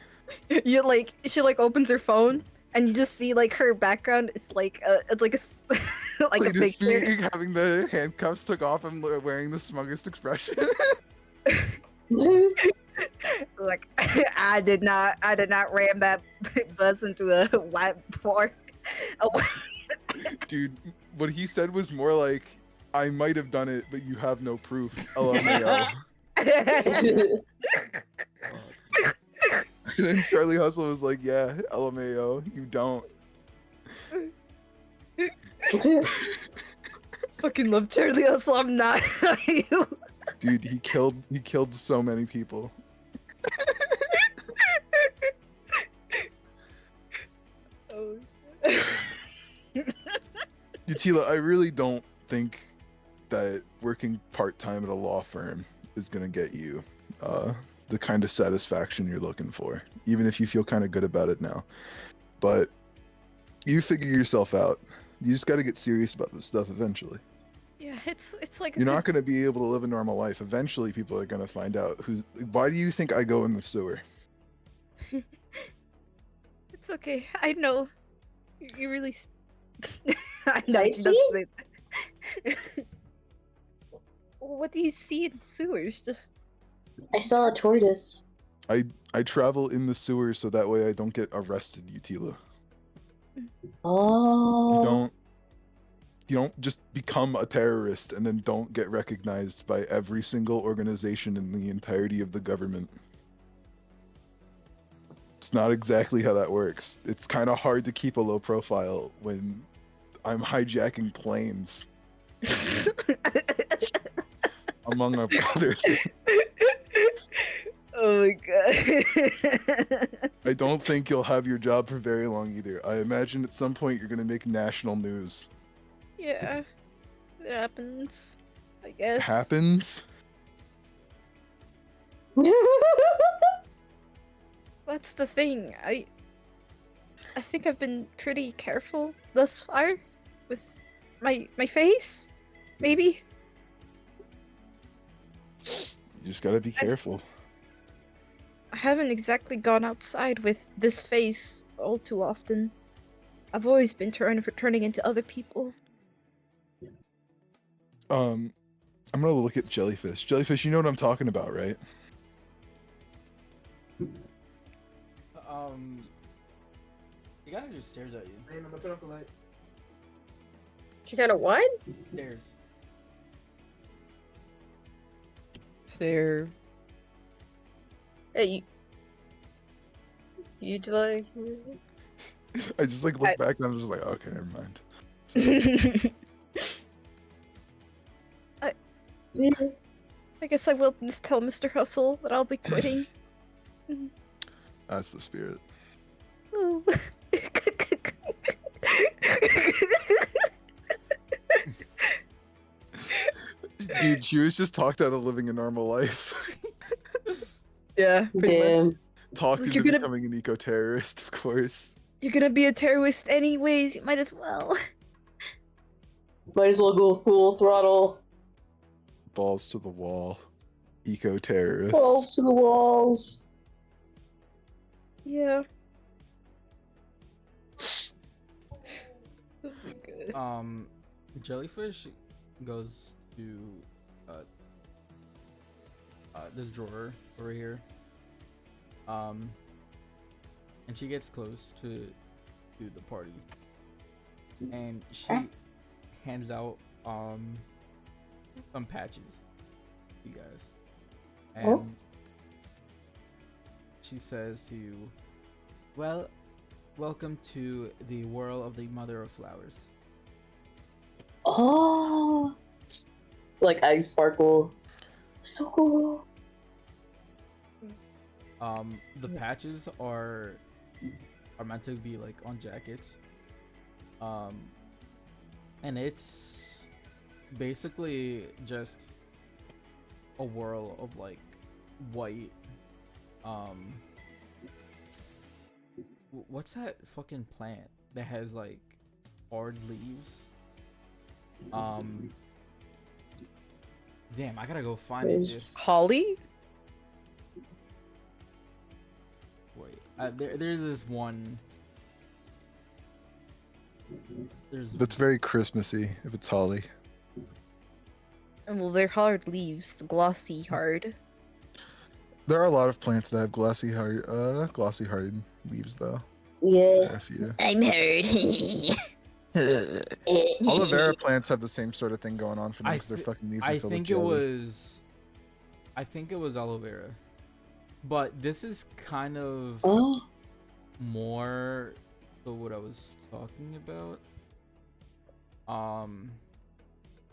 She opens her phone and you just see like her background is like it's like like a Cletus picture. being having the handcuffs took off and wearing the smuggest expression. Like I did not ram that bus into a white board. Dude, what he said was more like, "I might have done it, but you have no proof." LMAO. And then Charlie Hustle was like, "Yeah, LMAO, you don't." Fucking love Charlie Hustle. I'm not. Dude, he killed so many people. Tila, I really don't think that working part-time at a law firm is gonna get you the kind of satisfaction you're looking for, even if you feel kind of good about it now. But you figure yourself out. You just got to get serious about this stuff eventually. Yeah, it's like You're not going to be able to live a normal life. Eventually, people are going to find out who's. Why do you think I go in the sewer? It's okay. I know. You really. I know you Sightseeing? don't say What do you see in sewers? Just I saw a tortoise. I travel in the sewer so that way I don't get arrested, Utila. Oh. You don't just become a terrorist and then don't get recognized by every single organization in the entirety of the government. It's not exactly how that works. It's kind of hard to keep a low profile when I'm hijacking planes, among other things. Oh my god. I don't think you'll have your job for very long either. I imagine at some point you're going to make national news. Yeah. It happens. I guess. Happens? That's the thing. I think I've been pretty careful thus far with my face. Maybe. You just got to be careful. I haven't exactly gone outside with this face all too often. I've always been turning into other people. I'm gonna look at Jellyfish. Jellyfish, you know what I'm talking about, right? He kind of just stares at you. Man, I'm gonna turn off the light. She kind of what? Stares. Stare. Hey, you like? I just like look back and I'm just like, okay, never mind. So, I guess I will just tell Mr. Hustle that I'll be quitting. that's the spirit. Ooh. Dude, she was just talked out of living a normal life. Yeah, pretty much. Damn. Talked Like, into you're gonna- becoming an eco-terrorist, of course. You're gonna be a terrorist anyways, you might as well. Might as well go full throttle. Balls to the wall. Eco-terrorist. Balls to the walls. Yeah. Oh my god. Jellyfish goes to this drawer over here. And she gets close to the party, and she hands out some patches to you guys, and she says to you, "Well, welcome to the world of the Mother of Flowers." Oh. Like eyes sparkle. So cool. The patches are meant to be like on jackets. And it's basically just a whirl of like white what's that fucking plant that has like hard leaves? Damn, I gotta go find it. Just Holly? wait. There's this one. That's very Christmassy, if it's holly. Well, they're hard leaves, glossy hard. There are a lot of plants that have glossy hard leaves, though. Yeah. There are a few. I'm hard. Aloe vera plants have the same sort of thing going on for them because their fucking leaves are I filled think with it jelly. was. I think it was aloe vera, but this is kind of Oh. more to what I was talking about. I'm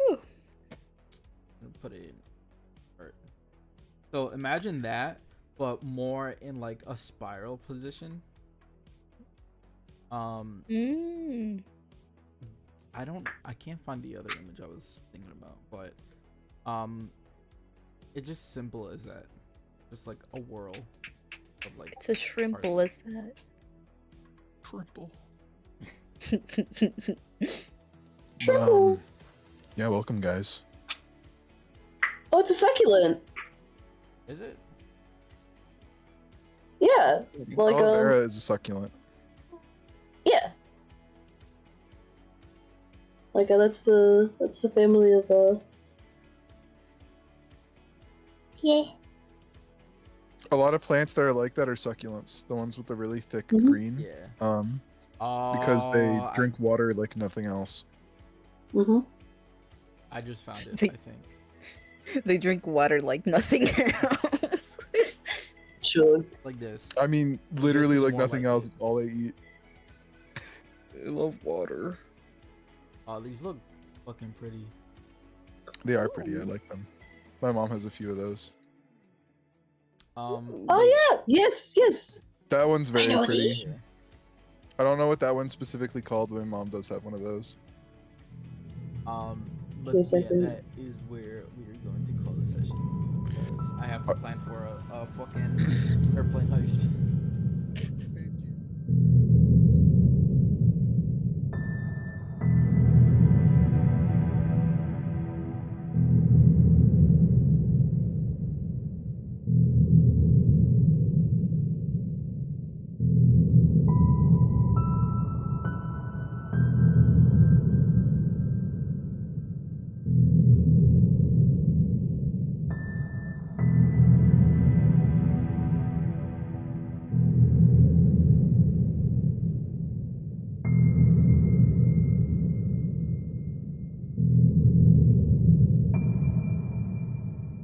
gonna put it in art. So imagine that, but more in like a spiral position. I can't find the other image I was thinking about, but it's just simple as that. Just like a whirl of like It's as shrimple as that. Triple. Triple. Yeah, welcome, guys. Oh, it's a succulent. Is it? Yeah. Like Aloe vera is a succulent. yeah. Like that's the family of Yeah. A lot of plants that are like that are succulents. The ones with the really thick green. Yeah. Because they Oh, drink water like nothing else. Mm-hmm. I just found it, They- I think. They drink water like nothing else. Sure. Like this. I mean, literally is like more nothing like else. it. It's all they eat. I love water. Oh, these look fucking pretty. They are pretty. I like them. My mom has a few of those. Oh wait, yeah. Yes. Yes. That one's very know pretty. yeah. I don't know what that one's specifically called, but my mom does have one of those. But Yes, I yeah, think. that is where we're going to call the session because I have to plan for a fucking airplane heist.